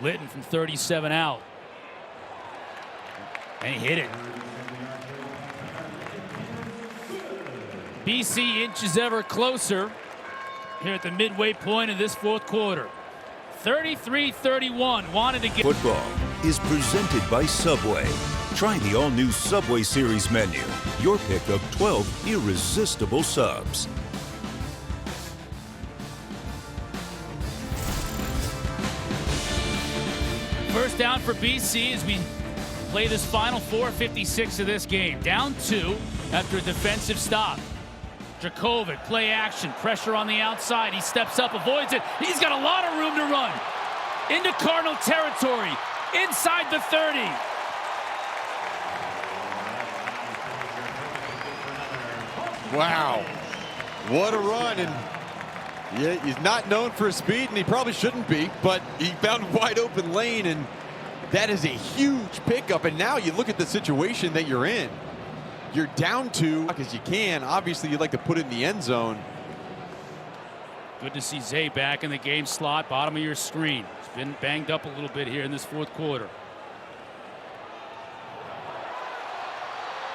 Litton from 37 out. And he hit it. BC inches ever closer here at the midway point of this 4th quarter. 33-31. Wanted to get. Football is presented by Subway. Try the all-new Subway Series menu. Your pick of 12 irresistible subs. First down for BC as we play this final 4:56 of this game. Down 2 after a defensive stop. Jurkovec, play action, pressure on the outside. He steps up, avoids it. He's got a lot of room to run. Into Cardinal territory, inside the 30. Wow, what a run. And yeah, he's not known for his speed, and he probably shouldn't be, but he found a wide open lane, and that is a huge pickup. And now you look at the situation that you're in. You're down 2 as you can. Obviously, you'd like to put it in the end zone. Good to see Zay back in the game slot, bottom of your screen. He's been banged up a little bit here in this 4th quarter.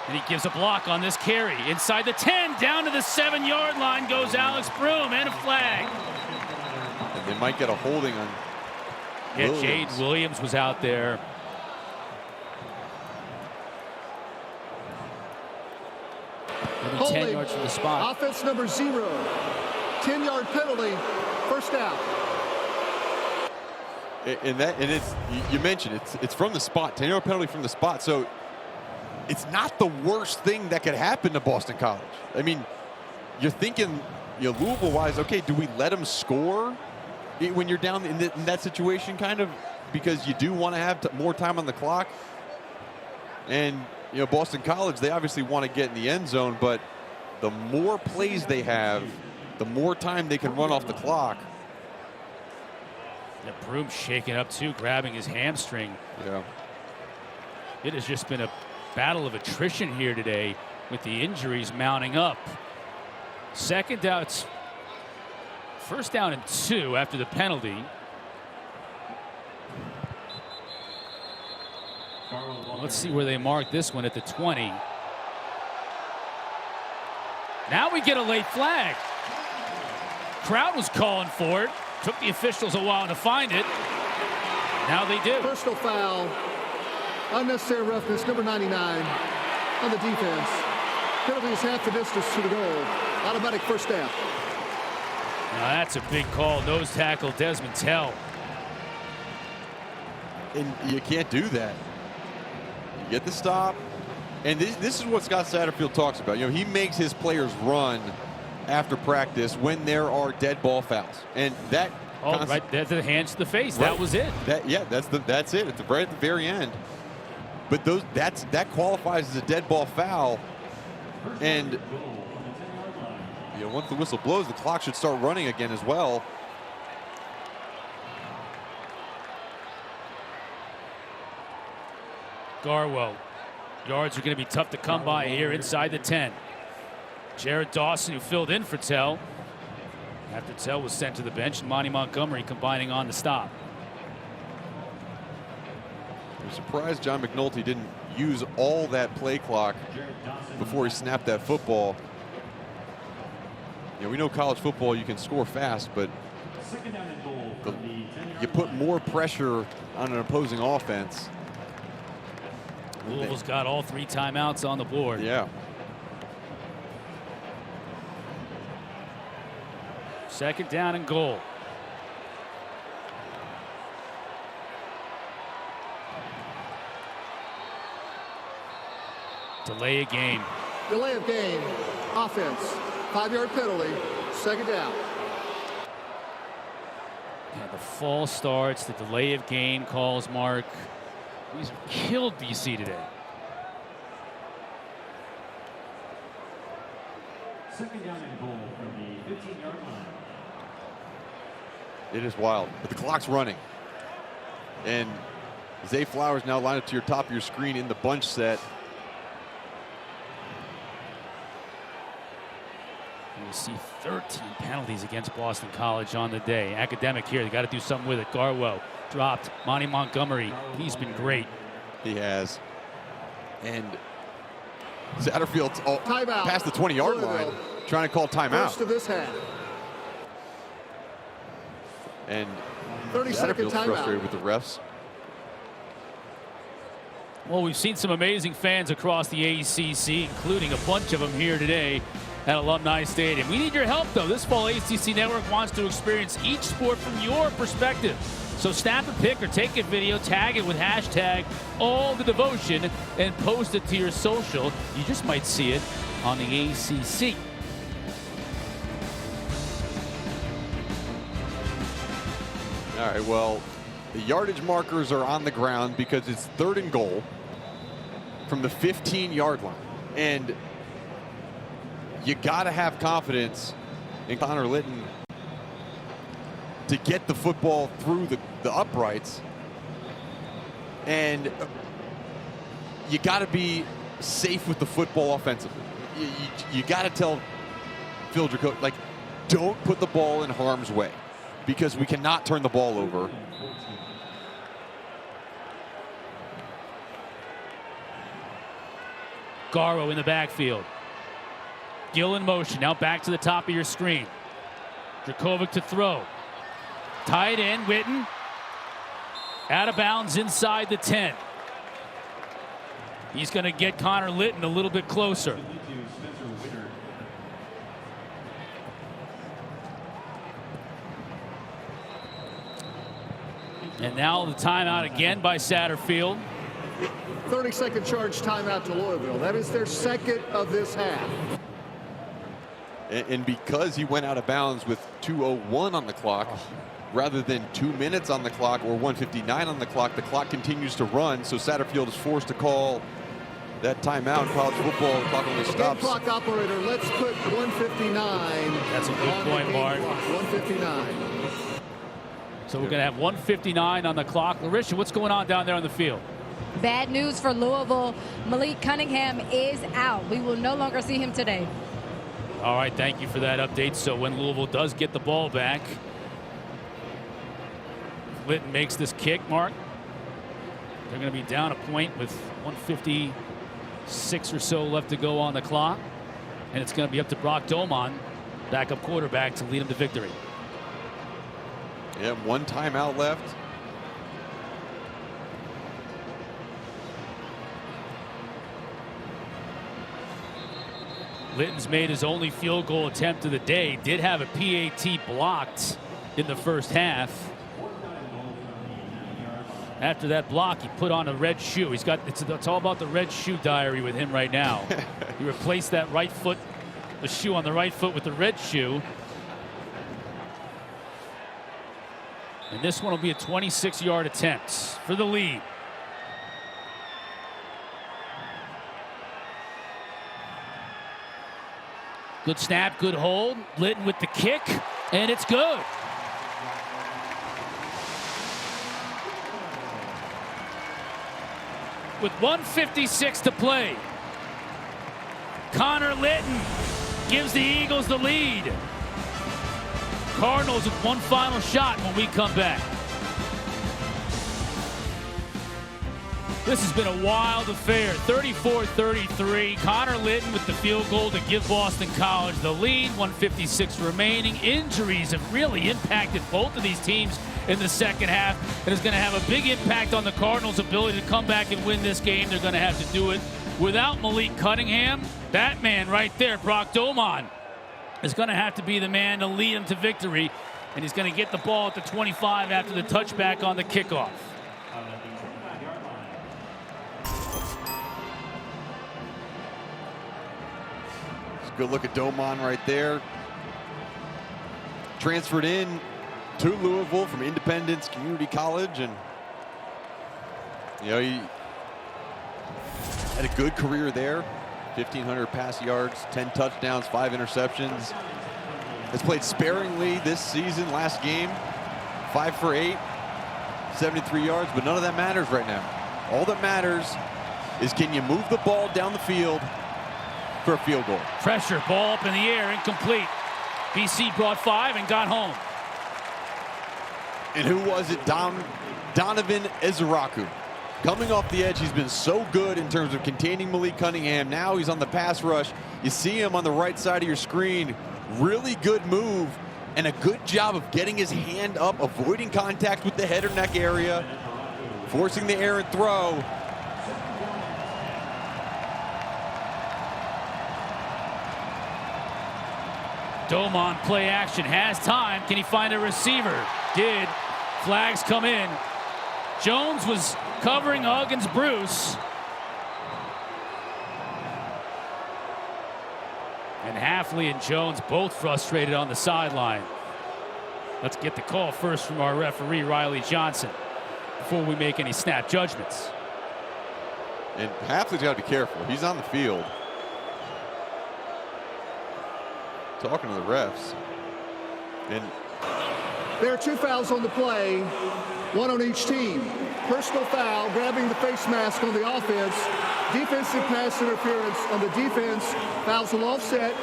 And he gives a block on this carry. Inside the 10, down to the 7-yard line goes Alex Broom, and a flag. And they might get a holding on Williams. Jade Williams was out there. Maybe 10 yards from the spot. Offense number 0. 10-yard penalty. First down. And it's, you mentioned it's from the spot, 10-yard penalty from the spot. So it's not the worst thing that could happen to Boston College. I mean, you're thinking, Louisville-wise, okay, do we let them score when you're down in that situation, kind of, because you do want to have more time on the clock? And, Boston College, they obviously want to get in the end zone, but the more plays they have, the more time they can run off the clock. Yeah, Broom shaking up too, grabbing his hamstring. Yeah. It has just been a battle of attrition here today with the injuries mounting up. Second down, it's first down and 2 after the penalty. Let's see where they mark this one at the 20. Now we get a late flag. Crowd was calling for it. Took the officials a while to find it. Now they do. Personal foul. Unnecessary roughness, number 99 on the defense. Penalty is half the distance to the goal. Automatic first down. Now that's a big call. Nose tackle Desmond Tell. And you can't do that. You get the stop. And this is what Scott Satterfield talks about. He makes his players run after practice when there are dead ball fouls. And that right, that's the hands to the face. Right. That was it. That's it. It's right at the very end. But that qualifies as a dead ball foul. And once the whistle blows, the clock should start running again as well. Garwo. Yards are going to be tough to come by here inside the 10. Jared Dawson, who filled in for Tell after Tell was sent to the bench, and Monty Montgomery combining on the stop. I'm surprised John McNulty didn't use all that play clock before he snapped that football. We know college football, you can score fast, but you put more pressure on an opposing offense. Louisville's got all 3 timeouts on the board. Yeah. Second down and goal. Delay a game. Delay of game. Offense. 5-yard penalty. Second down. Yeah, the false starts, the delay of game calls, Mark. These have killed BC today. Second down and goal from the 15-yard line. It is wild, but the clock's running. And Zay Flowers now lined up to your top of your screen in the bunch set. You see 13 penalties against Boston College on the day. Academic here, they got to do something with it. Garwo dropped. Monty Montgomery, he's been great. He has. And Satterfield's timeout. Past the 20-yard line, trying to call timeout. First of this half. And 30-second Satterfield's timeout. frustrated with the refs. Well, we've seen some amazing fans across the ACC, including a bunch of them here today at Alumni Stadium. We need your help, though. This fall, ACC Network wants to experience each sport from your perspective. So snap a pic or take a video, tag it with hashtag #AllTheDevotion, and post it to your social. You just might see it on the ACC. All right, well, the yardage markers are on the ground because it's 3rd and goal from the 15-yard line. And you got to have confidence in Connor Litton to get the football through the uprights. And you got to be safe with the football offensively. You got to tell Phil Jurkovec, like, don't put the ball in harm's way because we cannot turn the ball over. Garwo in the backfield. Gill in motion, now back to the top of your screen. Jurkovec to throw. Tight end, Witten. Out of bounds inside the 10. He's going to get Connor Litton a little bit closer. And now the timeout again by Satterfield. 30-second charge timeout to Louisville. That is their second of this half. And because he went out of bounds with 2:01 on the clock, rather than 2 minutes on the clock or 1:59 on the clock continues to run. So Satterfield is forced to call that timeout. College football, the clock only Game stops. clock operator, let's put 1:59. That's a good point, Mark. 1:59. So we're going to have 1:59 on the clock. Larisha, what's going on down there on the field? Bad news for Louisville. Malik Cunningham is out. We will no longer see him today. All right, thank you for that update. So when Louisville does get the ball back, Litton makes this kick, Mark. They're going to be down a point with 1:56 or so left to go on the clock. And it's going to be up to Brock Domon, backup quarterback, to lead them to victory. Yeah, one timeout left. Litton's made his only field goal attempt of the day. Did have a PAT blocked in the first half. After that block, he put on a red shoe. He's got it's all about the red shoe diary with him right now. He replaced that right foot, the shoe on the right foot, with the red shoe. And this one will be a 26-yard attempt for the lead. Good snap, good hold. Litton with the kick, and it's good. With 1:56 to play, Connor Litton gives the Eagles the lead. Cardinals with one final shot when we come back. This has been a wild affair. 34-33. Connor Litton with the field goal to give Boston College the lead. 1:56 remaining. Injuries have really impacted both of these teams in the second half. It is going to have a big impact on the Cardinals' ability to come back and win this game. They're going to have to do it without Malik Cunningham. That man right there, Brock Domon, is going to have to be the man to lead them to victory. And he's going to get the ball at the 25 after the touchback on the kickoff. Good look at Domon right there. Transferred in to Louisville from Independence Community College, and he had a good career there. 1,500 pass yards, 10 touchdowns, 5 interceptions. Has played sparingly this season. Last game, 5 for 8, 73 yards, but none of that matters right now. All that matters is, can you move the ball down the field for a field goal? Pressure, ball up in the air, incomplete. BC brought 5 and got home. And who was it? Donovan Ezeraku. Coming off the edge, he's been so good in terms of containing Malik Cunningham. Now he's on the pass rush. You see him on the right side of your screen. Really good move and a good job of getting his hand up, avoiding contact with the head or neck area, forcing the errant throw. Domon play action, has time. Can he find a receiver? Did. Flags come in. Jones was covering Huggins Bruce. And Hafley and Jones both frustrated on the sideline. Let's get the call first from our referee, Riley Johnson, before we make any snap judgments. And Hafley's got to be careful. He's on the field, talking to the refs. And there are 2 fouls on the play, 1 on each team. Personal foul, grabbing the face mask on the offense. Defensive pass interference on the defense. Fouls will offset.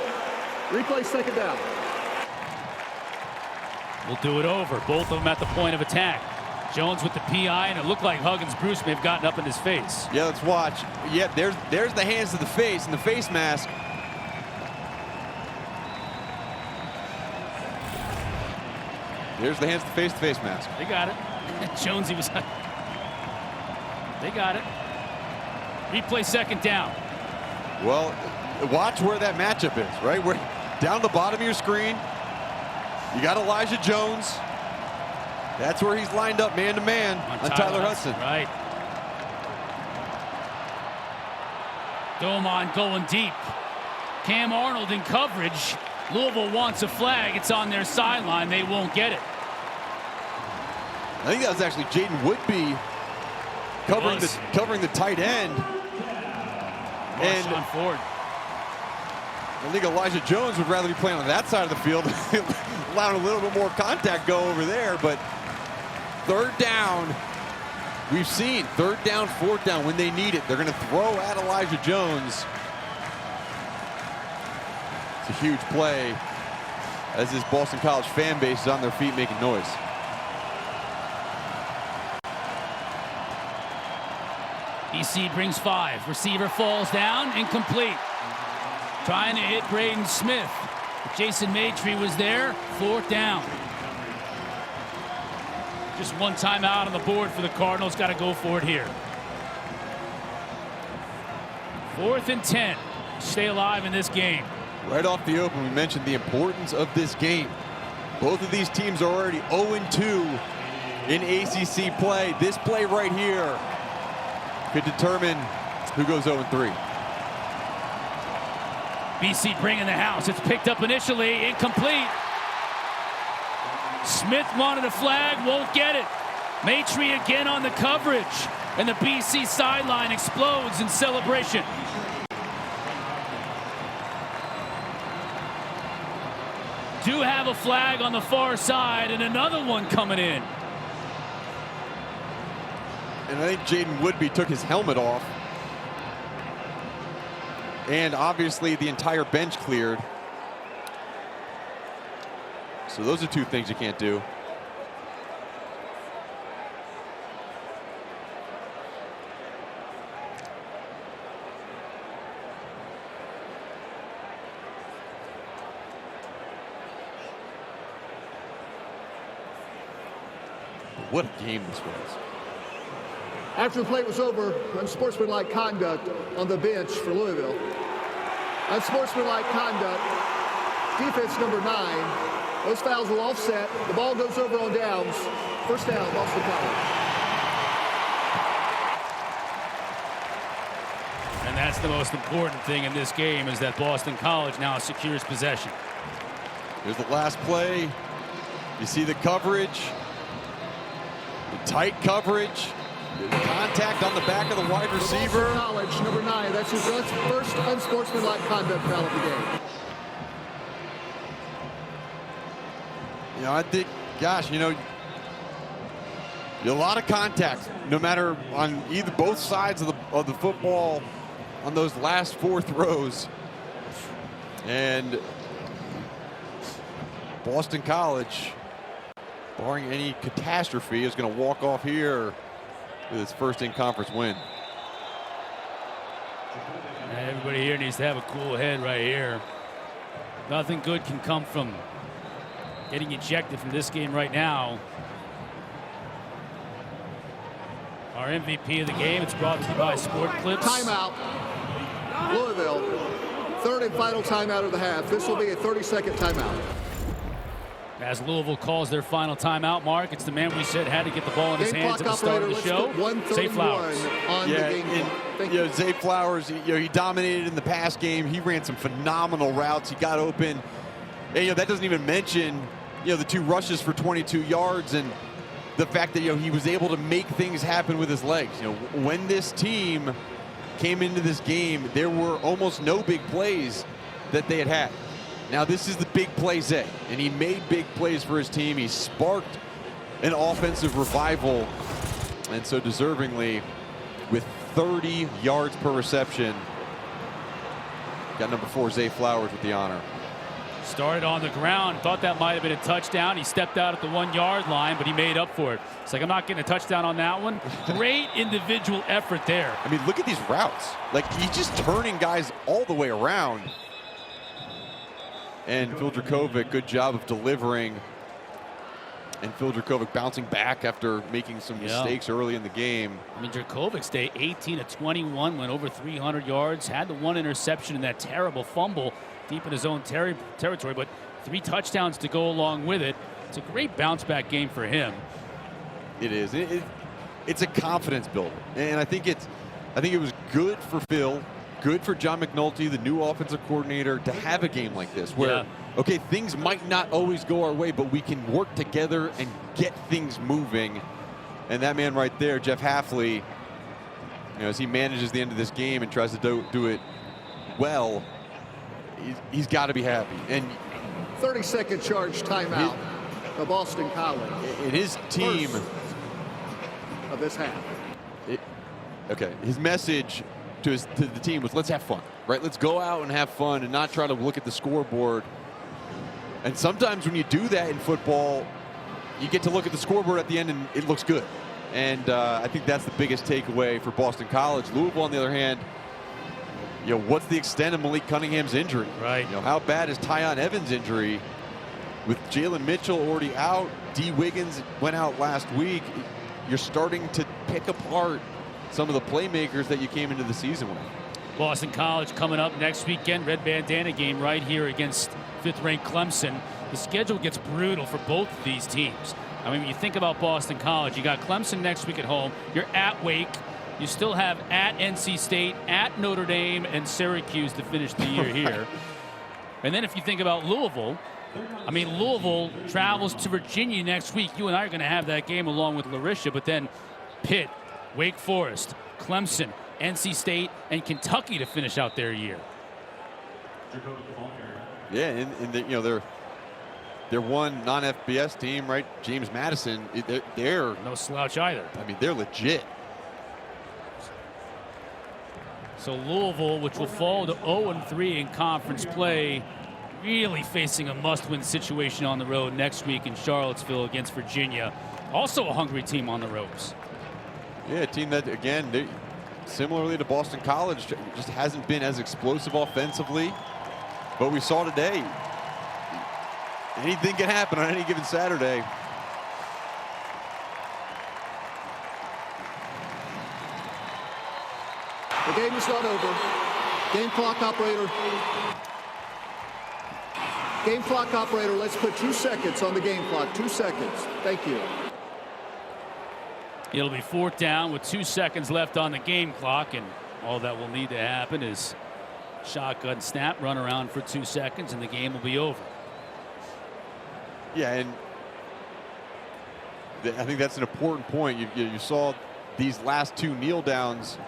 Replay, second down. We'll do it over. Both of them at the point of attack. Jones with the PI, and it looked like Huggins Bruce may have gotten up in his face. yeah, let's watch. Yeah, there's the hands to the face and the face mask. There's the hands to the face mask. They got it. Jonesy was. They got it. Replay, second down. Well, watch where that matchup is, right? Where down the bottom of your screen, you got Elijah Jones That's where he's lined up man-to-man on Tyler Hudson. Right. Domon going deep. Cam Arnold in coverage. Louisville wants a flag. It's on their sideline. They won't get it. I think that was actually Jaden Woodby covering the tight end. And Marshawn Ford. I think Elijah Jones would rather be playing on that side of the field, allowing a little bit more contact go over there. But third down, we've seen third down, fourth down when they need it. They're going to throw at Elijah Jones. It's a huge play as this Boston College fan base is on their feet making noise. BC brings 5. Receiver falls down, incomplete. Trying to hit Braden Smith. Jason Maitrey was there. 4th down. Just one timeout on the board for the Cardinals. Got to go for it here. 4th and 10. Stay alive in this game. Right off the open, we mentioned the importance of this game. Both of these teams are already 0-2 in ACC play. This play right here could determine who goes 0-3. BC bringing the house. It's picked up initially, incomplete. Smith wanted a flag, won't get it. Maitrey again on the coverage, and the BC sideline explodes in celebration. Do have a flag on the far side, and another one coming in. And I think Jaden Woodby took his helmet off. And obviously the entire bench cleared. So those are two things you can't do. What a game this was. After the play was over, unsportsmanlike conduct on the bench for Louisville. Unsportsmanlike conduct, defense number 9. Those fouls will offset. The ball goes over on downs. First down, Boston College. And that's the most important thing in this game, is that Boston College now secures possession. Here's the last play. You see the coverage. The tight coverage. Contact on the back of the wide receiver. Boston College, number 9. That's his first unsportsmanlike conduct foul of the game. You know, I think, gosh, you know, a lot of contact, no matter on both sides of the football on those last 4 throws. And Boston College, barring any catastrophe, is going to walk off here with its first in-conference win. Everybody here needs to have a cool head right here. Nothing good can come from getting ejected from this game right now. Our MVP of the game, it's brought to you by Sport Clips. Timeout. Louisville, 3rd and final timeout of the half. This will be a 30-second timeout. As Louisville calls their final timeout, Mark, it's the man we said had to get the ball in his hands at the start of the show, Zay Flowers. Zay Flowers, he dominated in the pass game. He ran some phenomenal routes. He got open. And, that doesn't even mention, the 2 rushes for 22 yards and the fact that, he was able to make things happen with his legs. When this team came into this game, there were almost no big plays that they had. Now, this is the big play Zay, and he made big plays for his team. He sparked an offensive revival, and so deservingly, with 30 yards per reception, got number 4, Zay Flowers, with the honor. Started on the ground, thought that might have been a touchdown. He stepped out at the 1-yard line, but he made up for it. It's like, I'm not getting a touchdown on that one. Great individual effort there. I mean, look at these routes. Like, he's just turning guys all the way around. And Phil Jurkovec, good job of delivering. And Phil Jurkovec bouncing back after making some mistakes early in the game. I mean, Jurkovec stayed 18 of 21, went over 300 yards, had the 1 interception in that terrible fumble deep in his own territory, but 3 touchdowns to go along with it. It's a great bounce back game for him. It is. It's a confidence builder, and I think it was good for Phil, good for John McNulty, the new offensive coordinator, to have a game like this where, okay, things might not always go our way, but we can work together and get things moving. And that man right there, Jeff Hafley, you know, as he manages the end of this game and tries to do it well, he's got to be happy. And 30-second charge timeout of Boston College. And his team First of this half. Okay, his message to the team was, let's have fun, right? Let's go out and have fun and not try to look at the scoreboard. And sometimes when you do that in football, you get to look at the scoreboard at the end and it looks good. And I think that's the biggest takeaway for Boston College. Louisville, on the other hand, you know, what's the extent of Malik Cunningham's injury? Right. You know, how bad is Tyon Evans' injury? With Jalen Mitchell already out, D. Wiggins went out last week. You're starting to pick apart some of the playmakers that you came into the season with. Boston College coming up next weekend. Red bandana game right here against 5th-ranked Clemson. The schedule gets brutal for both of these teams. I mean, when you think about Boston College, you got Clemson next week at home. You're at Wake. You still have at NC State, at Notre Dame, and Syracuse to finish the year here. And then if you think about Louisville, I mean, Louisville travels to Virginia next week. You and I are going to have that game along with Larisha, but then Pitt, Wake Forest, Clemson, NC State, and Kentucky to finish out their year. Yeah, and you know, they're one non-FBS team, right? James Madison, they're no slouch either. I mean, they're legit. So Louisville, which will fall to 0-3 in conference play, really facing a must-win situation on the road next week in Charlottesville against Virginia. Also a hungry team on the ropes. Yeah, a team that, again, similarly to Boston College, just hasn't been as explosive offensively. But we saw today, anything can happen on any given Saturday. The game is not over. Game clock operator. Game clock operator, let's put 2 seconds on the game clock. 2 seconds. Thank you. It'll be 4th down with 2 seconds left on the game clock, and all that will need to happen is shotgun snap, run around for 2 seconds, and the game will be over. Yeah, and I think that's an important point. You saw these last 2 kneel downs.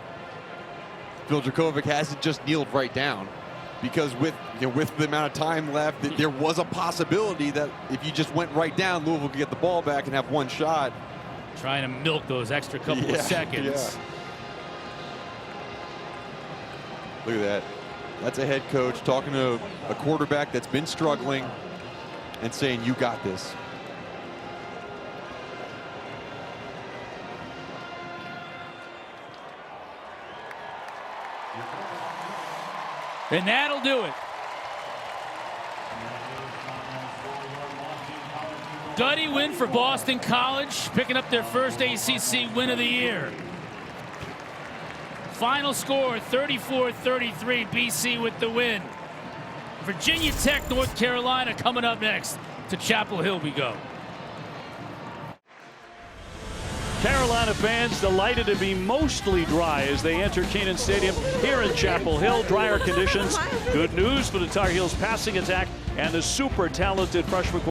Phil Jurkovec hasn't just kneeled right down, because with the amount of time left, there was a possibility that if you just went right down, Louisville could get the ball back and have one shot. Trying to milk those extra couple of seconds. Yeah. Look at that. That's a head coach talking to a quarterback that's been struggling and saying, you got this. And that'll do it. Gutty win for Boston College, picking up their first ACC win of the year. Final score 34-33, BC with the win. Virginia Tech, North Carolina coming up next. To Chapel Hill we go. Carolina fans delighted to be mostly dry as they enter Kenan Stadium here in Chapel Hill. Drier conditions. Good news for the Tar Heels passing attack and the super talented freshman